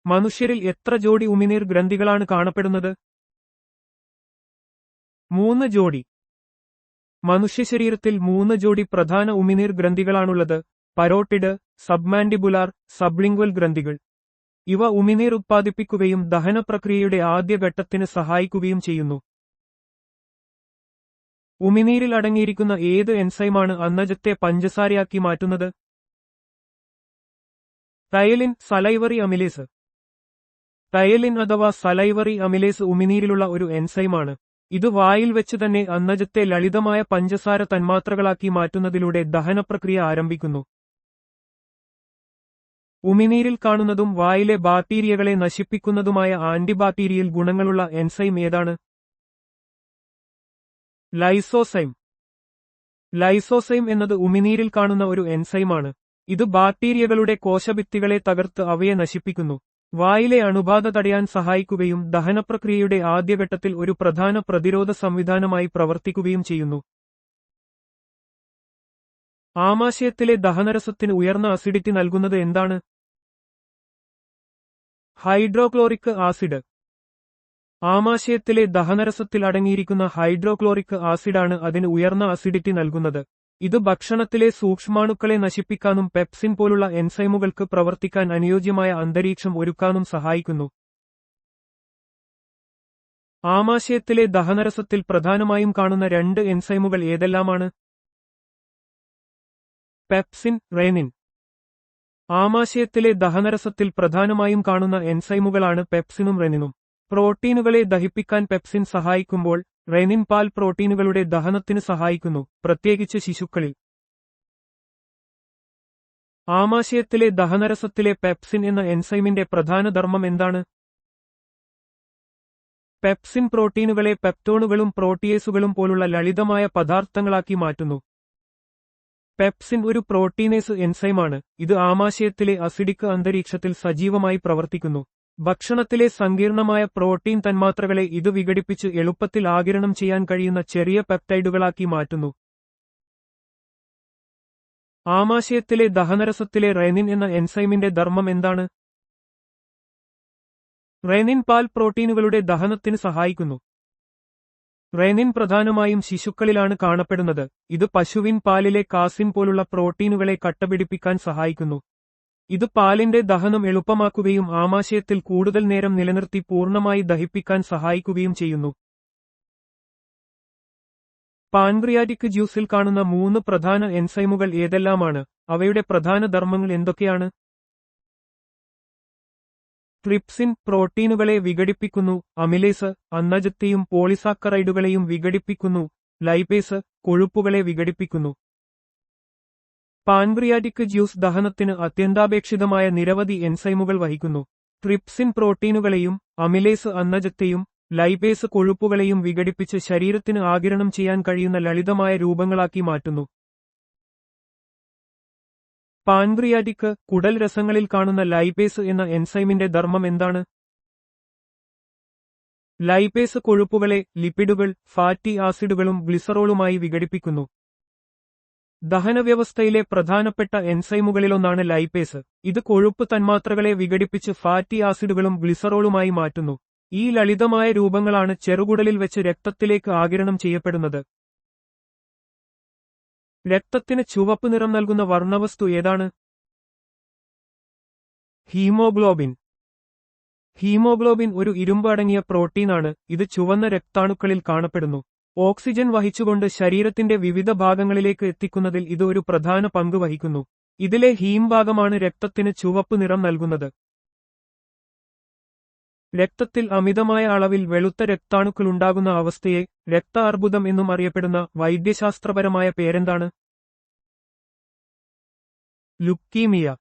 മനുഷ്യരിൽ എത്ര ജോഡി ഉമിനീർ ഗ്രന്ഥികളാണ് കാണപ്പെടുന്നത്? 3 ജോഡി. മനുഷ്യശരീരത്തിൽ 3 ജോഡി പ്രധാന ഉമിനീർ ഗ്രന്ഥികളാണുള്ളത്: പരോട്ടിഡ്, സബ്മാൻഡിബുലാർ, സബ്ലിംഗ്വൽ ഗ്രന്ഥികൾ. ഇവ ഉമിനീർ ഉത്പാദിപ്പിക്കുകയും ദഹനപ്രക്രിയയുടെ ആദ്യഘട്ടത്തിന് സഹായിക്കുകയും ചെയ്യുന്നു. ഉമിനീരിൽ അടങ്ങിയിരിക്കുന്ന ഏത് എൻസൈമാണ് അന്നജത്തെ പഞ്ചസാരയാക്കി മാറ്റുന്നത്? Ptyalin salivary amylase. ടയലിൻ അഥവാ സലൈവറി അമിലേസ് ഉമിനീരിലുള്ള ഒരു എൻസൈമാണ്. ഇത് വായിൽ വെച്ച് തന്നെ അന്നജത്തെ ലളിതമായ പഞ്ചസാര തന്മാത്രകളാക്കി മാറ്റുന്നതിലൂടെ ദഹനപ്രക്രിയ ആരംഭിക്കുന്നു. ഉമിനീരിൽ കാണുന്നതും വായിലെ ബാക്ടീരിയകളെ നശിപ്പിക്കുന്നതുമായ ആന്റിബാക്ടീരിയൽ ഗുണങ്ങളുള്ള എൻസൈം ഏതാണ്? ലൈസോസൈം. ലൈസോസൈം എന്നത് ഉമിനീരിൽ കാണുന്ന ഒരു എൻസൈമാണ്. ഇത് ബാക്ടീരിയകളുടെ കോശഭിത്തികളെ തകർത്ത് അവയെ നശിപ്പിക്കുന്നു. വായിലെ അണുബാധ തടയാൻ സഹായിക്കുകയും ദഹനപ്രക്രിയയുടെ ആദ്യഘട്ടത്തിൽ ഒരു പ്രധാന പ്രതിരോധ സംവിധാനമായി പ്രവർത്തിക്കുകയും ചെയ്യുന്നു. ആമാശയത്തിലെ ദഹനരസത്തിന് ഉയർന്ന അസിഡിറ്റി നൽകുന്നത് എന്താണ്? Hydrochloric acid. ആമാശയത്തിലെ ദഹനരസത്തിൽ അടങ്ങിയിരിക്കുന്ന ഹൈഡ്രോക്ലോറിക് ആസിഡാണ് അതിന് ഉയർന്ന അസിഡിറ്റി നൽകുന്നത്. ഇത് ഭക്ഷണത്തിലെ സൂക്ഷ്മാണുക്കളെ നശിപ്പിക്കാനും പെപ്സിൻ പോലുള്ള എൻസൈമുകൾക്ക് പ്രവർത്തിക്കാൻ അനുയോജ്യമായ അന്തരീക്ഷം ഒരുക്കാനും സഹായിക്കുന്നു. ആമാശയത്തിലെ ദഹനരസത്തിൽ പ്രധാനമായും കാണുന്ന 2 എൻസൈമുകൾ ഏതെല്ലാമാണ്? Pepsin, renin. ആമാശയത്തിലെ ദഹനരസത്തിൽ പ്രധാനമായും കാണുന്ന എൻസൈമുകളാണ് പെപ്സിനും റെനിനും. പ്രോട്ടീനുകളെ ദഹിപ്പിക്കാൻ പെപ്സിൻ സഹായിക്കുമ്പോൾ റെനിൻ പാൽ പ്രോട്ടീനുകളുടെ ദഹനത്തിന് സഹായിക്കുന്നു, പ്രത്യേകിച്ച് ശിശുക്കളിൽ. ആമാശയത്തിലെ ദഹനരസത്തിലെ പെപ്സിൻ എന്ന എൻസൈമിന്റെ പ്രധാന ധർമ്മം എന്താണ്? പെപ്സിൻ പ്രോട്ടീനുകളെ പെപ്റ്റോണുകളും പ്രോട്ടിയേസുകളും പോലുള്ള ലളിതമായ പദാർത്ഥങ്ങളാക്കി മാറ്റുന്നു. പെപ്സിൻ ഒരു പ്രോട്ടീനേസ് എൻസൈമാണ്. ഇത് ആമാശയത്തിലെ അസിഡിക് അന്തരീക്ഷത്തിൽ സജീവമായി പ്രവർത്തിക്കുന്നു. ഭക്ഷണത്തിലെ സങ്കീർണമായ പ്രോട്ടീൻ തന്മാത്രകളെ ഇത് വിഘടിപ്പിച്ച് എളുപ്പത്തിൽ ആഗിരണം ചെയ്യാൻ കഴിയുന്ന ചെറിയ പെപ്റ്റൈഡുകളാക്കി മാറ്റുന്നു. ആമാശയത്തിലെ ദഹനരസത്തിലെ റെനിൻ എന്ന എൻസൈമിന്റെ ധർമ്മം എന്താണ്? റെനിൻ പാൽ പ്രോട്ടീനുകളുടെ ദഹനത്തിന് സഹായിക്കുന്നു. റെനിൻ പ്രധാനമായും ശിശുക്കളിലാണ് കാണപ്പെടുന്നത്. ഇത് പശുവിൻ പാലിലെ കാസിൻ പോലുള്ള പ്രോട്ടീനുകളെ കട്ടപിടിപ്പിക്കാൻ സഹായിക്കുന്നു. ഇത് പാലിന്റെ ദഹനം എളുപ്പമാക്കുകയും ആമാശയത്തിൽ കൂടുതൽ നേരം നിലനിർത്തി പൂർണ്ണമായി ദഹിപ്പിക്കാൻ സഹായിക്കുകയും ചെയ്യുന്നു. പാൻക്രിയാറ്റിക് ജ്യൂസിൽ കാണുന്ന 3 പ്രധാന എൻസൈമുകൾ ഏതെല്ലാമാണ്? അവയുടെ പ്രധാന ധർമ്മങ്ങൾ എന്തൊക്കെയാണ്? ട്രിപ്സിൻ പ്രോട്ടീനുകളെ വിഘടിപ്പിക്കുന്നു. അമിലേസ് അന്നജത്തെയും പോളിസാക്കറൈഡുകളെയും വിഘടിപ്പിക്കുന്നു. ലൈപേസ് കൊഴുപ്പുകളെ വിഘടിപ്പിക്കുന്നു. പാൻക്രിയാറ്റിക് ജ്യൂസ് ദഹനത്തിന് അത്യന്താപേക്ഷിതമായ നിരവധി എൻസൈമുകൾ വഹിക്കുന്നു. ട്രിപ്സിൻ പ്രോട്ടീനുകളെയും അമിലേസ് അന്നജത്തെയും ലൈപേസ് കൊഴുപ്പുകളെയും വിഘടിപ്പിച്ച് ശരീരത്തിന് ആഗിരണം ചെയ്യാൻ കഴിയുന്ന ലളിതമായ രൂപങ്ങളാക്കി മാറ്റുന്നു. പാൻക്രിയാറ്റിക് കുടൽ രസങ്ങളിൽ കാണുന്ന ലൈപേസ് എന്ന എൻസൈമിന്റെ ധർമ്മം എന്താണ്? Lipase കൊഴുപ്പുകളെ ലിപിഡുകൾ, fatty ആസിഡുകളും ഗ്ലിസറോളുമായി വിഘടിപ്പിക്കുന്നു. ദഹനവ്യവസ്ഥയിലെ പ്രധാനപ്പെട്ട എൻസൈമുകളിലൊന്നാണ് ലൈപേസ്. ഇത് കൊഴുപ്പ് തന്മാത്രകളെ വിഘടിപ്പിച്ച് ഫാറ്റി ആസിഡുകളും ഗ്ലിസറോളുമായി മാറ്റുന്നു. ഈ ലളിതമായ രൂപങ്ങളാണ് ചെറുകുടലിൽ വെച്ച് രക്തത്തിലേക്ക് ആഗിരണം ചെയ്യപ്പെടുന്നത്. രക്തത്തിന് ചുവപ്പ് നിറം നൽകുന്ന വർണ്ണവസ്തു ഏതാണ്? ഹീമോഗ്ലോബിൻ. ഹീമോഗ്ലോബിൻ ഒരു ഇരുമ്പ് അടങ്ങിയ പ്രോട്ടീനാണ്. ഇത് ചുവന്ന രക്താണുക്കളിൽ കാണപ്പെടുന്നു. ഓക്സിജൻ വഹിച്ചുകൊണ്ട് ശരീരത്തിന്റെ വിവിധ ഭാഗങ്ങളിലേക്ക് എത്തിക്കുന്നതിൽ ഇത് ഒരു പ്രധാന പങ്ക് വഹിക്കുന്നു. ഇതിലെ ഹീം ഭാഗമാണ് രക്തത്തിന് ചുവപ്പ് നിറം നൽകുന്നത്. രക്തത്തിൽ അമിതമായ അളവിൽ വെളുത്ത രക്താണുക്കളുണ്ടാകുന്ന അവസ്ഥയെ രക്ത അർബുദം എന്നും അറിയപ്പെടുന്ന വൈദ്യശാസ്ത്രപരമായ പേരെന്താണ്? ലുക്കീമിയ.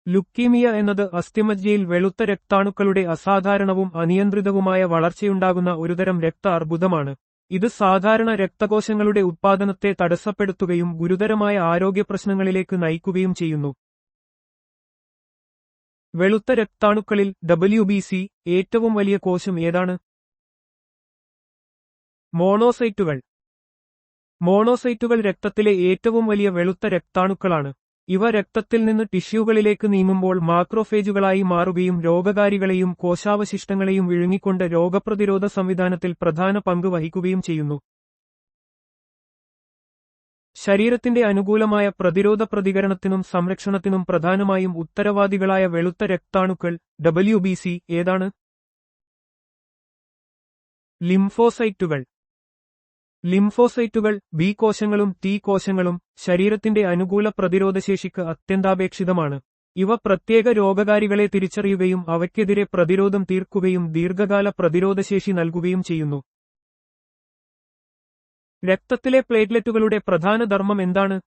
ലുക്കീമിയ എന്നത് അസ്ഥിമജ്ജയിൽ വെളുത്ത രക്താണുക്കളുടെ അസാധാരണവും അനിയന്ത്രിതവുമായ വളർച്ചയുണ്ടാകുന്ന ഒരുതരം രക്ത അർബുദമാണ്. ഇത് സാധാരണ രക്തകോശങ്ങളുടെ ഉത്പാദനത്തെ തടസ്സപ്പെടുത്തുകയും ഗുരുതരമായ ആരോഗ്യപ്രശ്നങ്ങളിലേക്ക് നയിക്കുകയും ചെയ്യുന്നു. വെളുത്ത രക്താണുക്കളിൽ WBC ഏറ്റവും വലിയ കോശം ഏതാണ്? മോണോസൈറ്റുകൾ. മോണോസൈറ്റുകൾ രക്തത്തിലെ ഏറ്റവും വലിയ വെളുത്ത രക്താണുക്കളാണ്. ഇവ രക്തത്തിൽ നിന്ന് ടിഷ്യൂകളിലേക്ക് നീങ്ങുമ്പോൾ മാക്രോഫേജുകളായി മാറുകയും രോഗകാരികളെയും കോശാവശിഷ്ടങ്ങളെയും വിഴുങ്ങിക്കൊണ്ട് രോഗപ്രതിരോധ സംവിധാനത്തിൽ പ്രധാന പങ്ക് വഹിക്കുകയും ചെയ്യുന്നു. ശരീരത്തിന്റെ അനുകൂലമായ പ്രതിരോധ പ്രതികരണത്തിനും സംരക്ഷണത്തിനും പ്രധാനമായും ഉത്തരവാദികളായ വെളുത്ത രക്താണുക്കൾ WBC ഏതാണ്? ലിംഫോസൈറ്റുകൾ. ലിംഫോസൈറ്റുകൾ ബി കോശങ്ങളും ടി കോശങ്ങളും ശരീരത്തിന്റെ അനുകൂല പ്രതിരോധശേഷിക്ക് അത്യന്താപേക്ഷിതമാണ്. ഇവ പ്രത്യേക രോഗകാരികളെ തിരിച്ചറിയുകയും അവയ്ക്കെതിരെ പ്രതിരോധം തീർക്കുകയും ദീർഘകാല പ്രതിരോധശേഷി നൽകുകയും ചെയ്യുന്നു. രക്തത്തിലെ പ്ലേറ്റ്ലെറ്റുകളുടെ പ്രധാന ധർമ്മം എന്താണ്?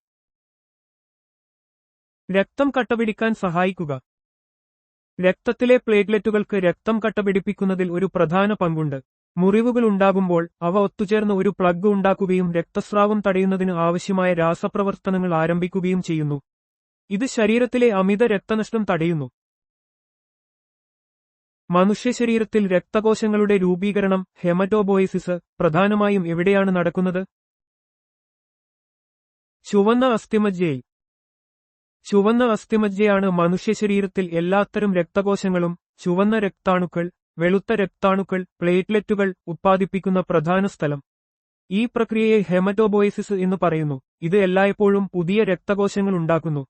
രക്തം കട്ടപിടിക്കാൻ സഹായിക്കുക. രക്തത്തിലെ പ്ലേറ്റ്ലെറ്റുകൾക്ക് രക്തം കട്ടപിടിപ്പിക്കുന്നതിൽ ഒരു പ്രധാന പങ്കുണ്ട്. മുറിവുകൾ ഉണ്ടാകുമ്പോൾ അവ ഒത്തുചേർന്ന് ഒരു പ്ലഗ് ഉണ്ടാക്കുകയും രക്തസ്രാവം തടയുന്നതിന് ആവശ്യമായ രാസപ്രവർത്തനങ്ങൾ ആരംഭിക്കുകയും ചെയ്യുന്നു. ഇത് ശരീരത്തിലെ അമിത രക്തനഷ്ടം തടയുന്നു. മനുഷ്യശരീരത്തിൽ രക്തകോശങ്ങളുടെ രൂപീകരണം ഹെമറ്റോബോയിസിസ് പ്രധാനമായും എവിടെയാണ് നടക്കുന്നത്? ചുവന്ന അസ്ഥിമജ്ജയിൽ. ചുവന്ന അസ്ഥിമജ്ജയാണ് മനുഷ്യശരീരത്തിൽ എല്ലാത്തരം രക്തകോശങ്ങളും ചുവന്ന രക്താണുക്കൾ, വെളുത്ത രക്താണുക്കൾ, പ്ലേറ്റ്ലെറ്റുകൾ ഉത്പാദിപ്പിക്കുന്ന പ്രധാന സ്ഥലം. ഈ പ്രക്രിയയെ ഹെമറ്റോബോയിസിസ് എന്ന് പറയുന്നു. ഇത് എല്ലായ്പ്പോഴും പുതിയ രക്തകോശങ്ങൾ ഉണ്ടാക്കുന്നു.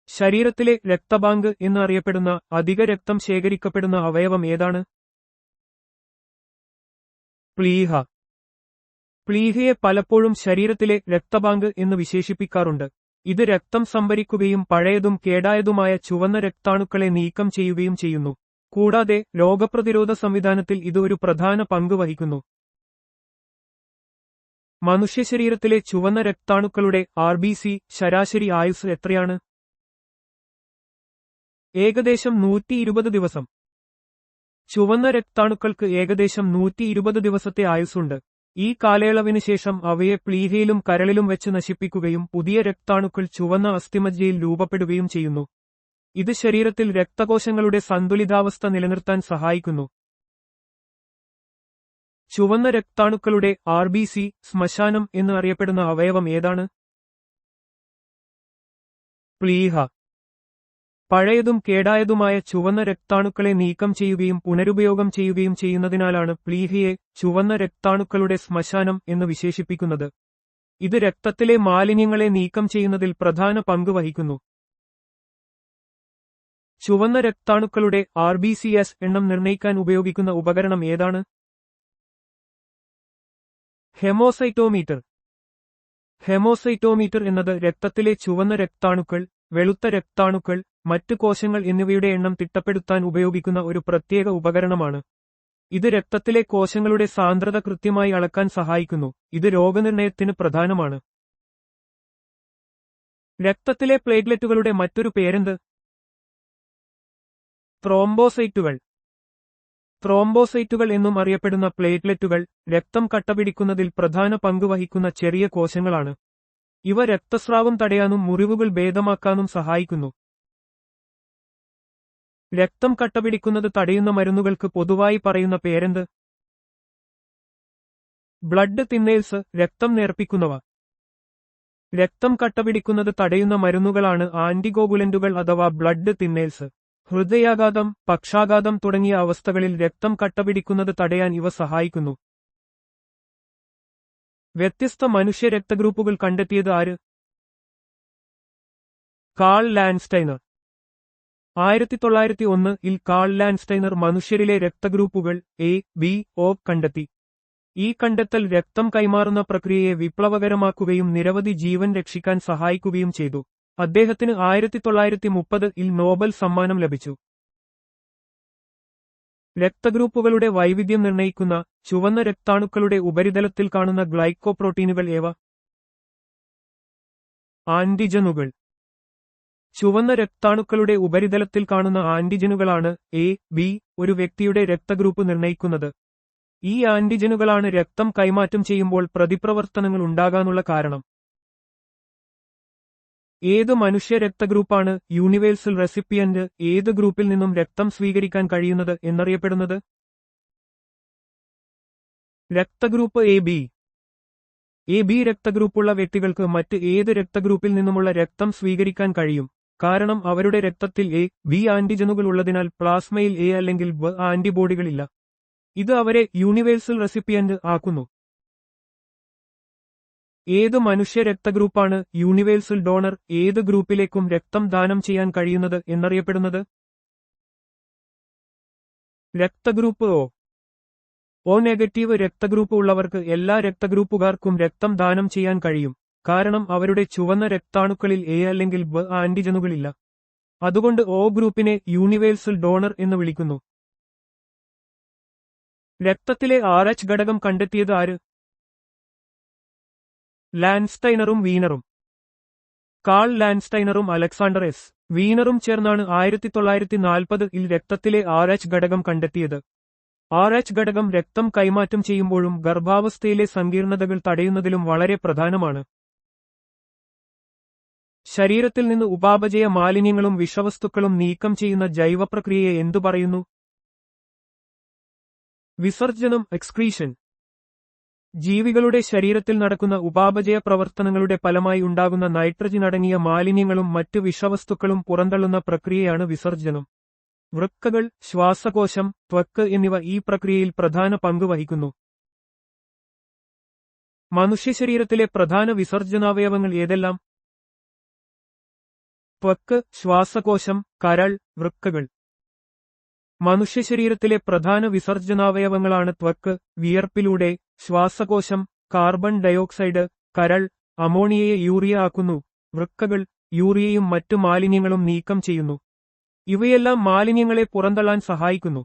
ശരീരത്തിലെ രക്തബാങ്ക് എന്ന് അറിയപ്പെടുന്ന അധിക രക്തം ശേഖരിക്കപ്പെടുന്ന അവയവം ഏതാണ്? പ്ലീഹ. പ്ലീഹയെ പലപ്പോഴും ശരീരത്തിലെ രക്തബാങ്ക് എന്ന് വിശേഷിപ്പിക്കാറുണ്ട്. ഇത് രക്തം സംഭരിക്കുകയും പഴയതും കേടായതുമായ ചുവന്ന രക്താണുക്കളെ നീക്കം ചെയ്യുകയും ചെയ്യുന്നു. കൂടാതെ രോഗപ്രതിരോധ സംവിധാനത്തിൽ ഇത് ഒരു പ്രധാന പങ്ക് വഹിക്കുന്നു. മനുഷ്യശരീരത്തിലെ ചുവന്ന രക്താണുക്കളുടെ RBC ശരാശരി ആയുസ് എത്രയാണ്? ഏകദേശം 120 ദിവസം. ചുവന്ന രക്താണുക്കൾക്ക് ഏകദേശം 120 ദിവസത്തെ ആയുസ്സുണ്ട്. ഈ കാലയളവിന് ശേഷം അവയെ പ്ലീഹയിലും കരളിലും വെച്ച് നശിപ്പിക്കുകയും പുതിയ രക്താണുക്കൾ ചുവന്ന അസ്ഥിമജ്ജയിൽ രൂപപ്പെടുകയും ചെയ്യുന്നു. ഇത് ശരീരത്തിൽ രക്തകോശങ്ങളുടെ സന്തുലിതാവസ്ഥ നിലനിർത്താൻ സഹായിക്കുന്നു. ചുവന്ന രക്താണുക്കളുടെ RBC ശ്മശാനം എന്ന് അറിയപ്പെടുന്ന അവയവം ഏതാണ്? പ്ലീഹ. പഴയതും കേടായതുമായ ചുവന്ന രക്താണുക്കളെ നീക്കം ചെയ്യുകയും പുനരുപയോഗം ചെയ്യുകയും ചെയ്യുന്നതിനാലാണ് പ്ലീഹയെ ചുവന്ന രക്താണുക്കളുടെ ശ്മശാനം എന്ന് വിശേഷിപ്പിക്കുന്നത്. ഇത് രക്തത്തിലെ മാലിന്യങ്ങളെ നീക്കം ചെയ്യുന്നതിൽ പ്രധാന പങ്ക് വഹിക്കുന്നു. ചുവന്ന രക്താണുക്കളുടെ RBCs എണ്ണം നിർണ്ണയിക്കാൻ ഉപയോഗിക്കുന്ന ഉപകരണം ഏതാണ്? ഹെമോസൈറ്റോമീറ്റർ. ഹെമോസൈറ്റോമീറ്റർ എന്നത് രക്തത്തിലെ ചുവന്ന രക്താണുക്കൾ, വെളുത്ത രക്താണുക്കൾ, മറ്റ് കോശങ്ങൾ എന്നിവയുടെ എണ്ണം തിട്ടപ്പെടുത്താൻ ഉപയോഗിക്കുന്ന ഒരു പ്രത്യേക ഉപകരണമാണ്. ഇത് രക്തത്തിലെ കോശങ്ങളുടെ സാന്ദ്രത കൃത്യമായി അളക്കാൻ സഹായിക്കുന്നു. ഇത് രോഗനിർണയത്തിന് പ്രധാനമാണ്. രക്തത്തിലെ പ്ലേറ്റ്ലെറ്റുകളുടെ മറ്റൊരു പേരെന്ത്? ത്രോംബോസൈറ്റുകൾ. ത്രോംബോസൈറ്റുകൾ എന്നും അറിയപ്പെടുന്ന പ്ലേറ്റ്ലെറ്റുകൾ രക്തം കട്ടപിടിക്കുന്നതിൽ പ്രധാന പങ്ക് വഹിക്കുന്ന ചെറിയ കോശങ്ങളാണ്. ഇവ രക്തസ്രാവം തടയാനും മുറിവുകൾ ഭേദമാക്കാനും സഹായിക്കുന്നു. രക്തം കട്ടപിടിക്കുന്നത് തടയുന്ന മരുന്നുകൾക്ക് പൊതുവായി പറയുന്ന പേരെന്ത്? ബ്ലഡ് തിന്നേഴ്സ് രക്തം നേർപ്പിക്കുന്നവ. രക്തം കട്ടപിടിക്കുന്നത് തടയുന്ന മരുന്നുകളാണ് ആന്റികോഗുലന്റുകൾ അഥവാ ബ്ലഡ് തിന്നേഴ്സ്. ഹൃദയാഘാതം, പക്ഷാഘാതം തുടങ്ങിയ അവസ്ഥകളിൽ രക്തം കട്ടപിടിക്കുന്നത് തടയാൻ ഇവ സഹായിക്കുന്നു. വ്യത്യസ്ത മനുഷ്യ രക്തഗ്രൂപ്പുകൾ കണ്ടെത്തിയത് ആര്? Karl Landsteiner. 1901 കാൾ ലാൻഡ്സ്റ്റൈനർ മനുഷ്യരിലെ രക്തഗ്രൂപ്പുകൾ A, B, O കണ്ടെത്തി. ഈ കണ്ടെത്തൽ രക്തം കൈമാറുന്ന പ്രക്രിയയെ വിപ്ലവകരമാക്കുകയും നിരവധി ജീവൻ രക്ഷിക്കാൻ സഹായിക്കുകയും ചെയ്തു. അദ്ദേഹത്തിന് 1930 നോബൽ സമ്മാനം ലഭിച്ചു. രക്തഗ്രൂപ്പുകളുടെ വൈവിധ്യം നിർണ്ണയിക്കുന്ന ചുവന്ന രക്താണുക്കളുടെ ഉപരിതലത്തിൽ കാണുന്ന ഗ്ലൈക്കോപ്രോട്ടീനുകൾ ഏവ? ആന്റിജനുകൾ. ചുവന്ന രക്താണുക്കളുടെ ഉപരിതലത്തിൽ കാണുന്ന ആന്റിജനുകളാണ് A, B ഒരു വ്യക്തിയുടെ രക്തഗ്രൂപ്പ് നിർണ്ണയിക്കുന്നത്. ഈ ആന്റിജനുകളാണ് രക്തം കൈമാറ്റം ചെയ്യുമ്പോൾ പ്രതിപ്രവർത്തനങ്ങൾ ഉണ്ടാകാനുള്ള കാരണം. ഏത് മനുഷ്യ രക്തഗ്രൂപ്പാണ് യൂണിവേഴ്സൽ റെസിപ്പിയന്റ്, ഏത് ഗ്രൂപ്പിൽ നിന്നും രക്തം സ്വീകരിക്കാൻ കഴിയുന്നത് എന്നറിയപ്പെടുന്നത്? രക്തഗ്രൂപ്പ് AB. AB രക്തഗ്രൂപ്പുള്ള വ്യക്തികൾക്ക് മറ്റ് ഏത് രക്തഗ്രൂപ്പിൽ നിന്നുമുള്ള രക്തം സ്വീകരിക്കാൻ കഴിയും, കാരണം അവരുടെ രക്തത്തിൽ AB ആന്റിജനുകൾ ഉള്ളതിനാൽ പ്ലാസ്മയിൽ A അല്ലെങ്കിൽ B ആന്റിബോഡികളില്ല. ഇത് അവരെ യൂണിവേഴ്സൽ റെസിപ്പിയന്റ് ആക്കുന്നു. ഏത് മനുഷ്യ രക്തഗ്രൂപ്പാണ് യൂണിവേഴ്സൽ ഡോണർ, ഏത് ഗ്രൂപ്പിലേക്കും രക്തം ദാനം ചെയ്യാൻ കഴിയുന്നത് എന്നറിയപ്പെടുന്നത്? രക്തഗ്രൂപ്പ് O നെഗറ്റീവ് രക്തഗ്രൂപ്പ് ഉള്ളവർക്ക് എല്ലാ രക്തഗ്രൂപ്പുകാർക്കും രക്തം ദാനം ചെയ്യാൻ കഴിയും, കാരണം അവരുടെ ചുവന്ന രക്താണുക്കളിൽ A അല്ലെങ്കിൽ B ആന്റിജനുകളില്ല. അതുകൊണ്ട് O ഗ്രൂപ്പിനെ യൂണിവേഴ്സൽ ഡോണർ എന്ന് വിളിക്കുന്നു. രക്തത്തിലെ RH ഘടകം കണ്ടെത്തിയത് ആര്? ലാൻഡ്സ്റ്റൈനറും വീനറും. കാൾ ലാൻഡ്സ്റ്റൈനറും അലക്സാണ്ടർ എസ്. വീനറും ചേർന്നാണ് 1940-ൽ രക്തത്തിലെ RH ഘടകം കണ്ടെത്തിയത്. RH ഘടകം രക്തം കൈമാറ്റം ചെയ്യുമ്പോഴും ഗർഭാവസ്ഥയിലെ സങ്കീർണതകൾ തടയുന്നതിലും വളരെ പ്രധാനമാണ്. ശരീരത്തിൽ നിന്ന് ഉപാപചയ മാലിന്യങ്ങളും വിഷവസ്തുക്കളും നീക്കം ചെയ്യുന്ന ജൈവപ്രക്രിയയെ എന്തു പറയുന്നു? വിസർജനം, എക്സ്ക്രീഷൻ. ജീവികളുടെ ശരീരത്തിൽ നടക്കുന്ന ഉപാപചയ പ്രവർത്തനങ്ങളുടെ ഫലമായി ഉണ്ടാകുന്ന നൈട്രജൻ അടങ്ങിയ മാലിന്യങ്ങളും മറ്റ് വിഷവസ്തുക്കളും പുറന്തള്ളുന്ന പ്രക്രിയയാണ് വിസർജനം. വൃക്കകൾ, ശ്വാസകോശം, ത്വക്ക് എന്നിവ ഈ പ്രക്രിയയിൽ പ്രധാന പങ്ക് വഹിക്കുന്നു. മനുഷ്യശരീരത്തിലെ പ്രധാന വിസർജനാവയവങ്ങൾ ഏതെല്ലാം? ത്വക്ക്, ശ്വാസകോശം, കരൾ, വൃക്കകൾ. മനുഷ്യശരീരത്തിലെ പ്രധാന വിസർജനാവയവങ്ങളാണ് ത്വക്ക്, വിയർപ്പിലൂടെ, ശ്വാസകോശം, കാർബൺ ഡയോക്സൈഡ്, കരൾ, അമോണിയയെ യൂറിയ ആക്കുന്നു, വൃക്കകൾ, യൂറിയയും മറ്റു മാലിന്യങ്ങളും നീക്കം ചെയ്യുന്നു. ഇവയെല്ലാം മാലിന്യങ്ങളെ പുറന്തള്ളാൻ സഹായിക്കുന്നു.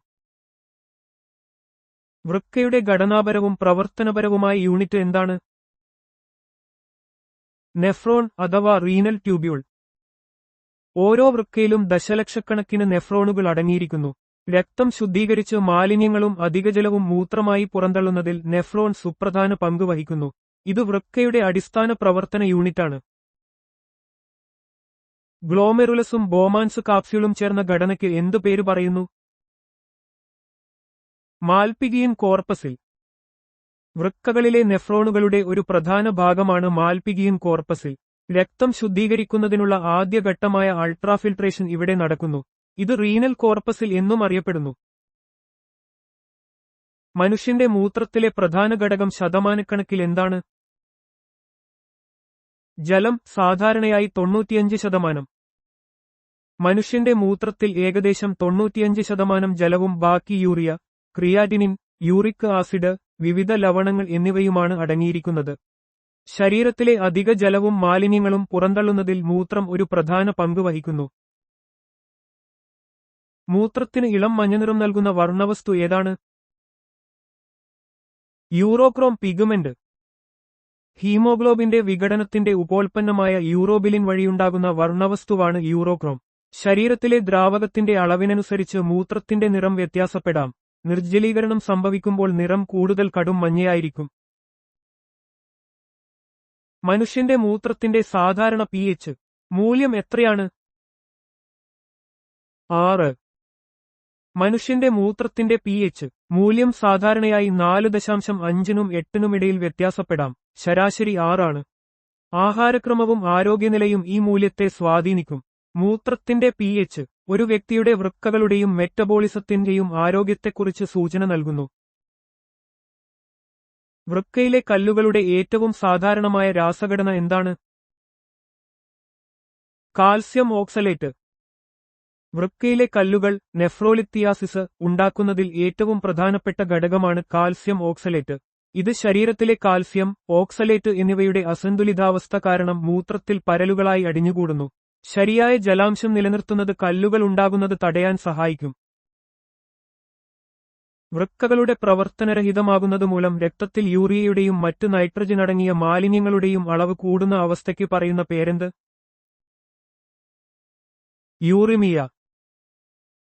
വൃക്കയുടെ ഘടനാപരവും പ്രവർത്തനപരവുമായ യൂണിറ്റ് എന്താണ്? നെഫ്രോൺ അഥവാ റീനൽ ട്യൂബ്യൂൾ. ഓരോ വൃക്കയിലും ദശലക്ഷക്കണക്കിന് നെഫ്രോണുകൾ അടങ്ങിയിരിക്കുന്നു. രക്തം ശുദ്ധീകരിച്ച് മാലിന്യങ്ങളും അധികജലവും മൂത്രമായി പുറന്തള്ളുന്നതിൽ നെഫ്രോൺ സുപ്രധാന പങ്ക് വഹിക്കുന്നു. ഇത് വൃക്കയുടെ അടിസ്ഥാന പ്രവർത്തന യൂണിറ്റാണ്. ഗ്ലോമെറുലസും ബോമാൻസ് കാപ്സ്യൂളും ചേർന്ന ഘടനയ്ക്ക് എന്തു പേര് പറയുന്നു? മാൽപിഗിയൻ കോർപ്പസിൽ. വൃക്കകളിലെ നെഫ്രോണുകളുടെ ഒരു പ്രധാന ഭാഗമാണ് മാൽപിഗിയൻ കോർപ്പസിൽ. രക്തം ശുദ്ധീകരിക്കുന്നതിനുള്ള ആദ്യ ഘട്ടമായ അൾട്രാഫിൽട്രേഷൻ ഇവിടെ നടക്കുന്നു. ഇത് റീനൽ കോർപ്പസിൽ എന്നും അറിയപ്പെടുന്നു. മനുഷ്യന്റെ മൂത്രത്തിലെ പ്രധാന ഘടകം ശതമാനക്കണക്കിൽ എന്താണ്? ജലം, സാധാരണയായി 95%. മനുഷ്യന്റെ മൂത്രത്തിൽ ഏകദേശം 95% ജലവും ബാക്കി യൂറിയ, ക്രിയാറ്റിനിൻ, യൂറിക് ആസിഡ്, വിവിധ ലവണങ്ങൾ എന്നിവയുമാണ് അടങ്ങിയിരിക്കുന്നത്. ശരീരത്തിലെ അധിക ജലവും മാലിന്യങ്ങളും പുറന്തള്ളുന്നതിൽ മൂത്രം ഒരു പ്രധാന പങ്ക് വഹിക്കുന്നു. മൂത്രത്തിന് ഇളം മഞ്ഞനിറം നൽകുന്ന വർണ്ണവസ്തു ഏതാണ്? Urochrome pigment. ഹീമോഗ്ലോബിന്റെ വിഘടനത്തിന്റെ ഉപോൽപ്പന്നമായ യൂറോബിലിൻ വഴിയുണ്ടാകുന്ന വർണ്ണവസ്തുവാണ് യൂറോക്രോം. ശരീരത്തിലെ ദ്രാവകത്തിന്റെ അളവിനനുസരിച്ച് മൂത്രത്തിന്റെ നിറം വ്യത്യാസപ്പെടാം. നിർജ്ജലീകരണം സംഭവിക്കുമ്പോൾ നിറം കൂടുതൽ കടും മഞ്ഞയായിരിക്കും. മനുഷ്യന്റെ മൂത്രത്തിന്റെ സാധാരണ pH മൂല്യം എത്രയാണ്? 6. മനുഷ്യന്റെ മൂത്രത്തിന്റെ pH മൂല്യം സാധാരണയായി 4.5-നും 8-നും ഇടയിൽ വ്യത്യാസപ്പെടാം. ശരാശരി 6 ആണ്. ആഹാരക്രമവും ആരോഗ്യനിലയും ഈ മൂല്യത്തെ സ്വാധീനിക്കും. മൂത്രത്തിന്റെ pH ഒരു വ്യക്തിയുടെ വൃക്കകളുടെയും മെറ്റബോളിസത്തിന്റെയും ആരോഗ്യത്തെക്കുറിച്ച് സൂചന നൽകുന്നു. വൃക്കയിലെ കല്ലുകളുടെ ഏറ്റവും സാധാരണമായ രാസഘടന എന്താണ്? Calcium oxalate. വൃക്കയിലെ കല്ലുകൾ, നെഫ്രോലിത്തിയാസിസ് ഉണ്ടാക്കുന്നതിൽ ഏറ്റവും പ്രധാനപ്പെട്ട ഘടകമാണ് കാൽസ്യം ഓക്സലേറ്റ്. ഇത് ശരീരത്തിലെ കാൽസ്യം, ഓക്സലേറ്റ് എന്നിവയുടെ അസന്തുലിതാവസ്ഥ കാരണം മൂത്രത്തിൽ പരലുകളായി അടിഞ്ഞുകൂടുന്നു. ശരിയായ ജലാംശം നിലനിർത്തുന്നത് കല്ലുകൾ ഉണ്ടാകുന്നത് തടയാൻ സഹായിക്കും. വൃക്കകളുടെ പ്രവർത്തനരഹിതമാകുന്നതുമൂലം രക്തത്തിൽ യൂറിയയുടെയും മറ്റ് നൈട്രജൻ അടങ്ങിയ മാലിന്യങ്ങളുടെയും അളവ് കൂടുന്ന അവസ്ഥയ്ക്ക് പറയുന്ന പേരെന്ത്? യൂറിമിയ.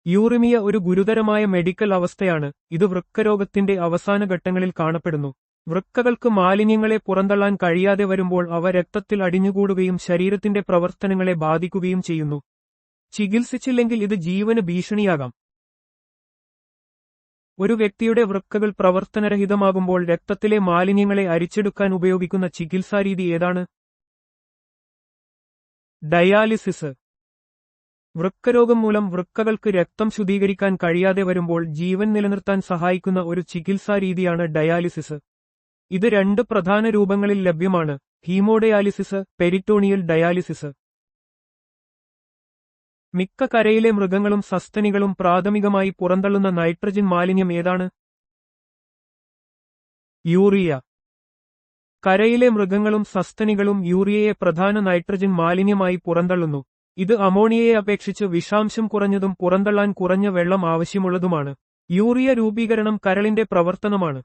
യൂറിമിയ ഒരു ഗുരുതരമായ മെഡിക്കൽ അവസ്ഥയാണ്. ഇത് വൃക്കരോഗത്തിന്റെ അവസാന ഘട്ടങ്ങളിൽ കാണപ്പെടുന്നു. വൃക്കകൾക്ക് മാലിന്യങ്ങളെ പുറന്തള്ളാൻ കഴിയാതെ വരുമ്പോൾ അവ രക്തത്തിൽ അടിഞ്ഞുകൂടുകയും ശരീരത്തിന്റെ പ്രവർത്തനങ്ങളെ ബാധിക്കുകയും ചെയ്യുന്നു. ചികിത്സിച്ചില്ലെങ്കിൽ ഇത് ജീവന് ഭീഷണിയാകാം. ഒരു വ്യക്തിയുടെ വൃക്കകൾ പ്രവർത്തനരഹിതമാകുമ്പോൾ രക്തത്തിലെ മാലിന്യങ്ങളെ അരിച്ചെടുക്കാൻ ഉപയോഗിക്കുന്ന ചികിത്സാരീതി ഏതാണ്? ഡയാലിസിസ്. വൃക്കരോഗം മൂലം വൃക്കകൾക്ക് രക്തം ശുദ്ധീകരിക്കാൻ കഴിയാതെ വരുമ്പോൾ ജീവൻ നിലനിർത്താൻ സഹായിക്കുന്ന ഒരു ചികിത്സാരീതിയാണ് ഡയാലിസിസ്. ഇത് രണ്ട് പ്രധാന രൂപങ്ങളിൽ ലഭ്യമാണ്: ഹീമോഡയാലിസിസ്, പെരിറ്റോണിയൽ ഡയാലിസിസ്. മിക്ക കരയിലെ മൃഗങ്ങളും സസ്തനികളും പ്രാഥമികമായി പുറന്തള്ളുന്ന നൈട്രജൻ മാലിന്യം ഏതാണ്? യൂറിയ. കരയിലെ മൃഗങ്ങളും സസ്തനികളും യൂറിയയെ പ്രധാന നൈട്രജൻ മാലിന്യമായി പുറന്തള്ളുന്നു. ഇത് അമോണിയയെ അപേക്ഷിച്ച് വിഷാംശം കുറഞ്ഞതും പുറന്തള്ളാൻ കുറഞ്ഞ വെള്ളം ആവശ്യമുള്ളതുമാണ്. യൂറിയ രൂപീകരണം കരളിന്റെ പ്രവർത്തനമാണ്.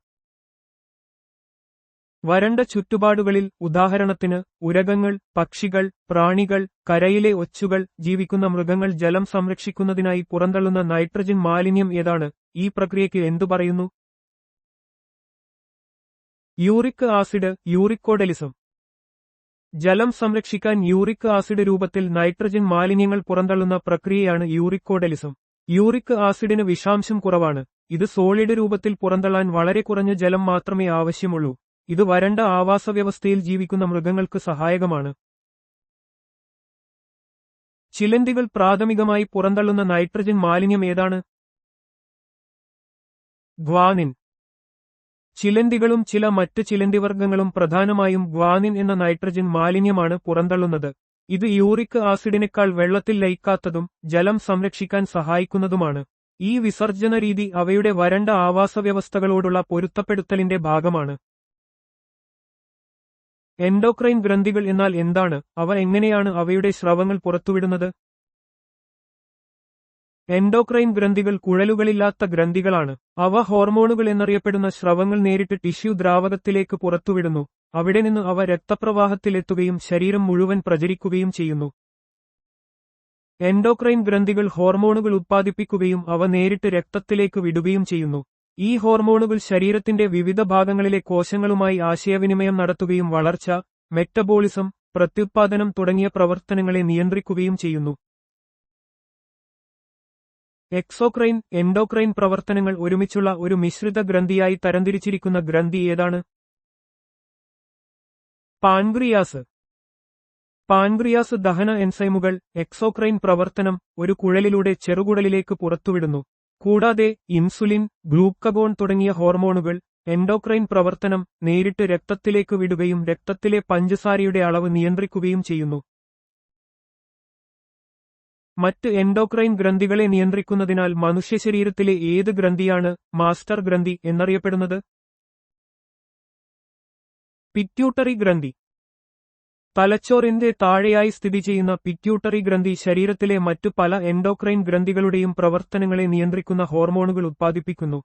വരണ്ട ചുറ്റുപാടുകളിൽ, ഉദാഹരണത്തിന് ഉരഗങ്ങൾ, പക്ഷികൾ, പ്രാണികൾ, കരയിലെ ഒച്ചുകൾ, ജീവിക്കുന്ന മൃഗങ്ങൾ ജലം സംരക്ഷിക്കുന്നതിനായി പുറന്തള്ളുന്ന നൈട്രജൻ മാലിന്യം ഏതാണ്? ഈ പ്രക്രിയയ്ക്ക് എന്തു പറയുന്നു? Uric acid, uricotelism. ജലം സംരക്ഷിക്കാൻ യൂറിക് ആസിഡ് രൂപത്തിൽ നൈട്രജൻ മാലിന്യങ്ങൾ പുറന്തള്ളുന്ന പ്രക്രിയയാണ് യൂറിക്കോഡെലിസം. യൂറിക് ആസിഡിന് വിഷാംശം കുറവാണ്. ഇത് സോളിഡ് രൂപത്തിൽ പുറന്തള്ളാൻ വളരെ കുറഞ്ഞ ജലം മാത്രമേ ആവശ്യമുള്ളൂ. ഇത് വരണ്ട ആവാസവ്യവസ്ഥയിൽ ജീവിക്കുന്ന മൃഗങ്ങൾക്ക് സഹായകമാണ്. ചിലന്തികൾ പ്രാഥമികമായി പുറന്തള്ളുന്ന നൈട്രജൻ മാലിന്യം ഏതാണ്? ഗ്വാനിൻ. ചിലന്തികളും ചില മറ്റ് ചിലന്തിവർഗങ്ങളും പ്രധാനമായും ഗ്വാനിൻ എന്ന നൈട്രജൻ മാലിന്യമാണ് പുറന്തള്ളുന്നത്. ഇത് യൂറിക് ആസിഡിനേക്കാൾ വെള്ളത്തിൽ ലയിക്കാത്തതും ജലം സംരക്ഷിക്കാൻ സഹായിക്കുന്നതുമാണ്. ഈ വിസർജന രീതി അവയുടെ വരണ്ട ആവാസവ്യവസ്ഥകളോടുള്ള പൊരുത്തപ്പെടുത്തലിന്റെ ഭാഗമാണ്. എൻഡോക്രൈൻ ഗ്രന്ഥികൾ എന്നാൽ എന്താണ്? അവ എങ്ങനെയാണ് അവയുടെ സ്രവങ്ങൾ പുറത്തുവിടുന്നത്? എൻഡോക്രൈൻ ഗ്രന്ഥികൾ കുഴലുകളില്ലാത്ത ഗ്രന്ഥികളാണ്. അവ ഹോർമോണുകൾ എന്നറിയപ്പെടുന്ന സ്രവങ്ങൾ നേരിട്ട് ടിഷ്യൂ ദ്രാവകത്തിലേക്ക് പുറത്തുവിടുന്നു. അവിടെ നിന്ന് അവ രക്തപ്രവാഹത്തിലെത്തുകയും ശരീരം മുഴുവൻ പ്രചരിക്കുകയും ചെയ്യുന്നു. എൻഡോക്രൈൻ ഗ്രന്ഥികൾ ഹോർമോണുകൾ ഉത്പാദിപ്പിക്കുകയും അവ നേരിട്ട് രക്തത്തിലേക്ക് വിടുകയും ചെയ്യുന്നു. ഈ ഹോർമോണുകൾ ശരീരത്തിന്റെ വിവിധ ഭാഗങ്ങളിലെ കോശങ്ങളുമായി ആശയവിനിമയം നടത്തുകയും വളർച്ച, മെറ്റബോളിസം, പ്രത്യുത്പാദനം തുടങ്ങിയ പ്രവർത്തനങ്ങളെ നിയന്ത്രിക്കുകയും ചെയ്യുന്നു. എക്സോക്രൈൻ, എൻഡോക്രൈൻ പ്രവർത്തനങ്ങൾ ഒരുമിച്ചുള്ള ഒരു മിശ്രിത ഗ്രന്ഥിയായി തരംതിരിച്ചിരിക്കുന്ന ഗ്രന്ഥി ഏതാണ്? പാൻക്രിയാസ്. പാൻക്രിയാസ് ദഹന എൻസൈമുകൾ, എക്സോക്രൈൻ പ്രവർത്തനം, ഒരു കുഴലിലൂടെ ചെറുകുടലിലേക്ക് പുറത്തുവിടുന്നു. കൂടാതെ ഇൻസുലിൻ, ഗ്ലൂക്കഗോൺ തുടങ്ങിയ ഹോർമോണുകൾ, എൻഡോക്രൈൻ പ്രവർത്തനം, നേരിട്ട് രക്തത്തിലേക്ക് വിടുകയും രക്തത്തിലെ പഞ്ചസാരയുടെ അളവ് നിയന്ത്രിക്കുകയും ചെയ്യുന്നു. മറ്റ് എൻഡോക്രൈൻ ഗ്രന്ഥികളെ നിയന്ത്രിക്കുന്നതിനാൽ മനുഷ്യശരീരത്തിലെ ഏത് ഗ്രന്ഥിയാണ് മാസ്റ്റർ ഗ്രന്ഥി എന്നറിയപ്പെടുന്നത്? പിറ്റ്യൂട്ടറി ഗ്രന്ഥി. തലച്ചോറിന്റെ താഴെയായി സ്ഥിതി ചെയ്യുന്ന പിറ്റ്യൂട്ടറി ഗ്രന്ഥി ശരീരത്തിലെ മറ്റു പല എൻഡോക്രൈൻ ഗ്രന്ഥികളുടെയും പ്രവർത്തനങ്ങളെ നിയന്ത്രിക്കുന്ന ഹോർമോണുകൾ ഉത്പാദിപ്പിക്കുന്നു.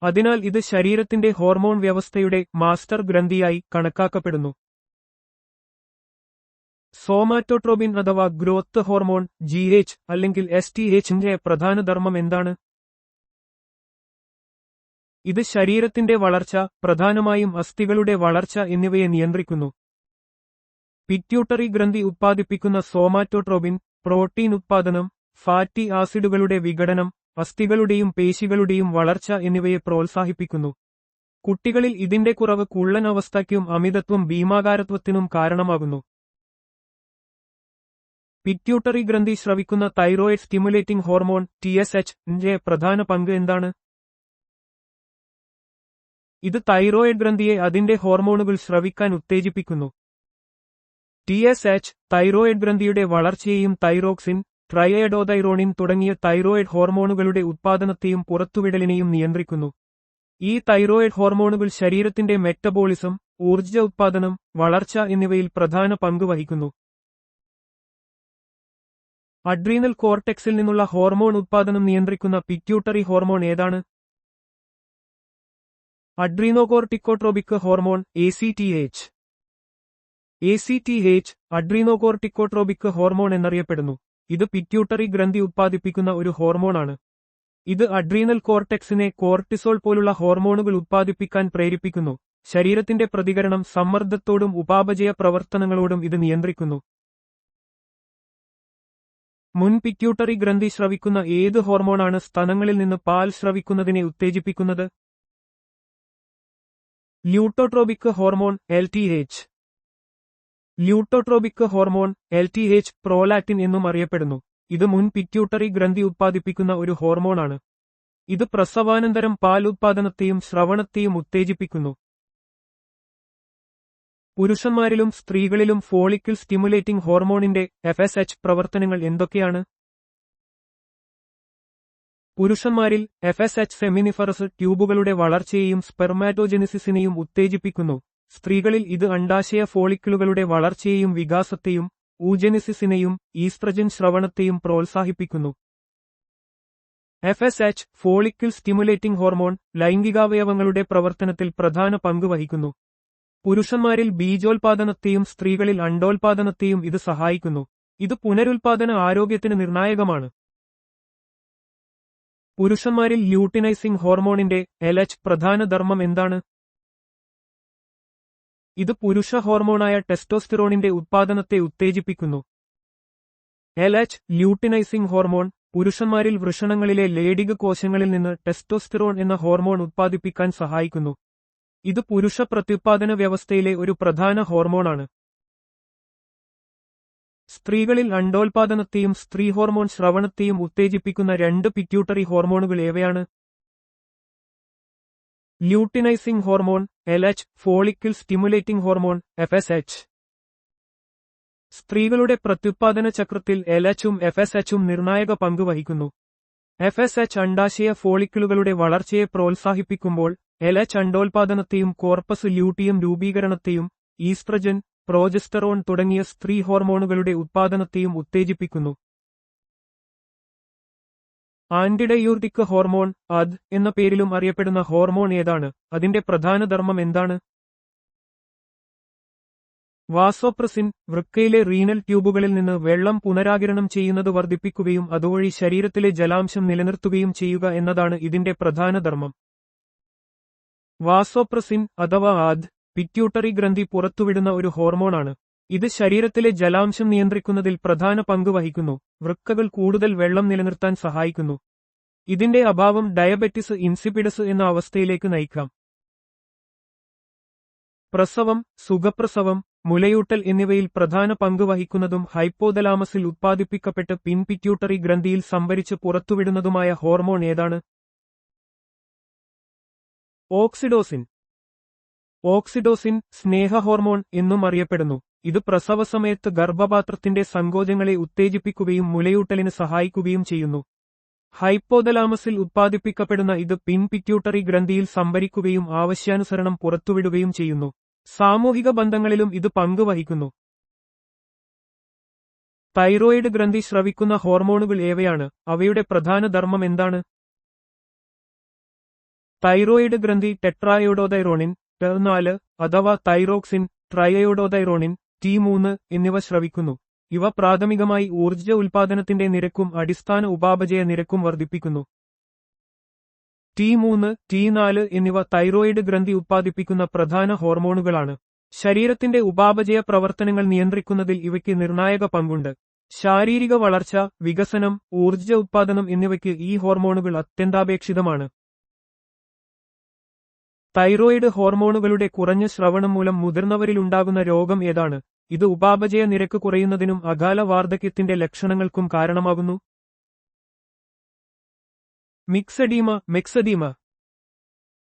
അതിനാൽ ഇത് ശരീരത്തിന്റെ ഹോർമോൺ വ്യവസ്ഥയുടെ മാസ്റ്റർ ഗ്രന്ഥിയായി കണക്കാക്കപ്പെടുന്നു. സോമാറ്റോട്രോപിൻ അഥവാ ഗ്രോത്ത് ഹോർമോൺ GH അല്ലെങ്കിൽ STH-ന്റെ പ്രധാന ധർമ്മം എന്താണ്? ഇത് ശരീരത്തിന്റെ വളർച്ച, പ്രധാനമായും അസ്ഥികളുടെ വളർച്ച എന്നിവയെ നിയന്ത്രിക്കുന്നു. പിറ്റ്യൂട്ടറി ഗ്രന്ഥി ഉത്പാദിപ്പിക്കുന്ന സോമാറ്റോട്രോപിൻ, പ്രോട്ടീൻ ഉത്പാദനം, ഫാറ്റി ആസിഡുകളുടെ വിഘടനം, അസ്ഥികളുടെയും പേശികളുടെയും വളർച്ച എന്നിവയെ പ്രോത്സാഹിപ്പിക്കുന്നു. കുട്ടികളിൽ ഇതിന്റെ കുറവ് കുള്ളൻ അവസ്ഥയ്ക്കും അമിതത്വം ഭീമാകാരത്വത്തിനും കാരണമാകുന്നു. പിറ്റ്യൂട്ടറി ഗ്രന്ഥി സ്രവിക്കുന്ന തൈറോയിഡ് സ്റ്റിമുലേറ്റിംഗ് ഹോർമോൺ TSH-ന്റെ പ്രധാന പങ്ക് എന്താണ്? ഇത് തൈറോയിഡ് ഗ്രന്ഥിയെ അതിന്റെ ഹോർമോണുകൾ സ്രവിക്കാൻ ഉത്തേജിപ്പിക്കുന്നു. TSH തൈറോയിഡ് ഗ്രന്ഥിയുടെ വളർച്ചയെയും തൈറോക്സിൻ, ട്രൈയഡോതൈറോണിൻ തുടങ്ങിയ തൈറോയിഡ് ഹോർമോണുകളുടെ ഉത്പാദനത്തെയും പുറത്തുവിടലിനെയും നിയന്ത്രിക്കുന്നു. ഈ തൈറോയിഡ് ഹോർമോണുകൾ ശരീരത്തിന്റെ മെറ്റബോളിസം, ഊർജ്ജ ഉത്പാദനം, വളർച്ച എന്നിവയിൽ പ്രധാന പങ്ക് വഹിക്കുന്നു. അഡ്രീനൽ കോർട്ടെക്സിൽ നിന്നുള്ള ഹോർമോൺ ഉത്പാദനം നിയന്ത്രിക്കുന്ന പിറ്റ്യൂട്ടറി ഹോർമോൺ ഏതാണ്? അഡ്രീനോകോർട്ടിക്കോട്രോപിക് ഹോർമോൺ ACTH. ACTH അഡ്രീനോകോർട്ടിക്കോട്രോപിക് ഹോർമോൺ എന്നറിയപ്പെടുന്നു. ഇത് പിറ്റ്യൂട്ടറി ഗ്രന്ഥി ഉത്പാദിപ്പിക്കുന്ന ഒരു ഹോർമോണാണ്. ഇത് അഡ്രീനൽ കോർട്ടെക്സിനെ കോർട്ടിസോൾ പോലുള്ള ഹോർമോണുകൾ ഉത്പാദിപ്പിക്കാൻ പ്രേരിപ്പിക്കുന്നു. ശരീരത്തിന്റെ പ്രതികരണം സമ്മർദ്ദത്തോടും ഉപാപചയ പ്രവർത്തനങ്ങളോടും ഇത് നിയന്ത്രിക്കുന്നു. മുൻ പിറ്റ്യൂട്ടറി ഗ്രന്ഥി സ്രവിക്കുന്ന ഏത് ഹോർമോണാണ് സ്തനങ്ങളിൽ നിന്ന് പാൽ സ്രവിക്കുന്നതിനെ ഉത്തേജിപ്പിക്കുന്നത്? Luteotropic hormone LTH. Luteotropic hormone LTH prolactin എന്നും അറിയപ്പെടുന്നു. ഇത് മുൻ പിറ്റ്യൂട്ടറി ഗ്രന്ഥി ഉത്പാദിപ്പിക്കുന്ന ഒരു ഹോർമോണാണ്. ഇത് പ്രസവാനന്തരം പാൽ ഉത്പാദനത്തെയും സ്രവണത്തെയും ഉത്തേജിപ്പിക്കുന്നു. പുരുഷന്മാരിലും സ്ത്രീകളിലും ഫോളിക്കിൾ സ്റ്റിമുലേറ്റിംഗ് ഹോർമോണിന്റെ FSH പ്രവർത്തനങ്ങൾ എന്തൊക്കെയാണ്? പുരുഷന്മാരിൽ FSH സെമിനിഫറസ് ട്യൂബുകളുടെ വളർച്ചയെയും സ്പെർമാറ്റോജെനിസിസിനെയും ഉത്തേജിപ്പിക്കുന്നു. സ്ത്രീകളിൽ ഇത് അണ്ഡാശയ ഫോളിക്കിളുകളുടെ വളർച്ചയെയും വികാസത്തെയും ഊജെനിസിസിനെയും ഈസ്ട്രജൻ സ്രവണത്തെയും പ്രോത്സാഹിപ്പിക്കുന്നു. FSH ഫോളിക്കിൾ സ്റ്റിമുലേറ്റിംഗ് ഹോർമോൺ ലൈംഗികാവയവങ്ങളുടെ പ്രവർത്തനത്തിൽ പ്രധാന പങ്ക് വഹിക്കുന്നു. പുരുഷന്മാരിൽ ബീജോൽപാദനത്തെയും സ്ത്രീകളിൽ അണ്ഡോൽപാദനത്തെയും ഇത് സഹായിക്കുന്നു. ഇത് പുനരുൽപാദന ആരോഗ്യത്തിന് നിർണായകമാണ്. പുരുഷന്മാരിൽ ല്യൂട്ടിനൈസിംഗ് ഹോർമോണിന്റെ LH പ്രധാന ധർമ്മം എന്താണ്? ഇത് പുരുഷ ഹോർമോണായ ടെസ്റ്റോസ്റ്റിറോണിന്റെ ഉത്പാദനത്തെ ഉത്തേജിപ്പിക്കുന്നു. LH ല്യൂട്ടിനൈസിംഗ് ഹോർമോൺ പുരുഷന്മാരിൽ വൃഷണങ്ങളിലെ ലേഡിക കോശങ്ങളിൽ നിന്ന് ടെസ്റ്റോസ്റ്റിറോൺ എന്ന ഹോർമോൺ ഉത്പാദിപ്പിക്കാൻ സഹായിക്കുന്നു. ഇത് പുരുഷ പ്രത്യുത്പാദന വ്യവസ്ഥയിലെ ഒരു പ്രധാന ഹോർമോണാണ്. സ്ത്രീകളിൽ അണ്ഡോൽപാദനത്തെയും സ്ത്രീ ഹോർമോൺ സ്രവണത്തെയും ഉത്തേജിപ്പിക്കുന്ന രണ്ട് പിറ്റ്യൂട്ടറി ഹോർമോണുകൾ ഏവയാണ്? Luteinizing hormone LH, follicle stimulating hormone FSH. സ്ത്രീകളുടെ പ്രത്യുത്പാദന ചക്രത്തിൽ LH-ഉം FSH-ഉം നിർണായക പങ്ക് വഹിക്കുന്നു. FSH അണ്ഡാശയ ഫോളിക്കിളുകളുടെ വളർച്ചയെ പ്രോത്സാഹിപ്പിക്കുമ്പോൾ LH അണ്ഡോൽപാദനത്തെയും കോർപ്പസ് ല്യൂട്ടിയം രൂപീകരണത്തെയും ഈസ്ട്രജൻ, പ്രോജസ്റ്ററോൺ തുടങ്ങിയ സ്ത്രീ ഹോർമോണുകളുടെ ഉത്പാദനത്തെയും ഉത്തേജിപ്പിക്കുന്നു. ആന്റിഡയൂർട്ടിക് ഹോർമോൺ ADH എന്ന പേരിലും അറിയപ്പെടുന്ന ഹോർമോൺ ഏതാണ്? അതിന്റെ പ്രധാന ധർമ്മം എന്താണ്? വാസോപ്രസിൻ വൃക്കയിലെ റീനൽ ട്യൂബുകളിൽ നിന്ന് വെള്ളം പുനരാകിരണം ചെയ്യുന്നത് വർദ്ധിപ്പിക്കുകയും അതുവഴി ശരീരത്തിലെ ജലാംശം നിലനിർത്തുകയും ചെയ്യുക എന്നതാണ് ഇതിന്റെ പ്രധാന ധർമ്മം. വാസോപ്രസിൻ അഥവാ ADH പിറ്റ്യൂട്ടറി ഗ്രന്ഥി പുറത്തുവിടുന്ന ഒരു ഹോർമോണാണ്. ഇത് ശരീരത്തിലെ ജലാംശം നിയന്ത്രിക്കുന്നതിൽ പ്രധാന പങ്ക് വഹിക്കുന്നു. വൃക്കകൾ കൂടുതൽ വെള്ളം നിലനിർത്താൻ സഹായിക്കുന്നു. ഇതിന്റെ അഭാവം ഡയബറ്റിസ് ഇൻസിപിഡസ് എന്ന അവസ്ഥയിലേക്ക് നയിക്കാം. പ്രസവം, സുഖപ്രസവം, മുലയൂട്ടൽ എന്നിവയിൽ പ്രധാന പങ്ക് വഹിക്കുന്നതും ഹൈപ്പോതലാമസിൽ ഉത്പാദിപ്പിക്കപ്പെട്ട് പിറ്റ്യൂട്ടറി ഗ്രന്ഥിയിൽ സംഭരിച്ച് പുറത്തുവിടുന്നതുമായ ഹോർമോൺ ഏതാണ്? ഓക്സിഡോസിൻ. ഓക്സിഡോസിൻ സ്നേഹ ഹോർമോൺ എന്നും അറിയപ്പെടുന്നു. ഇത് പ്രസവസമയത്ത് ഗർഭപാത്രത്തിന്റെ സങ്കോചങ്ങളെ ഉത്തേജിപ്പിക്കുകയും മുലയൂട്ടലിന് സഹായിക്കുകയും ചെയ്യുന്നു. ഹൈപ്പോതലാമസിൽ ഉത്പാദിപ്പിക്കപ്പെടുന്ന ഇത് പിറ്റ്യൂട്ടറി ഗ്രന്ഥിയിൽ സംഭരിക്കുകയും ആവശ്യാനുസരണം പുറത്തുവിടുകയും ചെയ്യുന്നു. സാമൂഹിക ബന്ധങ്ങളിലും ഇത് പങ്ക് വഹിക്കുന്നു. തൈറോയിഡ് ഗ്രന്ഥി സ്രവിക്കുന്ന ഹോർമോണുകൾ ഏവയാണ്? അവയുടെ പ്രധാന ധർമ്മം എന്താണ്? തൈറോയിഡ് ഗ്രന്ഥി ടെട്രായോഡോതൈറോണിൻ T4 അഥവാ തൈറോക്സിൻ, ട്രയോഡോതൈറോണിൻ T3 എന്നിവ സ്രവിക്കുന്നു. ഇവ പ്രാഥമികമായി ഊർജ്ജ ഉൽപാദനത്തിന്റെ നിരക്കും അടിസ്ഥാന ഉപാപചയ നിരക്കും വർദ്ധിപ്പിക്കുന്നു. T3, T4 എന്നിവ തൈറോയിഡ് ഗ്രന്ഥി ഉത്പാദിപ്പിക്കുന്ന പ്രധാന ഹോർമോണുകളാണ്. ശരീരത്തിന്റെ ഉപാപചയ പ്രവർത്തനങ്ങൾ നിയന്ത്രിക്കുന്നതിൽ ഇവയ്ക്ക് നിർണായക പങ്കുണ്ട്. ശാരീരിക വളർച്ച, വികസനം, ഊർജ്ജ ഉത്പാദനം എന്നിവയ്ക്ക് ഈ ഹോർമോണുകൾ അത്യന്താപേക്ഷിതമാണ്. തൈറോയിഡ് ഹോർമോണുകളുടെ കുറഞ്ഞ സ്രവണം മൂലം മുതിർന്നവരിലുണ്ടാകുന്ന രോഗം ഏതാണ്? ഇത് ഉപാപചയ നിരക്ക് കുറയുന്നതിനും അകാല വാർദ്ധക്യത്തിന്റെ ലക്ഷണങ്ങൾക്കും കാരണമാകുന്നു. മിക്സഡീമ.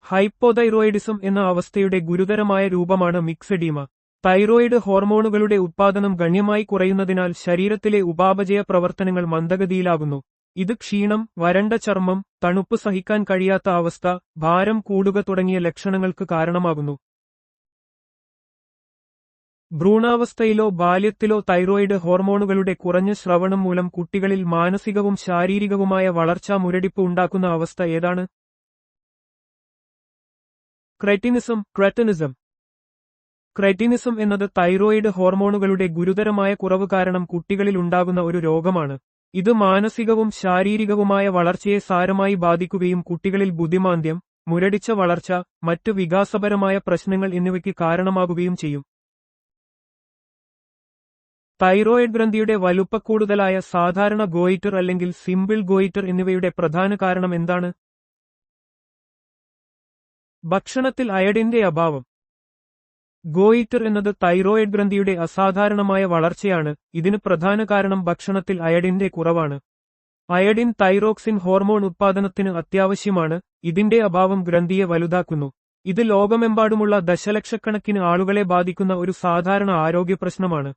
ഹൈപ്പോതൈറോയിഡിസം എന്ന അവസ്ഥയുടെ ഗുരുതരമായ രൂപമാണ് മിക്സഡീമ. തൈറോയിഡ് ഹോർമോണുകളുടെ ഉത്പാദനം ഗണ്യമായി കുറയുന്നതിനാൽ ശരീരത്തിലെ ഉപാപചയ പ്രവർത്തനങ്ങൾ മന്ദഗതിയിലാകുന്നു. ഇത് ക്ഷീണം, വരണ്ട ചർമ്മം, തണുപ്പ് സഹിക്കാൻ കഴിയാത്ത അവസ്ഥ, ഭാരം കൂടുക തുടങ്ങിയ ലക്ഷണങ്ങൾക്ക് കാരണമാകുന്നു. ഭ്രൂണാവസ്ഥയിലോ ബാല്യത്തിലോ തൈറോയിഡ് ഹോർമോണുകളുടെ കുറഞ്ഞ സ്രവണം മൂലം കുട്ടികളിൽ മാനസികവും ശാരീരികവുമായ വളർച്ചാ മുരടിപ്പ് ഉണ്ടാക്കുന്ന അവസ്ഥ ഏതാണ്? ക്രെറ്റിനിസം എന്നത് തൈറോയിഡ് ഹോർമോണുകളുടെ ഗുരുതരമായ കുറവ് കാരണം കുട്ടികളിൽ ഉണ്ടാകുന്ന ഒരു രോഗമാണ്. ഇത് മാനസികവും ശാരീരികവുമായ വളർച്ചയെ സാരമായി ബാധിക്കുകയും കുട്ടികളിൽ ബുദ്ധിമാന്ദ്യം, മുരടിച്ച വളർച്ച, മറ്റു വികാസപരമായ പ്രശ്നങ്ങൾ എന്നിവയ്ക്ക് കാരണമാകുകയും ചെയ്യും. തൈറോയിഡ് ഗ്രന്ഥിയുടെ വലുപ്പക്കൂടുതലായ സാധാരണ ഗോയിറ്റർ അല്ലെങ്കിൽ സിമ്പിൾ ഗോയിറ്റർ എന്നിവയുടെ പ്രധാന കാരണം എന്താണ്? ഭക്ഷണത്തിൽ അയഡിന്റെ അഭാവം. ഗോയിറ്റർ എന്നത് തൈറോയിഡ് ഗ്രന്ഥിയുടെ അസാധാരണമായ വളർച്ചയാണ്. ഇതിന് പ്രധാന കാരണം ഭക്ഷണത്തിൽ അയഡിന്റെ കുറവാണ്. അയഡിൻ തൈറോക്സിൻ ഹോർമോൺ ഉത്പാദനത്തിന് അത്യാവശ്യമാണ്. ഇതിന്റെ അഭാവം ഗ്രന്ഥിയെ വലുതാക്കുന്നു. ഇത് ലോകമെമ്പാടുമുള്ള ദശലക്ഷക്കണക്കിന് ആളുകളെ ബാധിക്കുന്ന ഒരു സാധാരണ ആരോഗ്യ പ്രശ്നമാണ്.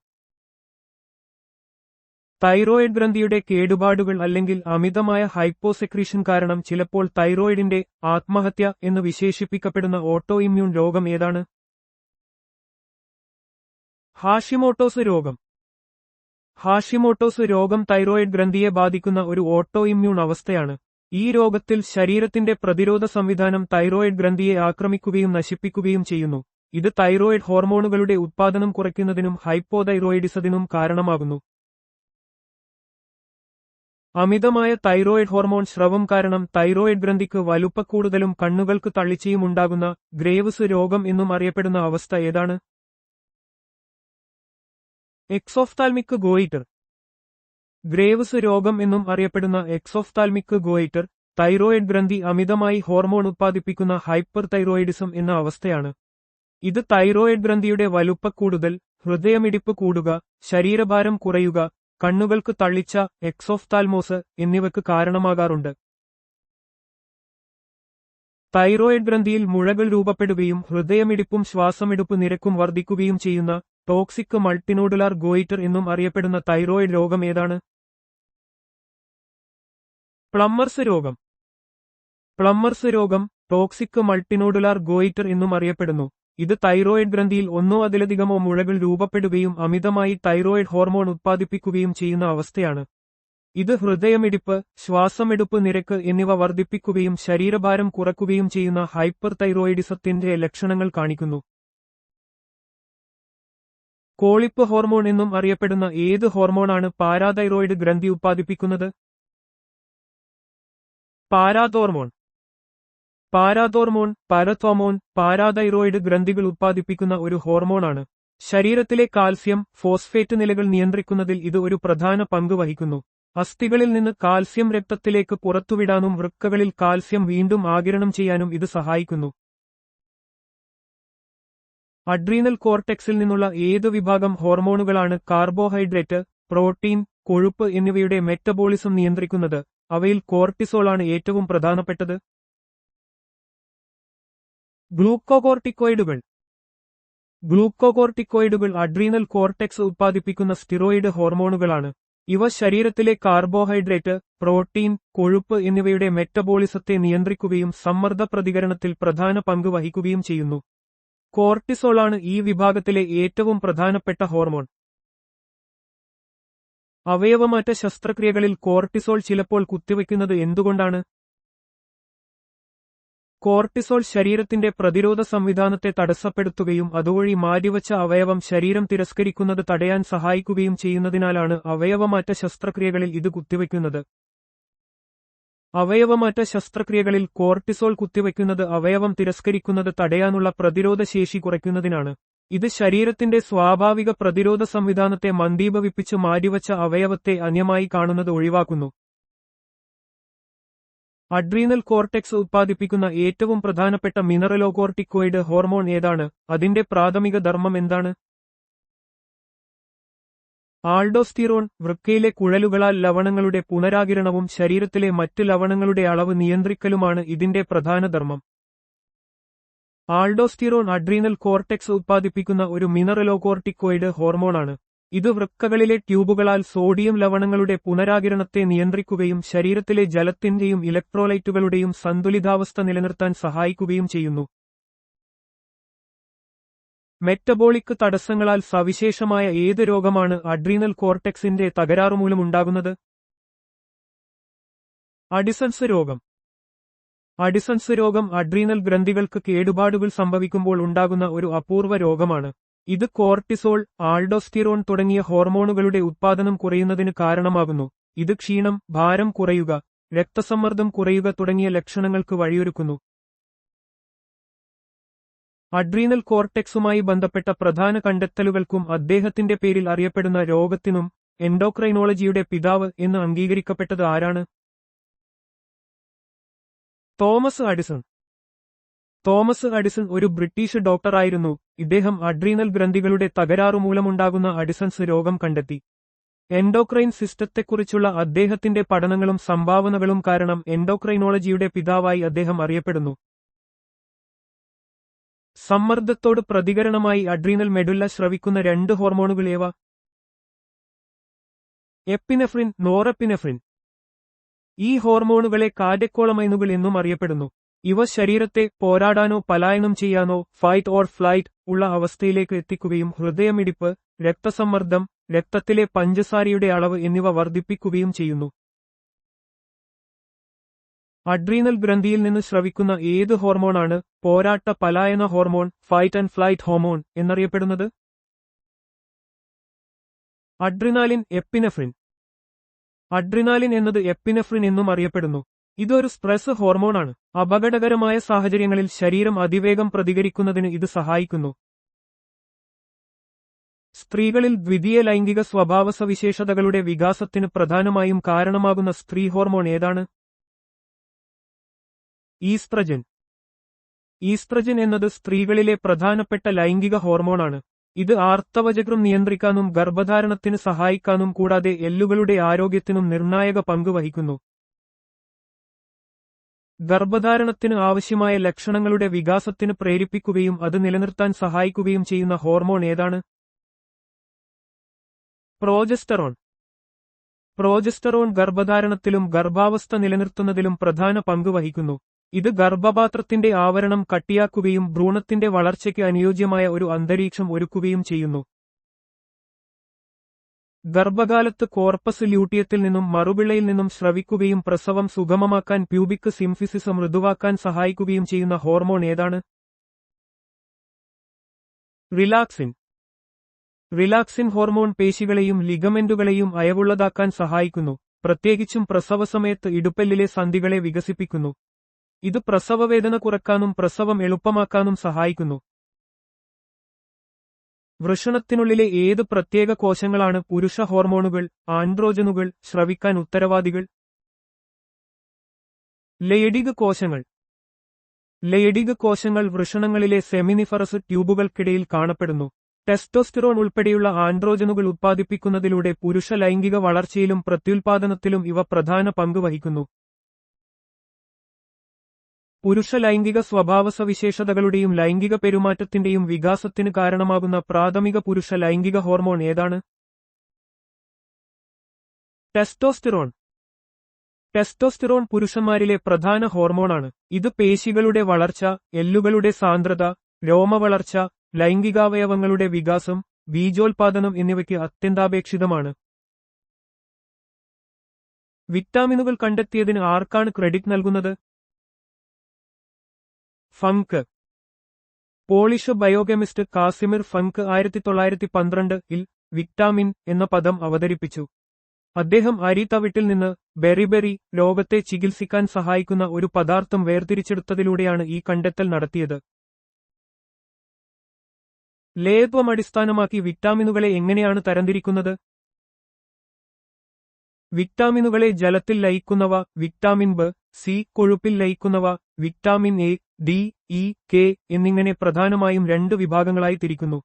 തൈറോയിഡ് ഗ്രന്ഥിയുടെ കേടുപാടുകൾ അല്ലെങ്കിൽ അമിതമായ ഹൈപ്പോസെക്രീഷൻ കാരണം ചിലപ്പോൾ തൈറോയിഡിന്റെ ആത്മഹത്യ എന്ന് വിശേഷിപ്പിക്കപ്പെടുന്ന ഓട്ടോ ഇമ്മ്യൂൺ രോഗം ഏതാണ്? ഹാഷിമോട്ടോസ് രോഗം. ഹാഷിമോട്ടോസ് രോഗം തൈറോയിഡ് ഗ്രന്ഥിയെ ബാധിക്കുന്ന ഒരു ഓട്ടോ ഇമ്മ്യൂൺ അവസ്ഥയാണ്. ഈ രോഗത്തിൽ ശരീരത്തിന്റെ പ്രതിരോധ സംവിധാനം തൈറോയിഡ് ഗ്രന്ഥിയെ ആക്രമിക്കുകയും നശിപ്പിക്കുകയും ചെയ്യുന്നു. ഇത് തൈറോയിഡ് ഹോർമോണുകളുടെ ഉത്പാദനം കുറയ്ക്കുന്നതിനും ഹൈപ്പോതൈറോയിഡിസത്തിനും കാരണമാകുന്നു. അമിതമായ തൈറോയിഡ് ഹോർമോൺ സ്രവം കാരണം തൈറോയിഡ് ഗ്രന്ഥിക്ക് വലുപ്പക്കൂടുതലും കണ്ണുകൾക്ക് തള്ളിച്ചയും ഉണ്ടാകുന്ന ഗ്രേവ്സ് രോഗം എന്നും അറിയപ്പെടുന്ന അവസ്ഥ ഏതാണ്? Exophthalmic goitre. ഗ്രേവ്സ് രോഗം എന്നും അറിയപ്പെടുന്ന എക്സോഫ്താൽമിക് ഗോയിറ്റർ തൈറോയിഡ് ഗ്രന്ഥി അമിതമായി ഹോർമോൺ ഉത്പാദിപ്പിക്കുന്ന ഹൈപ്പർ തൈറോയിഡിസം എന്ന അവസ്ഥയാണ്. ഇത് തൈറോയിഡ് ഗ്രന്ഥിയുടെ വലുപ്പക്കൂടുതൽ, ഹൃദയമിടിപ്പ് കൂടുക, ശരീരഭാരം കുറയുക, കണ്ണുകൾക്ക് തള്ളിച്ച, എക്സോഫ്താൽമോസ് എന്നിവയ്ക്ക് കാരണമാകാറുണ്ട്. തൈറോയിഡ് ഗ്രന്ഥിയിൽ മുഴകൾ രൂപപ്പെടുകയും ഹൃദയമിടിപ്പും ശ്വാസമെടുപ്പ് നിരക്കും വർദ്ധിക്കുകയും ചെയ്യുന്ന ടോക്സിക് മൾട്ടിനോഡുലാർ ഗോയിറ്റർ എന്നും അറിയപ്പെടുന്ന തൈറോയിഡ് രോഗം ഏതാണ്? പ്ലമ്മർസ് രോഗം. പ്ലമ്മർസ് രോഗം ടോക്സിക് മൾട്ടിനോഡുലാർ ഗോയിറ്റർ എന്നും അറിയപ്പെടുന്നു. ഇത് തൈറോയിഡ് ഗ്രന്ഥിയിൽ ഒന്നോ അതിലധികമോ മുഴകൾ രൂപപ്പെടുകയും അമിതമായി തൈറോയിഡ് ഹോർമോൺ ഉത്പാദിപ്പിക്കുകയും ചെയ്യുന്ന അവസ്ഥയാണ്. ഇത് ഹൃദയമിടിപ്പ്, ശ്വാസമെടുപ്പ് നിരക്ക് എന്നിവ വർദ്ധിപ്പിക്കുകയും ശരീരഭാരം കുറയ്ക്കുകയും ചെയ്യുന്ന ഹൈപ്പർ തൈറോയിഡിസത്തിന്റെ ലക്ഷണങ്ങൾ കാണിക്കുന്നു. കോളിപ്പ് ഹോർമോൺ എന്നും അറിയപ്പെടുന്ന ഏത് ഹോർമോണാണ് പാരാതൈറോയിഡ് ഗ്രന്ഥി ഉത്പാദിപ്പിക്കുന്നത്? പാരാതോർമോൺ. പാരാതോർമോൺ, പാരത്തോമോൺ, പാരാതൈറോയിഡ് ഗ്രന്ഥികൾ ഉത്പാദിപ്പിക്കുന്ന ഒരു ഹോർമോണാണ്. ശരീരത്തിലെ കാൽസ്യം, ഫോസ്ഫേറ്റ് നിലകൾ നിയന്ത്രിക്കുന്നതിൽ ഇത് ഒരു പ്രധാന പങ്ക് വഹിക്കുന്നു. അസ്ഥികളിൽ നിന്ന് കാൽസ്യം രക്തത്തിലേക്ക് പുറത്തുവിടാനും വൃക്കകളിൽ കാൽസ്യം വീണ്ടും ആഗിരണം ചെയ്യാനും ഇത് സഹായിക്കുന്നു. അഡ്രീനൽ കോർട്ടെക്സിൽ നിന്നുള്ള ഏത് വിഭാഗം ഹോർമോണുകളാണ് കാർബോഹൈഡ്രേറ്റ്, പ്രോട്ടീൻ, കൊഴുപ്പ് എന്നിവയുടെ മെറ്റബോളിസം നിയന്ത്രിക്കുന്നത്? അവയിൽ കോർട്ടിസോളാണ് ഏറ്റവും പ്രധാനപ്പെട്ടത്. ഗ്ലൂക്കോകോർട്ടിക്കോയിഡുകൾ. ഗ്ലൂക്കോകോർട്ടിക്കോയിഡുകൾ അഡ്രീനൽ കോർട്ടെക്സ് ഉത്പാദിപ്പിക്കുന്ന സ്റ്റിറോയിഡ് ഹോർമോണുകളാണ്. ഇവ ശരീരത്തിലെ കാർബോഹൈഡ്രേറ്റ്, പ്രോട്ടീൻ, കൊഴുപ്പ് എന്നിവയുടെ മെറ്റബോളിസത്തെ നിയന്ത്രിക്കുകയും സമ്മർദ്ദ പ്രതികരണത്തിൽ പ്രധാന പങ്ക് വഹിക്കുകയും ചെയ്യുന്നു. കോർട്ടിസോളാണ് ഈ വിഭാഗത്തിലെ ഏറ്റവും പ്രധാനപ്പെട്ട ഹോർമോൺ. അവയവമാറ്റ ശസ്ത്രക്രിയകളിൽ കോർട്ടിസോൾ ചിലപ്പോൾ കുത്തിവയ്ക്കുന്നത് എന്തുകൊണ്ടാണ്? കോർട്ടിസോൾ ശരീരത്തിന്റെ പ്രതിരോധ സംവിധാനത്തെ തടസ്സപ്പെടുത്തുകയും അതുവഴി മാറ്റിവച്ച അവയവം ശരീരം തിരസ്കരിക്കുന്നത് തടയാൻ സഹായിക്കുകയും ചെയ്യുന്നതിനാലാണ് അവയവമാറ്റ ശസ്ത്രക്രിയകളിൽ ഇത് കുത്തിവയ്ക്കുന്നത്. അവയവമാറ്റ ശസ്ത്രക്രിയകളിൽ കോർട്ടിസോൾ കുത്തിവയ്ക്കുന്നത് അവയവം തിരസ്കരിക്കുന്നത് തടയാനുള്ള പ്രതിരോധ ശേഷി കുറയ്ക്കുന്നതിനാണ്. ഇത് ശരീരത്തിന്റെ സ്വാഭാവിക പ്രതിരോധ സംവിധാനത്തെ മന്ദീഭവിപ്പിച്ച് മാറ്റിവച്ച അവയവത്തെ അന്യമായി കാണുന്നത് ഒഴിവാക്കുന്നു. അഡ്രീനൽ കോർട്ടെക്സ് ഉത്പാദിപ്പിക്കുന്ന ഏറ്റവും പ്രധാനപ്പെട്ട മിനറലോകോർട്ടിക്കോയിഡ് ഹോർമോൺ ഏതാണ്? അതിന്റെ പ്രാഥമിക ധർമ്മം എന്താണ്? ആൾഡോസ്റ്റിറോൺ. വൃക്കയിലെ കുഴലുകളാൽ ലവണങ്ങളുടെ പുനരാകിരണവും ശരീരത്തിലെ മറ്റ് ലവണങ്ങളുടെ അളവ് നിയന്ത്രിക്കലുമാണ് ഇതിന്റെ പ്രധാന ധർമ്മം. ആൾഡോസ്റ്റിറോൺ അഡ്രീനൽ കോർട്ടെക്സ് ഉത്പാദിപ്പിക്കുന്ന ഒരു മിനറലോകോർട്ടിക്കോയിഡ് ഹോർമോണാണ്. ഇത് വൃക്കകളിലെ ട്യൂബുകളാൽ സോഡിയം ലവണങ്ങളുടെ പുനരാകിരണത്തെ നിയന്ത്രിക്കുകയും ശരീരത്തിലെ ജലത്തിന്റെയും ഇലക്ട്രോലൈറ്റുകളുടെയും സന്തുലിതാവസ്ഥ നിലനിർത്താൻ സഹായിക്കുകയും ചെയ്യുന്നു. മെറ്റബോളിക് തടസ്സങ്ങളാൽ സവിശേഷമായ ഏത് രോഗമാണ് അഡ്രീനൽ കോർട്ടെക്സിന്റെ തകരാറുമൂലമുണ്ടാകുന്നത്? അഡിസൺസ് രോഗം. അഡിസൺസ് രോഗം അഡ്രീനൽ ഗ്രന്ഥികൾക്ക് കേടുപാടുകൾ സംഭവിക്കുമ്പോൾ ഉണ്ടാകുന്ന ഒരു അപൂർവ രോഗമാണ്. ഇത് കോർട്ടിസോൾ, ആൾഡോസ്റ്റിറോൺ തുടങ്ങിയ ഹോർമോണുകളുടെ ഉത്പാദനം കുറയുന്നതിന് കാരണമാകുന്നു. ഇത് ക്ഷീണം, ഭാരം കുറയുക, രക്തസമ്മർദ്ദം കുറയുക തുടങ്ങിയ ലക്ഷണങ്ങൾക്ക് വഴിയൊരുക്കുന്നു. അഡ്രീനൽ കോർട്ടെക്സുമായി ബന്ധപ്പെട്ട പ്രധാന കണ്ടെത്തലുകൾക്കും അദ്ദേഹത്തിന്റെ പേരിൽ അറിയപ്പെടുന്ന രോഗത്തിനും എൻഡോക്രൈനോളജിയുടെ പിതാവ് എന്ന് അംഗീകരിക്കപ്പെട്ടത് ആരാണ്? Thomas Addison. തോമസ് അഡിസൺ ഒരു ബ്രിട്ടീഷ് ഡോക്ടറായിരുന്നു. ഇദ്ദേഹം അഡ്രീനൽ ഗ്രന്ഥികളുടെ തകരാറുമൂലമുണ്ടാകുന്ന അഡിസൺസ് രോഗം കണ്ടെത്തി. എൻഡോക്രൈൻ സിസ്റ്റത്തെക്കുറിച്ചുള്ള അദ്ദേഹത്തിന്റെ പഠനങ്ങളും സംഭാവനകളും കാരണം എൻഡോക്രൈനോളജിയുടെ പിതാവായി അദ്ദേഹം അറിയപ്പെടുന്നു. സമ്മർദ്ദത്തോട് പ്രതികരണമായി അഡ്രീനൽ മെഡുല്ല സ്രവിക്കുന്ന രണ്ട് ഹോർമോണുകൾ ഏവ? Epinephrine, norepinephrine. ഈ ഹോർമോണുകളെ കാറ്റെക്കോളമൈനുകൾ എന്നും അറിയപ്പെടുന്നു. ഇവ ശരീരത്തെ പോരാടാനോ പലായനം ചെയ്യാനോ ഫൈറ്റ് ഓർ ഫ്ലൈറ്റ് ഉള്ള അവസ്ഥയിലേക്ക് എത്തിക്കുകയും ഹൃദയമിടിപ്പ്, രക്തസമ്മർദ്ദം, രക്തത്തിലെ പഞ്ചസാരയുടെ അളവ് എന്നിവ വർദ്ധിപ്പിക്കുകയും ചെയ്യുന്നു. അഡ്രീനൽ ഗ്രന്ഥിയിൽ നിന്ന് സ്രവിക്കുന്ന ഏത് ഹോർമോണാണ് പോരാട്ട പലായന hormone, fight and flight hormone എന്നറിയപ്പെടുന്നത്? Adrenaline, epinephrine. അഡ്രിനാലിൻ എന്നത് എപ്പിനെഫ്രിൻ എന്നും അറിയപ്പെടുന്നു. ഇതൊരു സ്ട്രെസ് ഹോർമോണാണ്. അപകടകരമായ സാഹചര്യങ്ങളിൽ ശരീരം അതിവേഗം പ്രതികരിക്കുന്നതിന് ഇത് സഹായിക്കുന്നു. സ്ത്രീകളിൽ ദ്വിതീയ ലൈംഗിക സ്വഭാവസവിശേഷതകളുടെ വികാസത്തിന് പ്രധാനമായും കാരണമാകുന്ന സ്ത്രീ ഹോർമോൺ ഏതാണ്? ഈസ്ട്രജൻ. ഈസ്ട്രജൻ എന്നത് സ്ത്രീകളിലെ പ്രധാനപ്പെട്ട ലൈംഗിക ഹോർമോണാണ്. ഇത് ആർത്തവചക്രം നിയന്ത്രിക്കാനും ഗർഭധാരണത്തിന് സഹായിക്കാനും കൂടാതെ എല്ലുകളുടെ ആരോഗ്യത്തിനും നിർണായക പങ്ക് വഹിക്കുന്നു. ഗർഭധാരണത്തിന് ആവശ്യമായ ലക്ഷണങ്ങളുടെ വികാസത്തിന് പ്രേരിപ്പിക്കുകയും അത് നിലനിർത്താൻ സഹായിക്കുകയും ചെയ്യുന്ന ഹോർമോൺ ഏതാണ്? പ്രോജസ്റ്ററോൺ. പ്രോജസ്റ്ററോൺ ഗർഭധാരണത്തിലും ഗർഭാവസ്ഥ നിലനിർത്തുന്നതിലും പ്രധാന പങ്ക് വഹിക്കുന്നു. ഇത് ഗർഭപാത്രത്തിന്റെ ആവരണം കട്ടിയാക്കുകയും ഭ്രൂണത്തിന്റെ വളർച്ചയ്ക്ക് അനുയോജ്യമായ ഒരു അന്തരീക്ഷം ഒരുക്കുകയും ചെയ്യുന്നു. ഗർഭകാലത്ത് കോർപ്പസ് ല്യൂട്ടിയത്തിൽ നിന്നും മറുപിള്ളയിൽ നിന്നും സ്രവിക്കുകയും പ്രസവം സുഗമമാക്കാൻ പ്യൂബിക് സിംഫിസിസ് മൃദുവാക്കാൻ സഹായിക്കുകയും ചെയ്യുന്ന ഹോർമോൺ ഏതാണ്? റിലാക്സിൻ. റിലാക്സിൻ ഹോർമോൺ പേശികളെയും ലിഗമെന്റുകളെയും അയവുള്ളതാക്കാൻ സഹായിക്കുന്നു. പ്രത്യേകിച്ചും പ്രസവസമയത്ത് ഇടുപ്പെല്ലിലെ സന്ധികളെ വികസിപ്പിക്കുന്നു. ഇത് പ്രസവവേദന കുറയ്ക്കാനും പ്രസവം എളുപ്പമാക്കാനും സഹായിക്കുന്നു. വൃഷണത്തിനുള്ളിലെ ഏത് പ്രത്യേക കോശങ്ങളാണ് പുരുഷ ഹോർമോണുകൾ, ആൻഡ്രോജനുകൾ സ്രവിക്കാൻ ഉത്തരവാദികൾ? ലയഡിക് കോശങ്ങൾ. ലയഡിക് കോശങ്ങൾ വൃഷണങ്ങളിലെ സെമിനിഫറസ് ട്യൂബുകൾക്കിടയിൽ കാണപ്പെടുന്നു. ടെസ്റ്റോസ്റ്റെറോൺ ഉൾപ്പെടെയുള്ള ആൻഡ്രോജനുകൾ ഉത്പാദിപ്പിക്കുന്നതിലൂടെ പുരുഷ ലൈംഗിക വളർച്ചയിലും പ്രത്യുൽപാദനത്തിലും ഇവ പ്രധാന പങ്ക് വഹിക്കുന്നു. പുരുഷ ലൈംഗിക സ്വഭാവസവിശേഷതകളുടെയും ലൈംഗിക പെരുമാറ്റത്തിന്റെയും വികാസത്തിന് കാരണമാകുന്ന പ്രാഥമിക പുരുഷ ലൈംഗിക ഹോർമോൺ ഏതാണ്? ടെസ്റ്റോസ്റ്റെറോൺ. ടെസ്റ്റോസ്റ്റെറോൺ പുരുഷന്മാരിലെ പ്രധാന ഹോർമോണാണ്. ഇത് പേശികളുടെ വളർച്ച, എല്ലുകളുടെ സാന്ദ്രത, രോമവളർച്ച, ലൈംഗികാവയവങ്ങളുടെ വികാസം, ബീജോൽപാദനം എന്നിവയ്ക്ക് അത്യന്താപേക്ഷിതമാണ്. വിറ്റാമിനുകൾ കണ്ടെത്തിയതിന് ആർക്കാണ് ക്രെഡിറ്റ് നൽകുന്നത്? Funk. Polish biochemist Casimir funk 1912 vitamin എന്ന പദം അവതരിപ്പിച്ചു. അദ്ദേഹം അരി തവിട്ടിൽ നിന്ന് ബെറിബെറി രോഗത്തെ ചികിത്സിക്കാൻ സഹായിക്കുന്ന ഒരു പദാർത്ഥം വേർതിരിച്ചെടുത്തതിലൂടെയാണ് ഈ കണ്ടെത്തൽ നടത്തിയത്. ലേത്വം അടിസ്ഥാനമാക്കി വിറ്റാമിനുകളെ എങ്ങനെയാണ് തരംതിരിക്കുന്നത്? വിറ്റാമിനുകളെ ജലത്തിൽ ലയിക്കുന്നവ വിറ്റാമിൻ ബി, സി, കൊഴുപ്പിൽ ലയിക്കുന്നവ vitamin A, D, E, K എന്നിങ്ങനെ പ്രധാനമായും 2 വിഭാഗങ്ങളായി തിരിക്കുന്നു.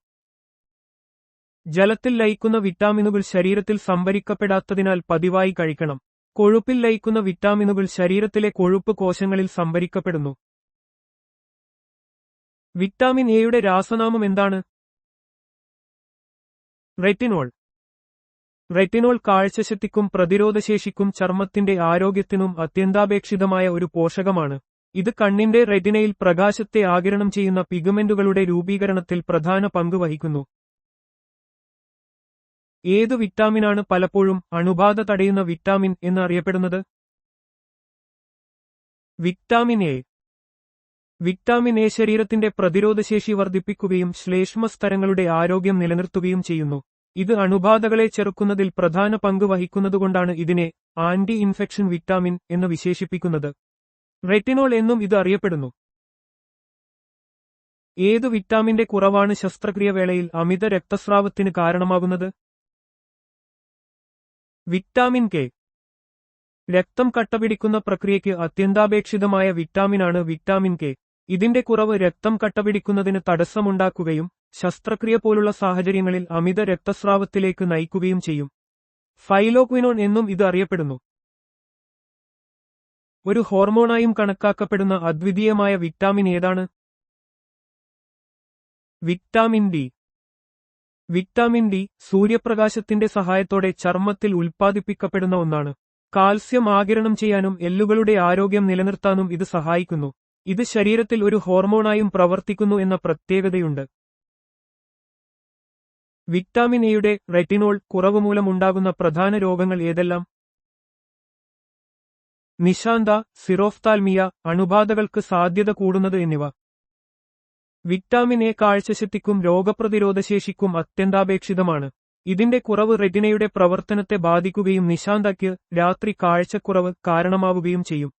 ജലത്തിൽ ലയിക്കുന്ന വിറ്റാമിനുകൾ ശരീരത്തിൽ സംഭരിക്കപ്പെടാത്തതിനാൽ പതിവായി കഴിക്കണം. കൊഴുപ്പിൽ ലയിക്കുന്ന വിറ്റാമിനുകൾ ശരീരത്തിലെ കൊഴുപ്പ് കോശങ്ങളിൽ സംഭരിക്കപ്പെടുന്നു. വിറ്റാമിൻ എയുടെ രാസനാമം എന്താണ്? റെറ്റിനോൾ. റെറ്റിനോൾ കാഴ്ചശക്തിക്കും പ്രതിരോധശേഷിക്കും ചർമ്മത്തിന്റെ ആരോഗ്യത്തിനും അത്യന്താപേക്ഷിതമായ ഒരു പോഷകമാണ്. ഇത് കണ്ണിന്റെ റെറ്റിനയിൽ പ്രകാശത്തെ ആഗിരണം ചെയ്യുന്ന പിഗ്മെന്റുകളുടെ രൂപീകരണത്തിൽ പ്രധാന പങ്ക് വഹിക്കുന്നു. ഏതു വിറ്റാമിനാണ് പലപ്പോഴും അണുബാധ തടയുന്ന വിറ്റാമിൻ എന്ന് അറിയപ്പെടുന്നത്? Vitamin A. വിറ്റാമിൻ എ ശരീരത്തിന്റെ പ്രതിരോധശേഷി വർദ്ധിപ്പിക്കുകയും ശ്ലേഷ്മസ്തരങ്ങളുടെ ആരോഗ്യം നിലനിർത്തുകയും ചെയ്യുന്നു. ഇത് അണുബാധകളെ ചെറുക്കുന്നതിൽ പ്രധാന പങ്ക് വഹിക്കുന്നതുകൊണ്ടാണ് ഇതിനെ ആന്റി ഇൻഫെക്ഷൻ വിറ്റാമിൻ എന്ന് വിശേഷിപ്പിക്കുന്നത്. റെറ്റിനോൾ എന്നും ഇത് അറിയപ്പെടുന്നു. ഏതു വിറ്റാമിന്റെ കുറവാണ് ശസ്ത്രക്രിയ വേളയിൽ അമിത രക്തസ്രാവത്തിന് കാരണമാകുന്നത്? Vitamin K. രക്തം കട്ടപിടിക്കുന്ന പ്രക്രിയയ്ക്ക് അത്യന്താപേക്ഷിതമായ വിറ്റാമിനാണ് വിറ്റാമിൻ കെ. ഇതിന്റെ കുറവ് രക്തം കട്ടപിടിക്കുന്നതിന് തടസ്സമുണ്ടാക്കുകയും ശസ്ത്രക്രിയ പോലുള്ള സാഹചര്യങ്ങളിൽ അമിത രക്തസ്രാവത്തിലേക്ക് നയിക്കുകയും ചെയ്യും. ഫൈലോക്വിനോൺ എന്നും ഇത് അറിയപ്പെടുന്നു. ഒരു ഹോർമോണായും കണക്കാക്കപ്പെടുന്ന അദ്വിതീയമായ വിറ്റാമിൻ ഏതാണ്? Vitamin D. വിറ്റാമിൻ ഡി സൂര്യപ്രകാശത്തിന്റെ സഹായത്തോടെ ചർമ്മത്തിൽ ഉൽപ്പാദിപ്പിക്കപ്പെടുന്ന ഒന്നാണ്. കാൽസ്യം ആഗിരണം ചെയ്യാനും എല്ലുകളുടെ ആരോഗ്യം നിലനിർത്താനും ഇത് സഹായിക്കുന്നു. ഇത് ശരീരത്തിൽ ഒരു ഹോർമോണായും പ്രവർത്തിക്കുന്നു എന്ന പ്രത്യേകതയുണ്ട്. വിറ്റാമിൻ എയുടെ റെറ്റിനോൾ കുറവ് മൂലമുണ്ടാകുന്ന പ്രധാന രോഗങ്ങൾ ഏതെല്ലാം? നിശാന്ത, സിറോഫ്താൽമിയ, അണുബാധകൾക്ക് സാധ്യത കൂടുന്നത് എന്നിവ. വിറ്റാമിൻ എ കാഴ്ചശക്തിക്കും രോഗപ്രതിരോധശേഷിക്കും അത്യന്താപേക്ഷിതമാണ്. ഇതിന്റെ കുറവ് റെറ്റിനയുടെ പ്രവർത്തനത്തെ ബാധിക്കുകയും നിശാന്തയ്ക്ക് രാത്രി കാഴ്ചക്കുറവ് കാരണമാവുകയും ചെയ്യും.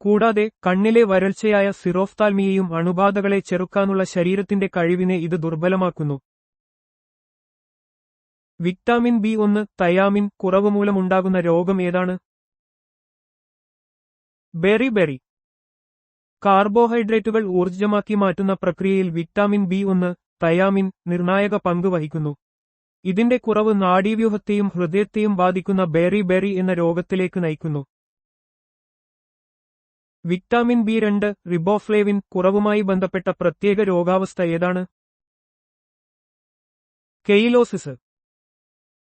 കൂടാതെ കണ്ണിലെ വരൾച്ചയായ സിറോഫ്താൽമിയയും അണുബാധകളെ ചെറുക്കാനുള്ള ശരീരത്തിന്റെ കഴിവിനെ ഇത് ദുർബലമാക്കുന്നു. വിറ്റാമിൻ ബി1 തയാമിൻ കുറവ് മൂലമുണ്ടാകുന്ന രോഗം ഏതാണ്? ബെറി. കാർബോഹൈഡ്രേറ്റുകൾ ഊർജ്ജമാക്കി മാറ്റുന്ന പ്രക്രിയയിൽ വിറ്റാമിൻ ബി1 തയാമിൻ നിർണായക പങ്ക് വഹിക്കുന്നു. ഇതിന്റെ കുറവ് നാഡീവ്യൂഹത്തെയും ഹൃദയത്തെയും ബാധിക്കുന്ന ബെറി എന്ന രോഗത്തിലേക്ക് നയിക്കുന്നു. വിറ്റാമിൻ ബി2 റിബോഫ്ലേവിൻ കുറവുമായി ബന്ധപ്പെട്ട പ്രത്യേക രോഗാവസ്ഥ ഏതാണ്? കെയിലോസിസ്.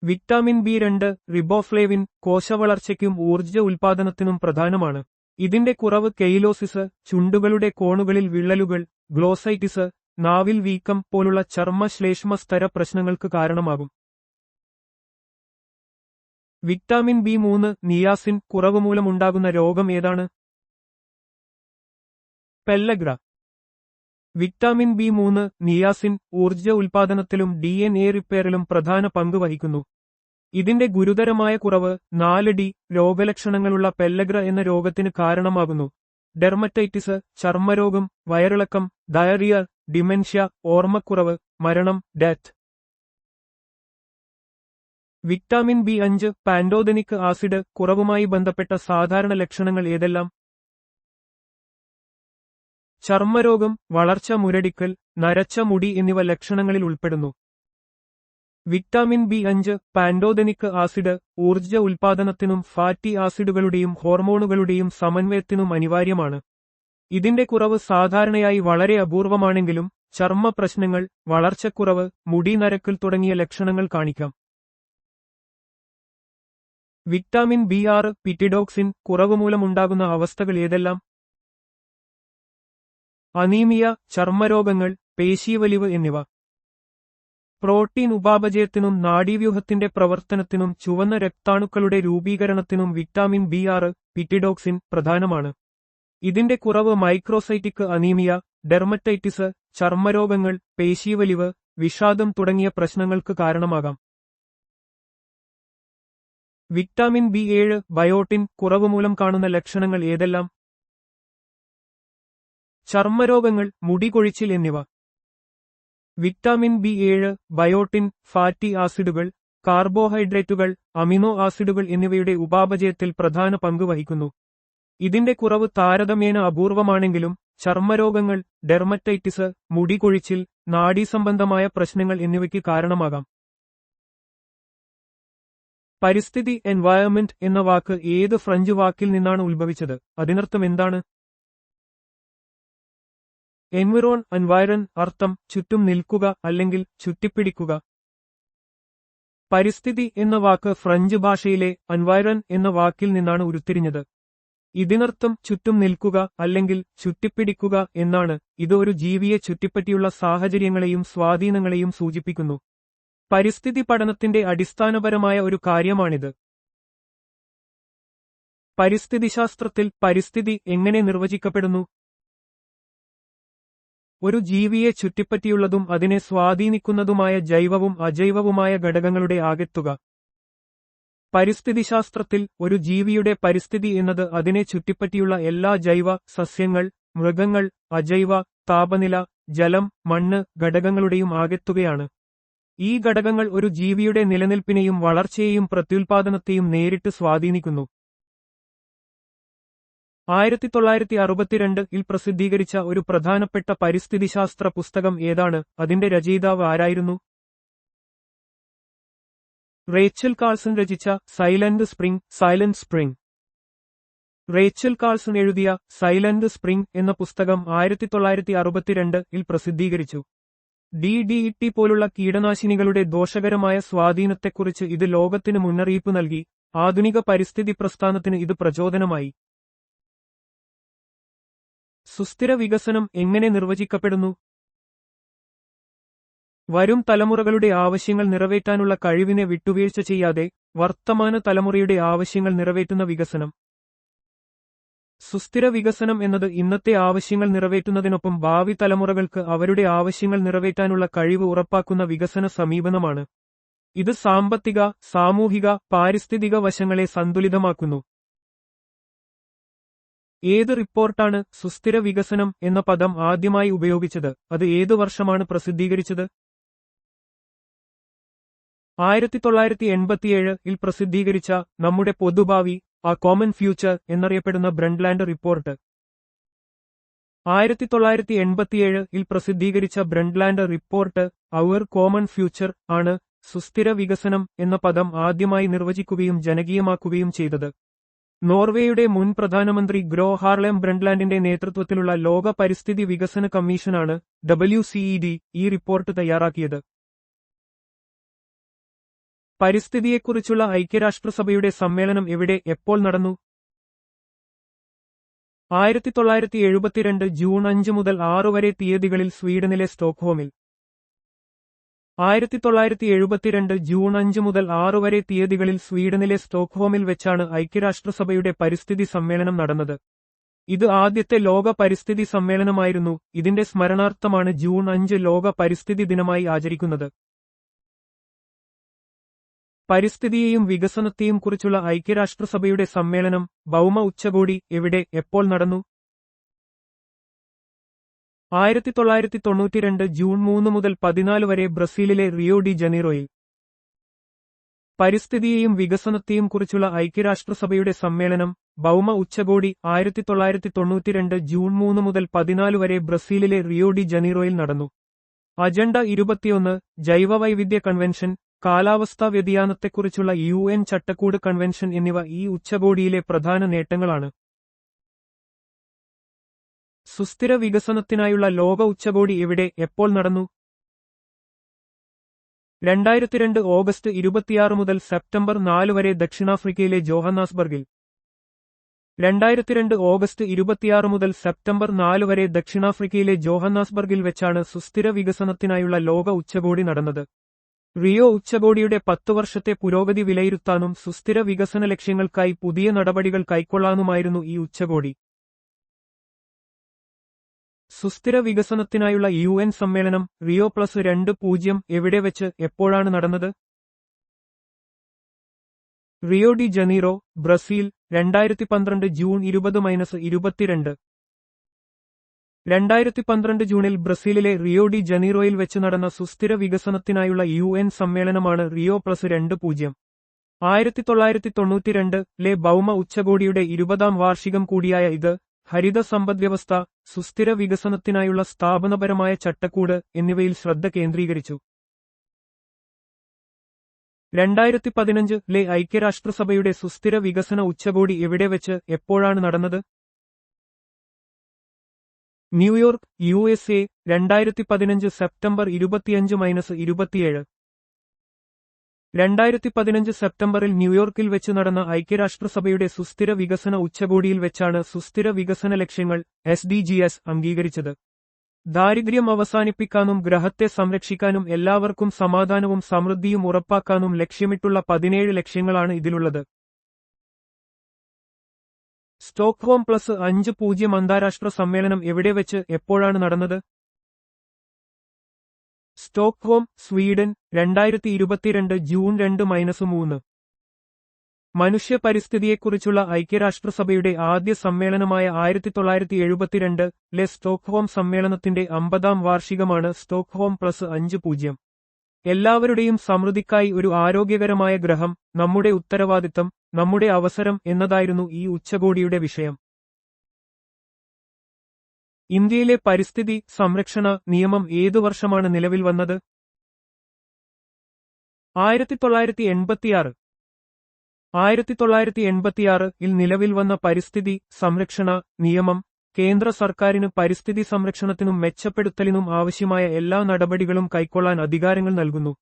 വിറ്റാമിൻ ബി2 റിബോഫ്ലേവിൻ കോശവളർച്ചയ്ക്കും ഊർജ്ജ ഉൽപാദനത്തിനും പ്രധാനമാണ്. ഇതിന്റെ കുറവ് കെയിലോസിസ്, ചുണ്ടുകളുടെ കോണുകളിൽ വിള്ളലുകൾ, ഗ്ലോസൈറ്റിസ്, നാവിൽ വീക്കം പോലുള്ള ചർമ്മശ്ലേഷ്മ സ്തര പ്രശ്നങ്ങൾക്ക് കാരണമാകും. വിറ്റാമിൻ ബി3 നിയാസിൻ കുറവ് മൂലമുണ്ടാകുന്ന രോഗം ഏതാണ്? പെല്ലഗ്ര. വിറ്റാമിൻ ബി3 നിയാസിൻ ഊർജ്ജ ഉൽപാദനത്തിലും DNA റിപ്പയറിലും പ്രധാന പങ്ക് വഹിക്കുന്നു. ഇതിന്റെ ഗുരുതരമായ കുറവ് 4D രോഗലക്ഷണങ്ങളുള്ള പെല്ലഗ്ര എന്ന രോഗത്തിന് കാരണമാകുന്നു. ഡെർമറ്റൈറ്റിസ്, ചർമ്മരോഗം, വയറിളക്കം, ഡയറിയ, ഡിമെൻഷ്യ, ഓർമ്മക്കുറവ്, മരണം, ഡെത്ത്. വിറ്റാമിൻ ബി5 പാൻഡോതെനിക് ആസിഡ് കുറവുമായി ബന്ധപ്പെട്ട സാധാരണ ലക്ഷണങ്ങൾ ഏതെല്ലാം? ചർമ്മരോഗം, വളർച്ച മുരടിക്കൽ, നരച്ച മുടി എന്നിവ ലക്ഷണങ്ങളിൽ ഉൾപ്പെടുന്നു. വിറ്റാമിൻ ബി5 പാൻഡോതെനിക് ആസിഡ് ഊർജ്ജ ഉൽപാദനത്തിനും ഫാറ്റി ആസിഡുകളുടെയും ഹോർമോണുകളുടെയും സമന്വയത്തിനും അനിവാര്യമാണ്. ഇതിന്റെ കുറവ് സാധാരണയായി വളരെ അപൂർവമാണെങ്കിലും ചർമ്മ പ്രശ്നങ്ങൾ, വളർച്ചക്കുറവ്, മുടി നരക്കൽ തുടങ്ങിയ ലക്ഷണങ്ങൾ കാണിക്കാം. വിറ്റാമിൻ ബി6 പിറ്റിഡോക്സിൻ കുറവ് മൂലമുണ്ടാകുന്ന അവസ്ഥകൾ ഏതെല്ലാം? അനീമിയ, ചർമ്മരോഗങ്ങൾ, പേശീവലിവ് എന്നിവ. പ്രോട്ടീൻ ഉപാപചയത്തിനും നാഡീവ്യൂഹത്തിന്റെ പ്രവർത്തനത്തിനും ചുവന്ന രക്താണുക്കളുടെ രൂപീകരണത്തിനും വിറ്റാമിൻ ബി6 പിറ്റിഡോക്സിൻ പ്രധാനമാണ്. ഇതിന്റെ കുറവ് മൈക്രോസൈറ്റിക് അനീമിയ, ഡെർമറ്റൈറ്റിസ്, ചർമ്മരോഗങ്ങൾ, പേശീവലിവ്, വിഷാദം തുടങ്ങിയ പ്രശ്നങ്ങൾക്ക് കാരണമാകാം. വിറ്റാമിൻ ബി7 ബയോട്ടിൻ കുറവ് മൂലം കാണുന്ന ലക്ഷണങ്ങൾ ഏതെല്ലാം? ചർമ്മരോഗങ്ങൾ, മുടി കൊഴിച്ചിൽ എന്നിവ. വിറ്റാമിൻ ബി7 ബയോട്ടിൻ ഫാറ്റി ആസിഡുകൾ, കാർബോഹൈഡ്രേറ്റുകൾ, അമിനോ ആസിഡുകൾ എന്നിവയുടെ ഉപാപചയത്തിൽ പ്രധാന പങ്ക് വഹിക്കുന്നു. ഇതിന്റെ കുറവ് താരതമ്യേന അപൂർവമാണെങ്കിലും ചർമ്മരോഗങ്ങൾ, ഡെർമറ്റൈറ്റിസ്, മുടി കൊഴിച്ചിൽ, നാഡീസംബന്ധമായ പ്രശ്നങ്ങൾ എന്നിവയ്ക്ക് കാരണമാകാം. പരിസ്ഥിതി എൻവയറൺമെന്റ് എന്ന വാക്ക് ഏത് ഫ്രഞ്ച് വാക്കിൽ നിന്നാണ് ഉത്ഭവിച്ചത്? അതിനർത്ഥം എന്താണ്? എൻവിറോൺ എൻവയറൻ അർത്ഥം ചുറ്റും നിൽക്കുക അല്ലെങ്കിൽ ചുറ്റിപ്പിടിക്കുക. പരിസ്ഥിതി എന്ന വാക്ക് ഫ്രഞ്ച് ഭാഷയിലെ എൻവയറൻ എന്ന വാക്കിൽ നിന്നാണ് ഉരുത്തിരിഞ്ഞത്. ഇതിനർത്ഥം ചുറ്റും നിൽക്കുക അല്ലെങ്കിൽ ചുറ്റിപ്പിടിക്കുക എന്നാണ്. ഇത് ഒരു ജീവിയെ ചുറ്റിപ്പറ്റിയുള്ള സാഹചര്യങ്ങളെയും സ്വാധീനങ്ങളെയും സൂചിപ്പിക്കുന്നു. പരിസ്ഥിതി പഠനത്തിന്റെ അടിസ്ഥാനപരമായ ഒരു കാര്യമാണിത്. പരിസ്ഥിതിശാസ്ത്രത്തിൽ പരിസ്ഥിതി എങ്ങനെ നിർവചിക്കപ്പെടുന്നു? ഒരു ജീവിയെ ചുറ്റിപ്പറ്റിയുള്ളതും അതിനെ സ്വാധീനിക്കുന്നതുമായ ജൈവവും അജൈവവുമായ ഘടകങ്ങളുടെ ആകെത്തുക. പരിസ്ഥിതിശാസ്ത്രത്തിൽ ഒരു ജീവിയുടെ പരിസ്ഥിതി എന്നത് അതിനെ ചുറ്റിപ്പറ്റിയുള്ള എല്ലാ ജൈവ, സസ്യങ്ങൾ, മൃഗങ്ങൾ, അജൈവ, താപനില, ജലം, മണ്ണ് ഘടകങ്ങളുടെയും ആകെത്തുകയാണ്. ഈ ഘടകങ്ങൾ ഒരു ജീവിയുടെ നിലനിൽപ്പിനെയും വളർച്ചയെയും പ്രത്യുൽപാദനത്തെയും നേരിട്ട് സ്വാധീനിക്കുന്നു. 1962 പ്രസിദ്ധീകരിച്ച ഒരു പ്രധാനപ്പെട്ട പരിസ്ഥിതിശാസ്ത്ര പുസ്തകം ഏതാണ്? അതിന്റെ രചയിതാവ് ആരായിരുന്നു? റേച്ചൽ കാൾസൺ രചിച്ച സൈലന്റ് സ്പ്രിംഗ്. റേച്ചൽ കാൾസൺ എഴുതിയ സൈലന്റ് സ്പ്രിംഗ് എന്ന പുസ്തകം 1962 പ്രസിദ്ധീകരിച്ചു. DDT പോലുള്ള കീടനാശിനികളുടെ ദോഷകരമായ സ്വാധീനത്തെക്കുറിച്ച് ഇത് ലോകത്തിന് മുന്നറിയിപ്പ് നൽകി. ആധുനിക പരിസ്ഥിതി പ്രസ്ഥാനത്തിന് ഇത് പ്രചോദനമായി. സുസ്ഥിര വികസനം എങ്ങനെ നിർവചിക്കപ്പെടുന്നു? വരും തലമുറകളുടെ ആവശ്യങ്ങൾ നിറവേറ്റാനുള്ള കഴിവിനെ വിട്ടുവീഴ്ച ചെയ്യാതെ വർത്തമാന തലമുറയുടെ ആവശ്യങ്ങൾ നിറവേറ്റുന്ന വികസനം. സുസ്ഥിര വികസനം എന്നത് ഇന്നത്തെ ആവശ്യങ്ങൾ നിറവേറ്റുന്നതിനൊപ്പം ഭാവി തലമുറകൾക്ക് അവരുടെ ആവശ്യങ്ങൾ നിറവേറ്റാനുള്ള കഴിവ് ഉറപ്പാക്കുന്ന വികസന സമീപനമാണ്. ഇത് സാമ്പത്തിക, സാമൂഹിക, പാരിസ്ഥിതിക വശങ്ങളെ സന്തുലിതമാക്കുന്നു. ഏത് റിപ്പോർട്ടാണ് സുസ്ഥിര വികസനം എന്ന പദം ആദ്യമായി ഉപയോഗിച്ചത്? അത് ഏതു വർഷമാണ് പ്രസിദ്ധീകരിച്ചത്? 1987 പ്രസിദ്ധീകരിച്ച നമ്മുടെ പൊതുഭാവി ആ കോമൺ ഫ്യൂച്ചർ എന്നറിയപ്പെടുന്ന ബ്രണ്ട്ലാൻഡ് റിപ്പോർട്ട്. 1987 പ്രസിദ്ധീകരിച്ച ബ്രണ്ട്ലാൻഡ് റിപ്പോർട്ട് അവർ കോമൺ ഫ്യൂച്ചർ ആണ് സുസ്ഥിര വികസനം എന്ന പദം ആദ്യമായി നിർവചിക്കുകയും ജനകീയമാക്കുകയും ചെയ്തത്. നോർവേയുടെ മുൻ പ്രധാനമന്ത്രി ഗ്രോ ഹാർലെം ബ്രണ്ട്ലാൻഡിന്റെ നേതൃത്വത്തിലുള്ള ലോക പരിസ്ഥിതി വികസന കമ്മീഷനാണ് WCED ഈ റിപ്പോർട്ട് തയ്യാറാക്കിയത്. പരിസ്ഥിതിയെക്കുറിച്ചുള്ള ഐക്യരാഷ്ട്രസഭയുടെ സമ്മേളനം എവിടെ, എപ്പോൾ നടന്നു? 1972 ജൂൺ 5 മുതൽ 6 വരെ തീയതികളിൽ സ്വീഡനിലെ സ്റ്റോക്ക്ഹോമിൽ. 1972 ജൂൺ 5 മുതൽ 6 വരെ തീയതികളിൽ സ്വീഡനിലെ സ്റ്റോക്ക്ഹോമിൽ വെച്ചാണ് ഐക്യരാഷ്ട്രസഭയുടെ പരിസ്ഥിതി സമ്മേളനം നടന്നത്. ഇത് ആദ്യത്തെ ലോക പരിസ്ഥിതി സമ്മേളനമായിരുന്നു. ഇതിന്റെ സ്മരണാർത്ഥമാണ് ജൂൺ 5 ലോക പരിസ്ഥിതി ദിനമായി ആചരിക്കുന്നത്. പരിസ്ഥിതിയെയും വികസനത്തെയും കുറിച്ചുള്ള ഐക്യരാഷ്ട്രസഭയുടെ സമ്മേളനം, ഭൗമ ഉച്ചകോടി എവിടെ, എപ്പോൾ നടന്നു? 1992 ജൂൺ 3 മുതൽ 14 വരെ ബ്രസീലിലെ റിയോ ഡി ജനീറോയിൽ. പരിസ്ഥിതിയെയും വികസനത്തെയും കുറിച്ചുള്ള ഐക്യരാഷ്ട്രസഭയുടെ സമ്മേളനം, ഭൗമ ഉച്ചകോടി 1992 ജൂൺ 3 മുതൽ 14 വരെ ബ്രസീലിലെ റിയോ ഡി ജനീറോയിൽ നടന്നു. അജണ്ട 21 ജൈവവൈവിധ്യ കൺവെൻഷൻ, കാലാവസ്ഥാ വ്യതിയാനത്തെക്കുറിച്ചുള്ള UN ചട്ടക്കൂട് കൺവെൻഷൻ എന്നിവ ഈ ഉച്ചകോടിയിലെ പ്രധാന നേട്ടങ്ങളാണ്. സുസ്ഥിര വികസനത്തിനായുള്ള ലോക ഉച്ചകോടി എവിടെ, എപ്പോൾ നടന്നു? 2002 ഓഗസ്റ്റ് 26 മുതൽ സെപ്റ്റംബർ 4 വരെ ദക്ഷിണാഫ്രിക്കയിലെ ജോഹന്നാസ്ബർഗിൽ. 2002 ഓഗസ്റ്റ് 26 മുതൽ സെപ്റ്റംബർ 4 വരെ ദക്ഷിണാഫ്രിക്കയിലെ ജോഹന്നാസ്ബർഗിൽ വെച്ചാണ് സുസ്ഥിര വികസനത്തിനായുള്ള ലോക ഉച്ചകോടി നടന്നത്. റിയോ ഉച്ചകോടിയുടെ 10 വർഷത്തെ പുരോഗതി വിലയിരുത്താനും സുസ്ഥിര വികസന ലക്ഷ്യങ്ങൾക്കായി പുതിയ നടപടികൾ കൈക്കൊള്ളാനുമായിരുന്നു ഈ ഉച്ചകോടി. സുസ്ഥിര വികസനത്തിനായുള്ള UN സമ്മേളനം Rio+20 എവിടെ വെച്ച്, എപ്പോഴാണ് നടന്നത്? Rio de Janeiro, Brazil, 2012 June 20-22. 2012 ജൂണിൽ ബ്രസീലിലെ റിയോ ഡി ജനീറോയിൽ വെച്ച് നടന്ന സുസ്ഥിര വികസനത്തിനായുള്ള UN സമ്മേളനമാണ് Rio+20. 1992 ഭൗമ ഉച്ചകോടിയുടെ 20ാം വാർഷികം കൂടിയായ ഇത്, ഹരിത സമ്പദ്വ്യവസ്ഥ, സുസ്ഥിര വികസനത്തിനായുള്ള സ്ഥാപനപരമായ ചട്ടക്കൂട് എന്നിവയിൽ ശ്രദ്ധ കേന്ദ്രീകരിച്ചു. 2015 ഐക്യരാഷ്ട്രസഭയുടെ സുസ്ഥിര വികസന ഉച്ചകോടി എവിടെ വെച്ച്, എപ്പോഴാണ് നടന്നത്? New York, USA, 2015 September 25-27. 2015 സെപ്റ്റംബറിൽ ന്യൂയോർക്കിൽ വെച്ച് നടന്ന ഐക്യരാഷ്ട്രസഭയുടെ സുസ്ഥിര വികസന ഉച്ചകോടിയിൽ വെച്ചാണ് സുസ്ഥിര വികസന ലക്ഷ്യങ്ങൾ SDGs അംഗീകരിച്ചത്. ദാരിദ്ര്യം അവസാനിപ്പിക്കാനും ഗ്രഹത്തെ സംരക്ഷിക്കാനും എല്ലാവർക്കും സമാധാനവും സമൃദ്ധിയും ഉറപ്പാക്കാനും ലക്ഷ്യമിട്ടുള്ള 17 ലക്ഷ്യങ്ങളാണ് ഇതിലുള്ളത്. സ്റ്റോക്ക്ഹോം +50 അന്താരാഷ്ട്ര സമ്മേളനം എവിടെ വെച്ച്, എപ്പോഴാണ് നടന്നത്? Stockholm, Sweden, 2022 June 2-3. മനുഷ്യ പരിസ്ഥിതിയെക്കുറിച്ചുള്ള ഐക്യരാഷ്ട്രസഭയുടെ ആദ്യ സമ്മേളനമായ 1972 സ്റ്റോക്ക്ഹോം സമ്മേളനത്തിന്റെ 50-ാം വാർഷികമാണ് സ്റ്റോക്ക്ഹോം +50. എല്ലാവരുടെയും സമൃദ്ധിക്കായി ഒരു ആരോഗ്യകരമായ ഗ്രഹം, നമ്മുടെ ഉത്തരവാദിത്തം, നമ്മുടെ അവസരം എന്നതായിരുന്നു ഈ ഉച്ചകോടിയുടെ വിഷയം. ഇന്ത്യയിലെ പരിസ്ഥിതി സംരക്ഷണ നിയമം ഏതു വർഷമാണ് നിലവിൽ വന്നത്? 1986. 1986-ൽ നിലവിൽ വന്ന പരിസ്ഥിതി സംരക്ഷണ നിയമം കേന്ദ്ര സർക്കാരിന് പരിസ്ഥിതി സംരക്ഷണത്തിനും മെച്ചപ്പെടുത്തലിനും ആവശ്യമായ എല്ലാ നടപടികളും കൈക്കൊള്ളാൻ അധികാരങ്ങൾ നൽകുന്നു.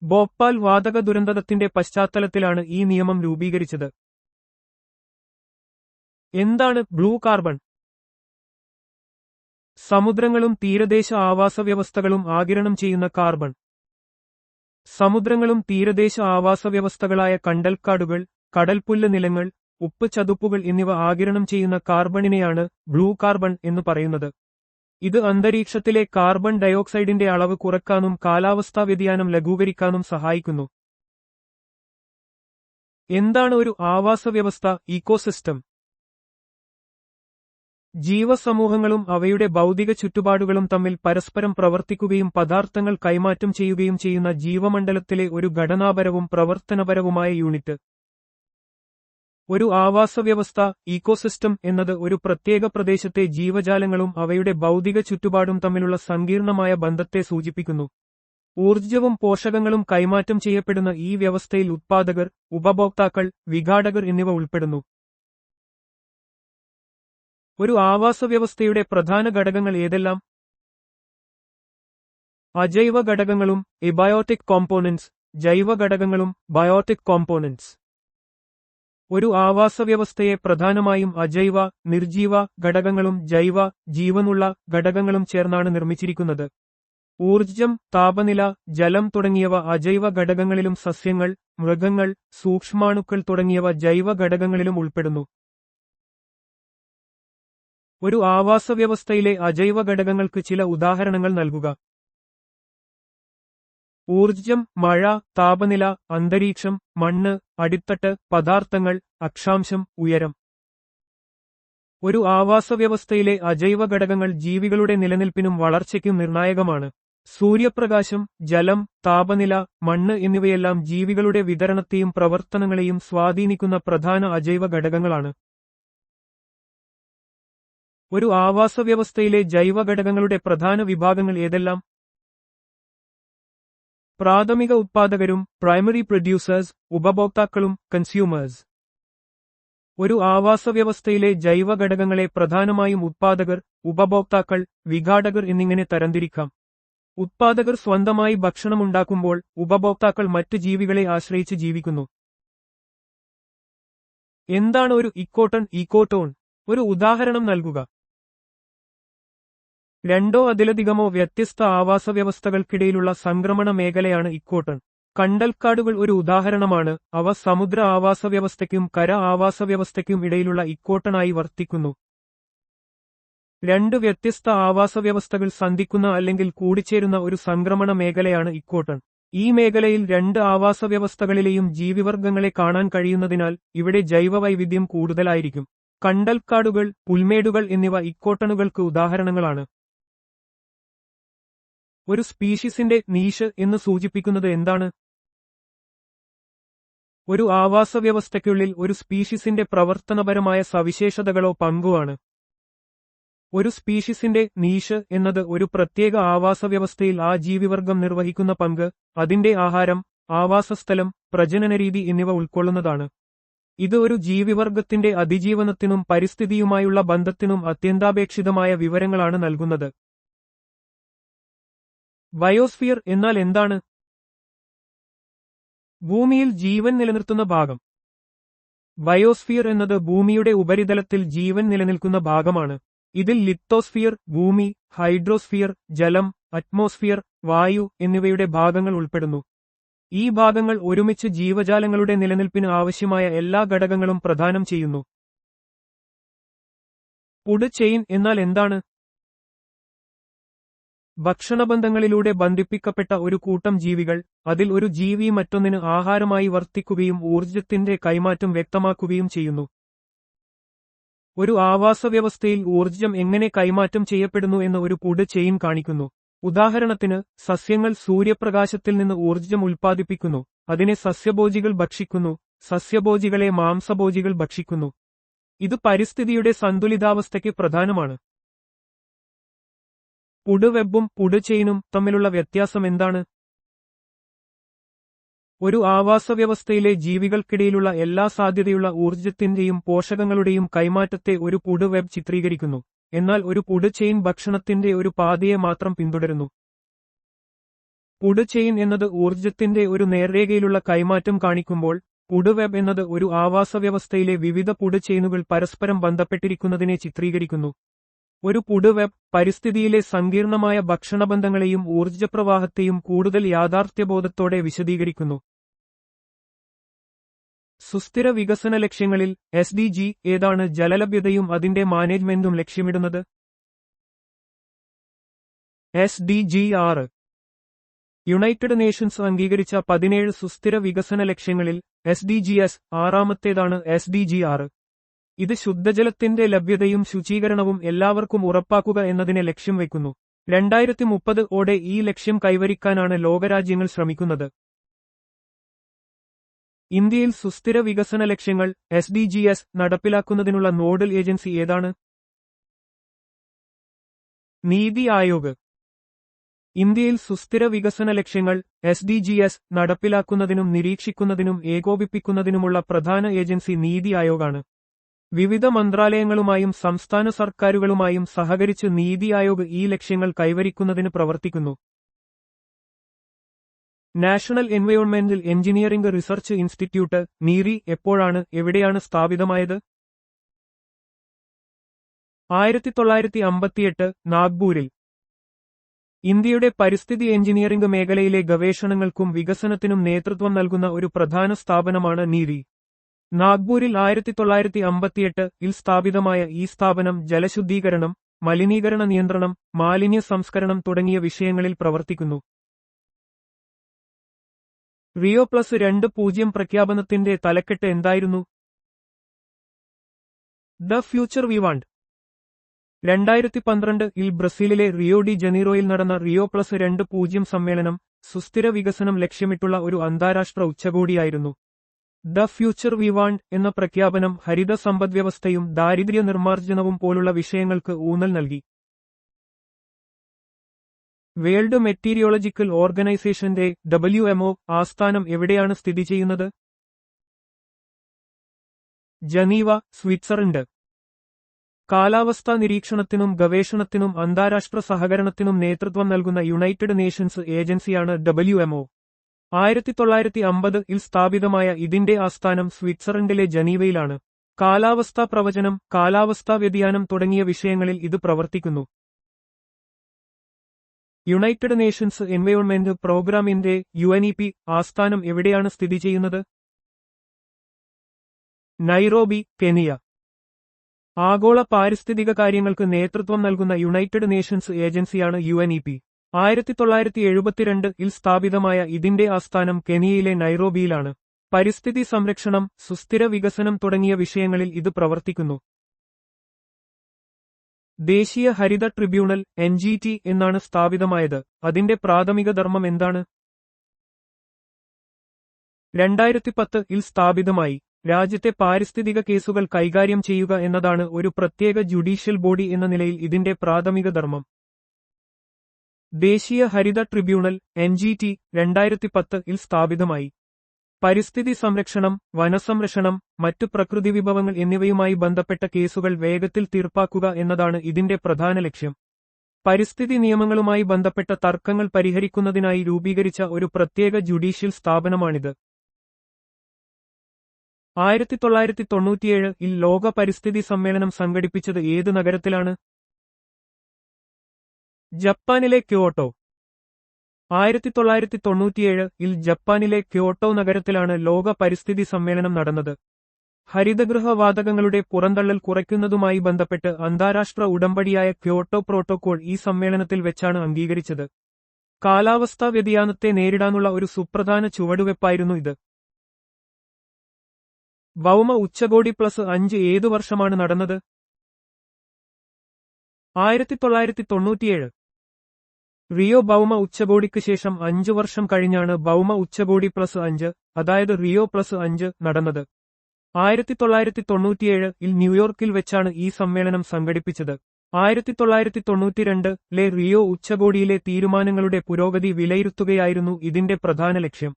ഭോപ്പാൽ വാതക ദുരന്തത്തിന്റെ പശ്ചാത്തലത്തിലാണ് ഈ നിയമം രൂപീകരിച്ചത്. എന്താണ് ബ്ലൂ കാർബൺ? സമുദ്രങ്ങളും തീരദേശ ആവാസവ്യവസ്ഥകളും ആഗിരണം ചെയ്യുന്ന കാർബൺ. സമുദ്രങ്ങളും തീരദേശ ആവാസവ്യവസ്ഥകളായ കണ്ടൽക്കാടുകൾ, കടൽപ്പുല്ല് നിലങ്ങൾ, ഉപ്പ് ചതുപ്പുകൾ എന്നിവ ആഗിരണം ചെയ്യുന്ന കാർബണിനെയാണ് ബ്ലൂ കാർബൺ എന്ന് പറയുന്നത്. ഇത് അന്തരീക്ഷത്തിലെ കാർബൺ ഡയോക്സൈഡിന്റെ അളവ് കുറയ്ക്കാനും കാലാവസ്ഥാ വ്യതിയാനം ലഘൂകരിക്കാനും സഹായിക്കുന്നു. എന്താണ് ഒരു ആവാസവ്യവസ്ഥ? ഇക്കോസിസ്റ്റം. ജീവസമൂഹങ്ങളും അവയുടെ ഭൗതിക ചുറ്റുപാടുകളും തമ്മിൽ പരസ്പരം പ്രവർത്തിക്കുകയും പദാർത്ഥങ്ങൾ കൈമാറ്റം ചെയ്യുകയും ചെയ്യുന്ന ജീവമണ്ഡലത്തിലെ ഒരു ഘടനാപരവും പ്രവർത്തനപരവുമായ യൂണിറ്റ്. ഒരു ആവാസവ്യവസ്ഥ ഇക്കോസിസ്റ്റം എന്നത് ഒരു പ്രത്യേക പ്രദേശത്തെ ജീവജാലങ്ങളും അവയുടെ ഭൗതിക ചുറ്റുപാടും തമ്മിലുള്ള സങ്കീർണമായ ബന്ധത്തെ സൂചിപ്പിക്കുന്നു. ഊർജ്ജവും പോഷകങ്ങളും കൈമാറ്റം ചെയ്യപ്പെടുന്ന ഈ വ്യവസ്ഥയിൽ ഉത്പാദകർ, ഉപഭോക്താക്കൾ, വിഘാടകർ എന്നിവ ഉൾപ്പെടുന്നു. ഒരു ആവാസവ്യവസ്ഥയുടെ പ്രധാന ഘടകങ്ങൾ ഏതെല്ലാം? അജൈവ ഘടകങ്ങളും എബയോട്ടിക് കോമ്പോണന്റ്സ്, ജൈവ ഘടകങ്ങളും ബയോട്ടിക് കോമ്പോണന്റ്സ്. ഒരു ആവാസവ്യവസ്ഥയെ പ്രധാനമായും അജൈവ, നിർജീവ ഘടകങ്ങളും ജൈവ, ജീവനുള്ള ഘടകങ്ങളും ചേർന്നാണ് നിർമ്മിച്ചിരിക്കുന്നത്. ഊർജ്ജം, താപനില, ജലം തുടങ്ങിയവ അജൈവ ഘടകങ്ങളിലും സസ്യങ്ങൾ, മൃഗങ്ങൾ, സൂക്ഷ്മാണുക്കൾ തുടങ്ങിയവ ജൈവ ഘടകങ്ങളിലും ഉൾപ്പെടുന്നു. ഒരു ആവാസവ്യവസ്ഥയിലെ അജൈവ ഘടകങ്ങൾക്ക് ചില ഉദാഹരണങ്ങൾ നൽകുക. ഊർജ്ജം, മഴ, താപനില, അന്തരീക്ഷം, മണ്ണ്, അടിത്തട്ട്, പദാർത്ഥങ്ങൾ, അക്ഷാംശം, ഉയരം. ഒരു ആവാസവ്യവസ്ഥയിലെ അജൈവ ഘടകങ്ങൾ ജീവികളുടെ നിലനിൽപ്പിനും വളർച്ചയ്ക്കും നിർണായകമാണ്. സൂര്യപ്രകാശം, ജലം, താപനില, മണ്ണ് എന്നിവയെല്ലാം ജീവികളുടെ വിതരണത്തെയും പ്രവർത്തനങ്ങളെയും സ്വാധീനിക്കുന്ന പ്രധാന അജൈവ ഘടകങ്ങളാണ്. ഒരു ആവാസവ്യവസ്ഥയിലെ ജൈവ ഘടകങ്ങളുടെ പ്രധാന വിഭാഗങ്ങൾ ഏതെല്ലാം? പ്രാഥമിക ഉത്പാദകരും പ്രൈമറി പ്രൊഡ്യൂസേഴ്സ്, ഉപഭോക്താക്കളും കൺസ്യൂമേഴ്സ്. ഒരു ആവാസവ്യവസ്ഥയിലെ ജൈവ ഘടകങ്ങളെ പ്രധാനമായും ഉത്പാദകർ, ഉപഭോക്താക്കൾ, വിഘാടകർ എന്നിങ്ങനെ തരംതിരിക്കാം. ഉത്പാദകർ സ്വന്തമായി ഭക്ഷണമുണ്ടാക്കുമ്പോൾ ഉപഭോക്താക്കൾ മറ്റ് ജീവികളെ ആശ്രയിച്ച് ജീവിക്കുന്നു. എന്താണ് ഒരു ഇക്കോട്ടൺ, ഇക്കോട്ടോൺ? ഒരു ഉദാഹരണം നൽകുക. രണ്ടോ അതിലധികമോ വ്യത്യസ്ത ആവാസവ്യവസ്ഥകൾക്കിടയിലുള്ള സംക്രമണ മേഖലയാണ് ഇക്കോട്ടൺ. കണ്ടൽക്കാടുകൾ ഒരു ഉദാഹരണമാണ്. അവ സമുദ്ര ആവാസവ്യവസ്ഥയ്ക്കും കര ആവാസവ്യവസ്ഥയ്ക്കും ഇടയിലുള്ള ഇക്കോട്ടണായി വർത്തിക്കുന്നു. രണ്ട് വ്യത്യസ്ത ആവാസവ്യവസ്ഥകൾ സന്ധിക്കുന്ന അല്ലെങ്കിൽ കൂടിച്ചേരുന്ന ഒരു സംക്രമണ മേഖലയാണ് ഇക്കോട്ടൺ. ഈ മേഖലയിൽ രണ്ട് ആവാസവ്യവസ്ഥകളിലെയും ജീവിവർഗങ്ങളെ കാണാൻ കഴിയുന്നതിനാൽ ഇവിടെ ജൈവവൈവിധ്യം കൂടുതലായിരിക്കും. കണ്ടൽക്കാടുകൾ, പുൽമേടുകൾ എന്നിവ ഇക്കോട്ടണുകൾക്ക് ഉദാഹരണങ്ങളാണ്. ഒരു സ്പീഷീസിന്റെ നീഷ് എന്ന് സൂചിപ്പിക്കുന്നത് എന്താണ്? ഒരു ആവാസവ്യവസ്ഥയ്ക്കുള്ളിൽ ഒരു സ്പീഷീസിന്റെ പ്രവർത്തനപരമായ സവിശേഷതകളോ പങ്കുമാണ്. ഒരു സ്പീഷീസിന്റെ നീഷ് എന്നത് ഒരു പ്രത്യേക ആവാസവ്യവസ്ഥയിൽ ആ ജീവിവർഗം നിർവഹിക്കുന്ന പങ്ക്, അതിന്റെ ആഹാരം, ആവാസസ്ഥലം, പ്രജനനരീതി എന്നിവ ഉൾക്കൊള്ളുന്നതാണ്. ഇത് ഒരു ജീവിവർഗത്തിന്റെ അതിജീവനത്തിനും പരിസ്ഥിതിയുമായുള്ള ബന്ധത്തിനും അത്യന്താപേക്ഷിതമായ വിവരങ്ങളാണ് നൽകുന്നത്. ബയോസ്ഫിയർ എന്നാൽ എന്താണ്? ഭൂമിയിൽ ജീവൻ നിലനിർത്തുന്ന ഭാഗം. ബയോസ്ഫിയർ എന്നത് ഭൂമിയുടെ ഉപരിതലത്തിൽ ജീവൻ നിലനിൽക്കുന്ന ഭാഗമാണ്. ഇതിൽ ലിത്തോസ്ഫിയർ, ഭൂമി, ഹൈഡ്രോസ്ഫിയർ, ജലം, അറ്റ്മോസ്ഫിയർ, വായു എന്നിവയുടെ ഭാഗങ്ങൾ ഉൾപ്പെടുന്നു. ഈ ഭാഗങ്ങൾ ഒരുമിച്ച് ജീവജാലങ്ങളുടെ നിലനിൽപ്പിന് ആവശ്യമായ എല്ലാ ഘടകങ്ങളും പ്രദാനം ചെയ്യുന്നു. ഫുഡ് ചെയിൻ എന്നാൽ എന്താണ്? ഭക്ഷണബന്ധങ്ങളിലൂടെ ബന്ധിപ്പിക്കപ്പെട്ട ഒരു കൂട്ടം ജീവികൾ, അതിൽ ഒരു ജീവി മറ്റൊന്നിന് ആഹാരമായി വർത്തിക്കുകയും ഊർജ്ജത്തിന്റെ കൈമാറ്റം വ്യക്തമാക്കുകയും ചെയ്യുന്നു. ഒരു ആവാസവ്യവസ്ഥയിൽ ഊർജ്ജം എങ്ങനെ കൈമാറ്റം ചെയ്യപ്പെടുന്നു എന്ന് ഒരു ഫുഡ് ചെയിൻ കാണിക്കുന്നു. ഉദാഹരണത്തിന്, സസ്യങ്ങൾ സൂര്യപ്രകാശത്തിൽ നിന്ന് ഊർജ്ജം ഉൽപ്പാദിപ്പിക്കുന്നു, അതിനെ സസ്യഭോജികൾ ഭക്ഷിക്കുന്നു, സസ്യഭോജികളെ മാംസഭോജികൾ ഭക്ഷിക്കുന്നു. ഇത് പരിസ്ഥിതിയുടെ സന്തുലിതാവസ്ഥയ്ക്ക് പ്രധാനമാണ്. ഫുഡ് വെബും ഫുഡ് ചെയിനും തമ്മിലുള്ള വ്യത്യാസം എന്താണ്? ഒരു ആവാസവ്യവസ്ഥയിലെ ജീവികൾക്കിടയിലുള്ള എല്ലാ സാധ്യതയുള്ള ഊർജ്ജത്തിന്റെയും പോഷകങ്ങളുടെയും കൈമാറ്റത്തെ ഒരു ഫുഡ് വെബ് ചിത്രീകരിക്കുന്നു. എന്നാൽ ഒരു ഫുഡ് ചെയിൻ ഭക്ഷണത്തിന്റെ ഒരു പാതയെ മാത്രം പിന്തുടരുന്നു. ഫുഡ് ചെയിൻ എന്നത് ഊർജ്ജത്തിന്റെ ഒരു നേർരേഖയിലുള്ള കൈമാറ്റം കാണിക്കുമ്പോൾ, ഫുഡ് വെബ് എന്നത് ഒരു ആവാസവ്യവസ്ഥയിലെ വിവിധ ഫുഡ് ചെയിനുകൾ പരസ്പരം ബന്ധപ്പെട്ടിരിക്കുന്നതിനെ ചിത്രീകരിക്കുന്നു. ഒരു ഫുഡ് വെബ് പരിസ്ഥിതിയിലെ സങ്കീർണമായ ഭക്ഷണബന്ധങ്ങളെയും ഊർജ്ജപ്രവാഹത്തെയും കൂടുതൽ യാഥാർത്ഥ്യബോധത്തോടെ വിശദീകരിക്കുന്നു. സുസ്ഥിര വികസന ലക്ഷ്യങ്ങളിൽ SDG ഏതാണ് ജലലഭ്യതയും അതിന്റെ മാനേജ്മെന്റും ലക്ഷ്യമിടുന്നത്? SDG 6. യുണൈറ്റഡ് നേഷൻസ് അംഗീകരിച്ച 17 സുസ്ഥിര വികസന ലക്ഷ്യങ്ങളിൽ SDGs 6ാമത്തേതാണ് SDG 6. ഇത് ശുദ്ധജലത്തിന്റെ ലഭ്യതയും ശുചീകരണവും എല്ലാവർക്കും ഉറപ്പാക്കുക എന്നതിനെ ലക്ഷ്യം വയ്ക്കുന്നു. 2030 ഈ ലക്ഷ്യം കൈവരിക്കാനാണ് ലോകരാജ്യങ്ങൾ ശ്രമിക്കുന്നത്. ഇന്ത്യയിൽ സുസ്ഥിര വികസന ലക്ഷ്യങ്ങൾ SDGs നടപ്പിലാക്കുന്നതിനുള്ള നോഡൽ ഏജൻസി ഏതാണ്? നീതി ആയോഗ്. ഇന്ത്യയിൽ സുസ്ഥിര വികസന ലക്ഷ്യങ്ങൾ SDGs നടപ്പിലാക്കുന്നതിനും നിരീക്ഷിക്കുന്നതിനും ഏകോപിപ്പിക്കുന്നതിനുമുള്ള പ്രധാന ഏജൻസി നീതി ആയോഗാണ്. വിവിധ മന്ത്രാലയങ്ങളുമായും സംസ്ഥാന സർക്കാരുകളുമായും സഹകരിച്ച് നീതി ആയോഗ് ഈ ലക്ഷ്യങ്ങൾ കൈവരിക്കുന്നതിന് പ്രവർത്തിക്കുന്നു. നാഷണൽ എൻവയോൺമെന്റൽ എഞ്ചിനീയറിംഗ് റിസർച്ച് ഇൻസ്റ്റിറ്റ്യൂട്ട് നീറി എപ്പോഴാണ് എവിടെയാണ് സ്ഥാപിതമായത്? 1958 നാഗ്പൂരിൽ. ഇന്ത്യയുടെ പരിസ്ഥിതി എഞ്ചിനീയറിംഗ് മേഖലയിലെ ഗവേഷണങ്ങൾക്കും വികസനത്തിനും നേതൃത്വം നൽകുന്ന ഒരു പ്രധാന സ്ഥാപനമാണ് നീറി. നാഗ്പൂരിൽ 1958 സ്ഥാപിതമായ ഈ സ്ഥാപനം ജലശുദ്ധീകരണം, മലിനീകരണ നിയന്ത്രണം, മാലിന്യ സംസ്കരണം തുടങ്ങിയ വിഷയങ്ങളിൽ പ്രവർത്തിക്കുന്നു. Rio+20 പ്രഖ്യാപനത്തിന്റെ തലക്കെട്ട് എന്തായിരുന്നു? The future we want. 2012 ബ്രസീലിലെ റിയോ ഡി ജനീറോയിൽ നടന്ന Rio+20 സമ്മേളനം സുസ്ഥിര വികസനം ലക്ഷ്യമിട്ടുള്ള ഒരു അന്താരാഷ്ട്ര ഉച്ചകോടിയായിരുന്നു. ദ ഫ്യൂച്ചർ വി വാണ്ട് എന്ന പ്രഖ്യാപനം ഹരിത സമ്പദ്വ്യവസ്ഥയും ദാരിദ്ര്യ നിർമ്മാർജ്ജനവും പോലുള്ള വിഷയങ്ങൾക്ക് ഊന്നൽ നൽകി. വേൾഡ് മെറ്റീരിയോളജിക്കൽ ഓർഗനൈസേഷന്റെ WMO ആസ്ഥാനം എവിടെയാണ് സ്ഥിതി ചെയ്യുന്നത്? Geneva, Switzerland. കാലാവസ്ഥാ നിരീക്ഷണത്തിനും ഗവേഷണത്തിനും അന്താരാഷ്ട്ര സഹകരണത്തിനും നേതൃത്വം നൽകുന്ന യുണൈറ്റഡ് നേഷൻസ് ഏജൻസിയാണ് WMO. 1950 സ്ഥാപിതമായ ഇതിന്റെ ആസ്ഥാനം സ്വിറ്റ്സർലൻഡിലെ ജനീവയിലാണ്. കാലാവസ്ഥാ പ്രവചനം, കാലാവസ്ഥാ വ്യതിയാനം തുടങ്ങിയ വിഷയങ്ങളിൽ ഇത് പ്രവർത്തിക്കുന്നു. യുണൈറ്റഡ് നേഷൻസ് എൻവയോൺമെന്റ് പ്രോഗ്രാമിന്റെ UNEP ആസ്ഥാനം എവിടെയാണ് സ്ഥിതി ചെയ്യുന്നത്? Nairobi, Kenya. ആഗോള പാരിസ്ഥിതിക കാര്യങ്ങൾക്ക് നേതൃത്വം നൽകുന്ന യുണൈറ്റഡ് നേഷൻസ് ഏജൻസിയാണ് UNEP. 1972 സ്ഥാപിതമായ ഇതിന്റെ ആസ്ഥാനം കെനിയയിലെ നൈറോബിയിലാണ്. പരിസ്ഥിതി സംരക്ഷണം, സുസ്ഥിര വികസനം തുടങ്ങിയ വിഷയങ്ങളിൽ ഇത് പ്രവർത്തിക്കുന്നു. ദേശീയ ഹരിത ട്രിബ്യൂണൽ NGT എന്നാണ് സ്ഥാപിതമായത്. അതിന്റെ പ്രാഥമിക ധർമ്മം എന്താണ്? 2010 സ്ഥാപിതമായി. രാജ്യത്തെ പാരിസ്ഥിതിക കേസുകൾ കൈകാര്യം ചെയ്യുക എന്നതാണ് ഒരു പ്രത്യേക ജുഡീഷ്യൽ ബോഡി എന്ന നിലയിൽ ഇതിന്റെ പ്രാഥമിക ധർമ്മം. ദേശീയ ഹരിത ട്രിബ്യൂണൽ NGT 2010 സ്ഥാപിതമായി. പരിസ്ഥിതി സംരക്ഷണം, വനസംരക്ഷണം, മറ്റു പ്രകൃതി വിഭവങ്ങൾ എന്നിവയുമായി ബന്ധപ്പെട്ട കേസുകൾ വേഗത്തിൽ തീർപ്പാക്കുക എന്നതാണ് ഇതിന്റെ പ്രധാന ലക്ഷ്യം. പരിസ്ഥിതി നിയമങ്ങളുമായി ബന്ധപ്പെട്ട തർക്കങ്ങൾ പരിഹരിക്കുന്നതിനായി രൂപീകരിച്ച ഒരു പ്രത്യേക ജുഡീഷ്യൽ സ്ഥാപനമാണിത്. 1997 ലോക പരിസ്ഥിതി സമ്മേളനം സംഘടിപ്പിച്ചത് ഏത് നഗരത്തിലാണ്? ജപ്പാനിലെ ക്യോട്ടോ. 1997 ജപ്പാനിലെ ക്യോട്ടോ നഗരത്തിലാണ് ലോക പരിസ്ഥിതി സമ്മേളനം നടന്നത്. ഹരിതഗൃഹ വാതകങ്ങളുടെ പുറന്തള്ളൽ കുറയ്ക്കുന്നതുമായി ബന്ധപ്പെട്ട് അന്താരാഷ്ട്ര ഉടമ്പടിയായ ക്യോട്ടോ പ്രോട്ടോക്കോൾ ഈ സമ്മേളനത്തിൽ വെച്ചാണ് അംഗീകരിച്ചത്. കാലാവസ്ഥാ വ്യതിയാനത്തെ നേരിടാനുള്ള ഒരു സുപ്രധാന ചുവടുവെപ്പായിരുന്നു ഇത്. ഭൗമ ഉച്ചകോടി +5 ഏതു വർഷമാണ് നടന്നത്? 1997. റിയോ ഭൗമ ഉച്ചകോടിക്ക് ശേഷം 5 വർഷം കഴിഞ്ഞാണ് ഭൗമ ഉച്ചകോടി +5, അതായത് റിയോ +5 നടന്നത്. 1997 ന്യൂയോർക്കിൽ വെച്ചാണ് ഈ സമ്മേളനം സംഘടിപ്പിച്ചത്. 1992 റിയോ ഉച്ചകോടിയിലെ തീരുമാനങ്ങളുടെ പുരോഗതി വിലയിരുത്തുകയായിരുന്നു ഇതിന്റെ പ്രധാന ലക്ഷ്യം.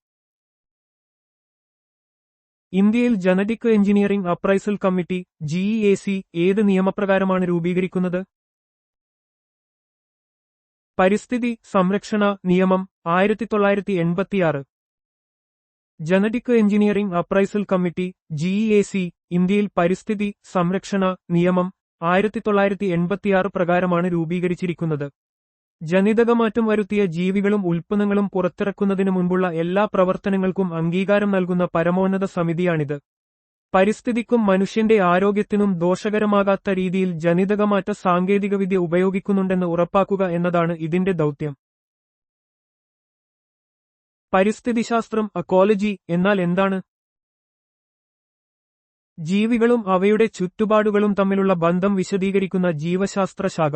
ഇന്ത്യയിൽ genetic engineering appraisal committee (GEAC) ഏത് നിയമപ്രകാരമാണ് രൂപീകരിക്കുന്നത്? പരിസ്ഥിതി സംരക്ഷണ നിയമം 1986. Genetic engineering appraisal committee (GEAC) ഇന്ത്യയിൽ പരിസ്ഥിതി സംരക്ഷണ നിയമം 1986 പ്രകാരമാണ് രൂപീകരിച്ചിരിക്കുന്നത്. ജനിതകമാറ്റം വരുത്തിയ ജീവികളും ഉൽപ്പന്നങ്ങളും പുറത്തിറക്കുന്നതിനു മുൻപുള്ള എല്ലാ പ്രവർത്തനങ്ങൾക്കും അംഗീകാരം നൽകുന്ന പരമോന്നത സമിതിയാണിത്. പരിസ്ഥിതിക്കും മനുഷ്യന്റെ ആരോഗ്യത്തിനും ദോഷകരമാകാത്ത രീതിയിൽ ജനിതകമാറ്റ സാങ്കേതികവിദ്യ ഉപയോഗിക്കുന്നുണ്ടെന്ന് ഉറപ്പാക്കുക എന്നതാണ് ഇതിന്റെ ദൗത്യം. പരിസ്ഥിതിശാസ്ത്രം അക്കോളജി എന്നാൽ എന്താണ്? ജീവികളും അവയുടെ ചുറ്റുപാടുകളും തമ്മിലുള്ള ബന്ധം വിശദീകരിക്കുന്ന ജീവശാസ്ത്ര ശാഖ.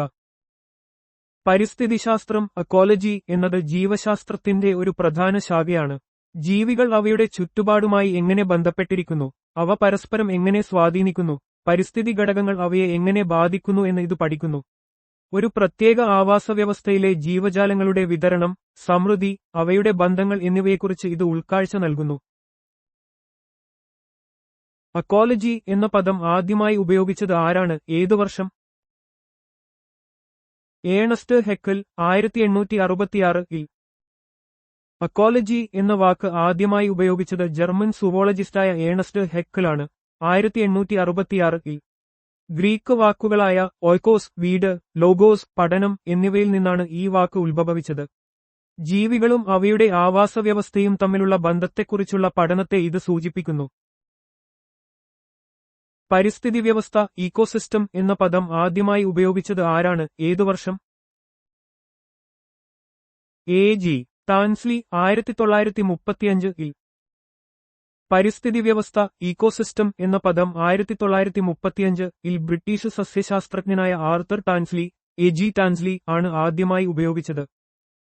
പരിസ്ഥിതിശാസ്ത്രം അക്കോളജി എന്നത് ജീവശാസ്ത്രത്തിന്റെ ഒരു പ്രധാന ശാഖയാണ്. ജീവികൾ അവയുടെ ചുറ്റുപാടുമായി എങ്ങനെ ബന്ധപ്പെട്ടിരിക്കുന്നു, അവ പരസ്പരം എങ്ങനെ സ്വാധീനിക്കുന്നു, പരിസ്ഥിതി ഘടകങ്ങൾ അവയെ എങ്ങനെ ബാധിക്കുന്നു എന്ന് ഇത് പഠിക്കുന്നു. ഒരു പ്രത്യേക ആവാസവ്യവസ്ഥയിലെ ജീവജാലങ്ങളുടെ വിതരണം, സമൃദ്ധി, അവയുടെ ബന്ധങ്ങൾ എന്നിവയെക്കുറിച്ച് ഇത് ഉൾക്കാഴ്ച നൽകുന്നു. അക്കോളജി എന്ന പദം ആദ്യമായി ഉപയോഗിച്ചത് ആരാണ്? ഏതു വർഷം? Ernest Haeckel 1866. അക്കോളജി എന്ന വാക്ക് ആദ്യമായി ഉപയോഗിച്ചത് ജർമ്മൻ സുവോളജിസ്റ്റായ ഏണസ്റ്റ് ഹെക്കലാണ് 1866. ഗ്രീക്ക് വാക്കുകളായ ഓയ്ക്കോസ് വീട്, ലോഗോസ് പഠനം എന്നിവയിൽ നിന്നാണ് ഈ വാക്ക് ഉത്ഭവിച്ചത്. ജീവികളും അവയുടെ ആവാസവ്യവസ്ഥയും തമ്മിലുള്ള ബന്ധത്തെക്കുറിച്ചുള്ള പഠനത്തെ ഇത് സൂചിപ്പിക്കുന്നു. പരിസ്ഥിതി വ്യവസ്ഥ ഇക്കോസിസ്റ്റം എന്ന പദം ആദ്യമായി ഉപയോഗിച്ചത് ആരാണ്? ഏതു വർഷം? A.G. ടാൻസ്ലി 1935. പരിസ്ഥിതി വ്യവസ്ഥ ഇക്കോസിസ്റ്റം എന്ന പദം 1935 British സസ്യശാസ്ത്രജ്ഞനായ Arthur Tansley A.G. Tansley ആണ് ആദ്യമായി ഉപയോഗിച്ചത്.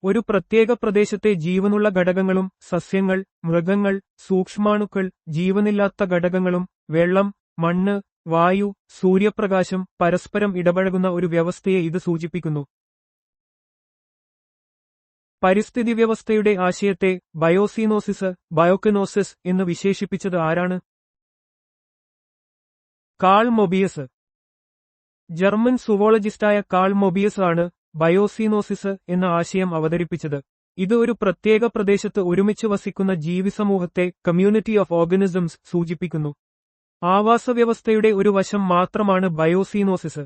ഒരു പ്രത്യേക പ്രദേശത്തെ ജീവനുള്ള ഘടകങ്ങളും സസ്യങ്ങൾ, മൃഗങ്ങൾ, സൂക്ഷ്മാണുക്കൾ, ജീവനില്ലാത്ത ഘടകങ്ങളും, വെള്ളം, മണ്ണ്, വായു, സൂര്യപ്രകാശം പരസ്പരം ഇടപഴകുന്ന ഒരു വ്യവസ്ഥയെ ഇത് സൂചിപ്പിക്കുന്നു. പരിസ്ഥിതി വ്യവസ്ഥയുടെ ആശയത്തെ ബയോസിനോസിസ്, ബയോകെനോസിസ് എന്ന് വിശേഷിപ്പിച്ചത് ആരാണ്? Karl Mobius. ജർമ്മൻ സുവോളജിസ്റ്റായ കാൾ മൊബിയസ് ആണ് ബയോസിനോസിസ് എന്ന ആശയം അവതരിപ്പിച്ചത്. ഇത് ഒരു പ്രത്യേക പ്രദേശത്ത് ഒരുമിച്ച് വസിക്കുന്ന ജീവിസമൂഹത്തെ കമ്മ്യൂണിറ്റി ഓഫ് ഓർഗനിസംസ് സൂചിപ്പിക്കുന്നു. ആവാസവ്യവസ്ഥയുടെ ഒരു വശം മാത്രമാണ് ബയോസിനോസിസ്.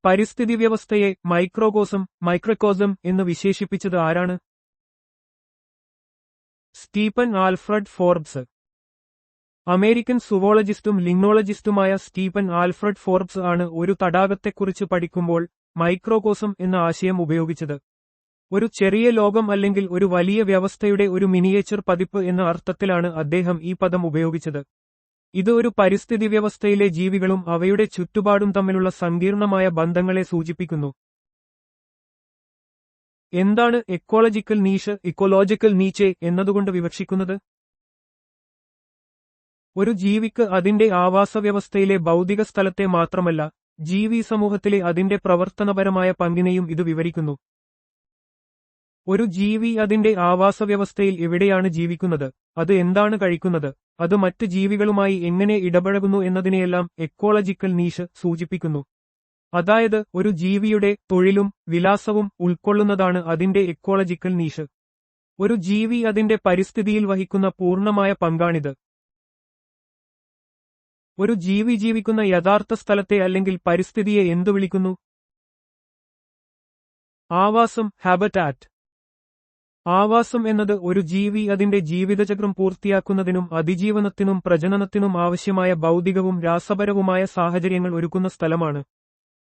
പരിസ്ഥിതി വ്യവസ്ഥയെ മൈക്രോകോസം എന്ന് വിശേഷിപ്പിച്ചത് ആരാണ്? Stephen Alfred Forbes. അമേരിക്കൻ സുവോളജിസ്റ്റും ലിംഗ്നോളജിസ്റ്റുമായ സ്റ്റീഫൻ ആൽഫ്രഡ് ഫോർബ്സ് ആണ് ഒരു തടാകത്തെക്കുറിച്ച് പഠിക്കുമ്പോൾ മൈക്രോകോസം എന്ന ആശയം ഉപയോഗിച്ചത്. ഒരു ചെറിയ ലോകം അല്ലെങ്കിൽ ഒരു വലിയ വ്യവസ്ഥയുടെ ഒരു മിനിയേച്ചർ പതിപ്പ് എന്ന അർത്ഥത്തിലാണ് അദ്ദേഹം ഈ പദം ഉപയോഗിച്ചത്. ഇത് ഒരു പരിസ്ഥിതി വ്യവസ്ഥയിലെ ജീവികളും അവയുടെ ചുറ്റുപാടും തമ്മിലുള്ള സങ്കീർണമായ ബന്ധങ്ങളെ സൂചിപ്പിക്കുന്നു. എന്താണ് എക്കോളജിക്കൽ നീഷ്, ഇക്കോളോജിക്കൽ നീച്ചെ എന്നതുകൊണ്ട് വിവക്ഷിക്കുന്നത്? ഒരു ജീവിക്ക് അതിന്റെ ആവാസവ്യവസ്ഥയിലെ ഭൗതിക സ്ഥലത്തെ മാത്രമല്ല, ജീവി സമൂഹത്തിലെ അതിന്റെ പ്രവർത്തനപരമായ പങ്കിനെയും ഇത് വിവരിക്കുന്നു. ഒരു ജീവി അതിന്റെ ആവാസവ്യവസ്ഥയിൽ എവിടെയാണ് ജീവിക്കുന്നത്, അത് എന്താണ് കഴിക്കുന്നത്, അത് മറ്റ് ജീവികളുമായി എങ്ങനെ ഇടപഴകുന്നു എന്നതിനെയെല്ലാം എക്കോളജിക്കൽ നീഷ് സൂചിപ്പിക്കുന്നു. അതായത് ഒരു ജീവിയുടെ തൊഴിലും വിലാസവും ഉൾക്കൊള്ളുന്നതാണ് അതിന്റെ എക്കോളജിക്കൽ നീഷ്. ഒരു ജീവി അതിന്റെ പരിസ്ഥിതിയിൽ വഹിക്കുന്ന പൂർണ്ണമായ പങ്കാണിത്. ഒരു ജീവി ജീവിക്കുന്ന യഥാർത്ഥ സ്ഥലത്തെ അല്ലെങ്കിൽ പരിസ്ഥിതിയെ എന്തു വിളിക്കുന്നു? ആവാസം, ഹാബിറ്റാറ്റ്. ആവാസം എന്നത് ഒരു ജീവി അതിന്റെ ജീവിതചക്രം പൂർത്തിയാക്കുന്നതിനും അതിജീവനത്തിനും പ്രജനനത്തിനും ആവശ്യമായ ഭൗതികവും രാസപരവുമായ സാഹചര്യങ്ങൾ ഒരുക്കുന്ന സ്ഥലമാണ്.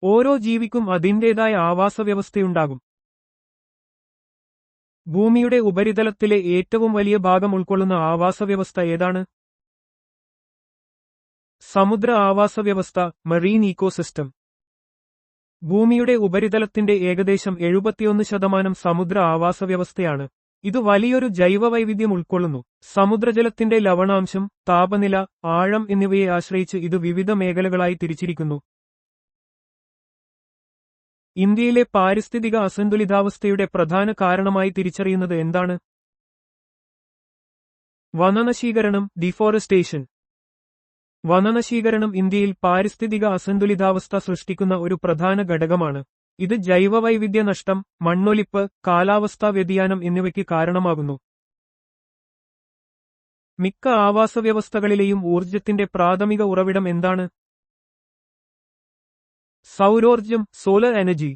ഓരോ ജീവിക്കും അതിന്റേതായ ആവാസവ്യവസ്ഥയുണ്ടാകും. ഭൂമിയുടെ ഉപരിതലത്തിലെ ഏറ്റവും വലിയ ഭാഗം ഉൾക്കൊള്ളുന്ന ആവാസവ്യവസ്ഥ ഏതാണ്? സമുദ്ര ആവാസവ്യവസ്ഥ, മറീൻ ഇക്കോസിസ്റ്റം. ഭൂമിയുടെ ഉപരിതലത്തിന്റെ ഏകദേശം 71% സമുദ്ര ആവാസവ്യവസ്ഥയാണ്. ഇത് വലിയൊരു ജൈവവൈവിധ്യം ഉൾക്കൊള്ളുന്നു. സമുദ്രജലത്തിന്റെ ലവണാംശം, താപനില, ആഴം എന്നിവയെ ആശ്രയിച്ച് ഇത് വിവിധ മേഖലകളായി തിരിച്ചിരിക്കുന്നു. ഇന്ത്യയിലെ പാരിസ്ഥിതിക അസന്തുലിതാവസ്ഥയുടെ പ്രധാന കാരണമായി തിരിച്ചറിയുന്നത് എന്താണ്? വനനശീകരണം, ഡിഫോറസ്റ്റേഷൻ. വനനശീകരണം ഇന്ത്യയിൽ പാരിസ്ഥിതിക അസന്തുലിതാവസ്ഥ സൃഷ്ടിക്കുന്ന ഒരു പ്രധാന ഘടകമാണ്. ഇത് ജൈവവൈവിധ്യ നഷ്ടം, മണ്ണൊലിപ്പ്, കാലാവസ്ഥാ വ്യതിയാനം എന്നിവയ്ക്ക് കാരണമാകുന്നു. മിക്ക ആവാസവ്യവസ്ഥകളിലെയും ഊർജ്ജത്തിന്റെ പ്രാഥമിക ഉറവിടം എന്താണ്? സൗരോർജ്ജം, സോളർ എനർജി.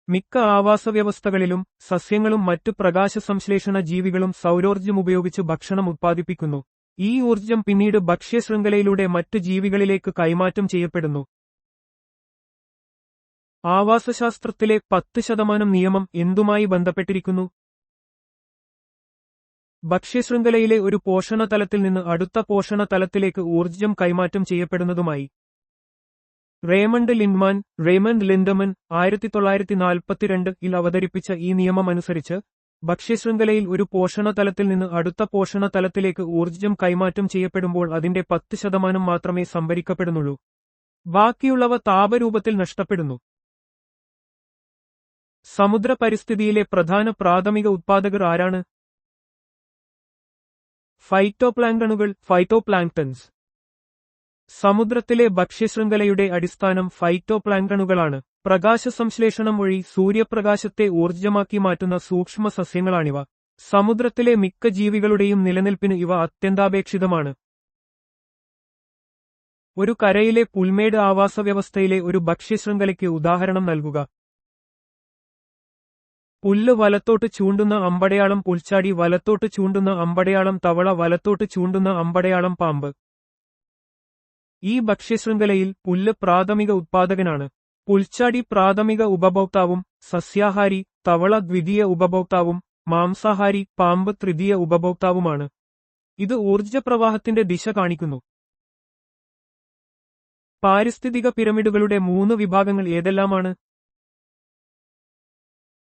മിക്ക ആവാസവ്യവസ്ഥകളിലും സസ്യങ്ങളും മറ്റു പ്രകാശസംശ്ലേഷണ ജീവികളും സൗരോർജ്ജം ഉപയോഗിച്ച് ഭക്ഷണം ഉത്പാദിപ്പിക്കുന്നു. ഈ ഊർജ്ജം പിന്നീട് ഭക്ഷ്യശൃംഖലയിലൂടെ മറ്റു ജീവികളിലേക്ക് കൈമാറ്റം ചെയ്യപ്പെടുന്നു. ആവാസശാസ്ത്രത്തിലെ 10% നിയമം എന്തുമായി ബന്ധപ്പെട്ടിരിക്കുന്നു? ഭക്ഷ്യശൃംഖലയിലെ ഒരു പോഷണ തലത്തിൽ നിന്ന് അടുത്ത പോഷണ തലത്തിലേക്ക് ഊർജ്ജം കൈമാറ്റം ചെയ്യപ്പെടുന്നതുമായി. റേമണ്ട് ലിൻഡമൻ 1942 അവതരിപ്പിച്ച ഈ നിയമമനുസരിച്ച് ഭക്ഷ്യശൃംഖലയിൽ ഒരു പോഷണ തലത്തിൽ നിന്ന് അടുത്ത പോഷണ തലത്തിലേക്ക് ഊർജ്ജം കൈമാറ്റം ചെയ്യപ്പെടുമ്പോൾ അതിന്റെ 10% മാത്രമേ സംഭരിക്കപ്പെടുന്നുള്ളൂ. ബാക്കിയുള്ളവ താപരൂപത്തിൽ നഷ്ടപ്പെടുന്നു. സമുദ്ര പരിസ്ഥിതിയിലെ പ്രധാന പ്രാഥമിക ഉത്പാദകർ ആരാണ്? ഫൈറ്റോപ്ലാങ്ക്ടണുകൾ, ഫൈറ്റോപ്ലാങ്ക്ടൺസ്. സമുദ്രത്തിലെ ഭക്ഷ്യശൃംഖലയുടെ അടിസ്ഥാനം ഫൈറ്റോപ്ലാങ്ക്ടണുകളാണ്. പ്രകാശസംശ്ലേഷണം വഴി സൂര്യപ്രകാശത്തെ ഊർജ്ജമാക്കി മാറ്റുന്ന സൂക്ഷ്മ സസ്യങ്ങളാണിവ. സമുദ്രത്തിലെ മിക്ക ജീവികളുടെയും നിലനിൽപ്പിന് ഇവ അത്യന്താപേക്ഷിതമാണ്. ഒരു കരയിലെ പുൽമേട് ആവാസവ്യവസ്ഥയിലെ ഒരു ഭക്ഷ്യശൃംഖലയ്ക്ക് ഉദാഹരണം നൽകുക. പുല്ല് വലത്തോട്ട് ചൂണ്ടുന്ന അമ്പടയാളം പുൽച്ചാടി, വലത്തോട്ട് ചൂണ്ടുന്ന അമ്പടയാളം തവള, വലത്തോട്ട് ചൂണ്ടുന്ന അമ്പടയാളം പാമ്പ്. ഈ ഭക്ഷ്യശൃംഖലയിൽ പുല്ല് പ്രാഥമിക ഉത്പാദകനാണ്. പുൽച്ചാടി പ്രാഥമിക ഉപഭോക്താവും, സസ്യാഹാരി തവള ദ്വിതീയ ഉപഭോക്താവും, മാംസാഹാരി പാമ്പ് തൃതീയ ഉപഭോക്താവുമാണ്. ഇത് ഊർജ്ജപ്രവാഹത്തിന്റെ ദിശ കാണിക്കുന്നു. പാരിസ്ഥിതിക പിരമിഡുകളുടെ 3 വിഭാഗങ്ങൾ ഏതെല്ലാമാണ്?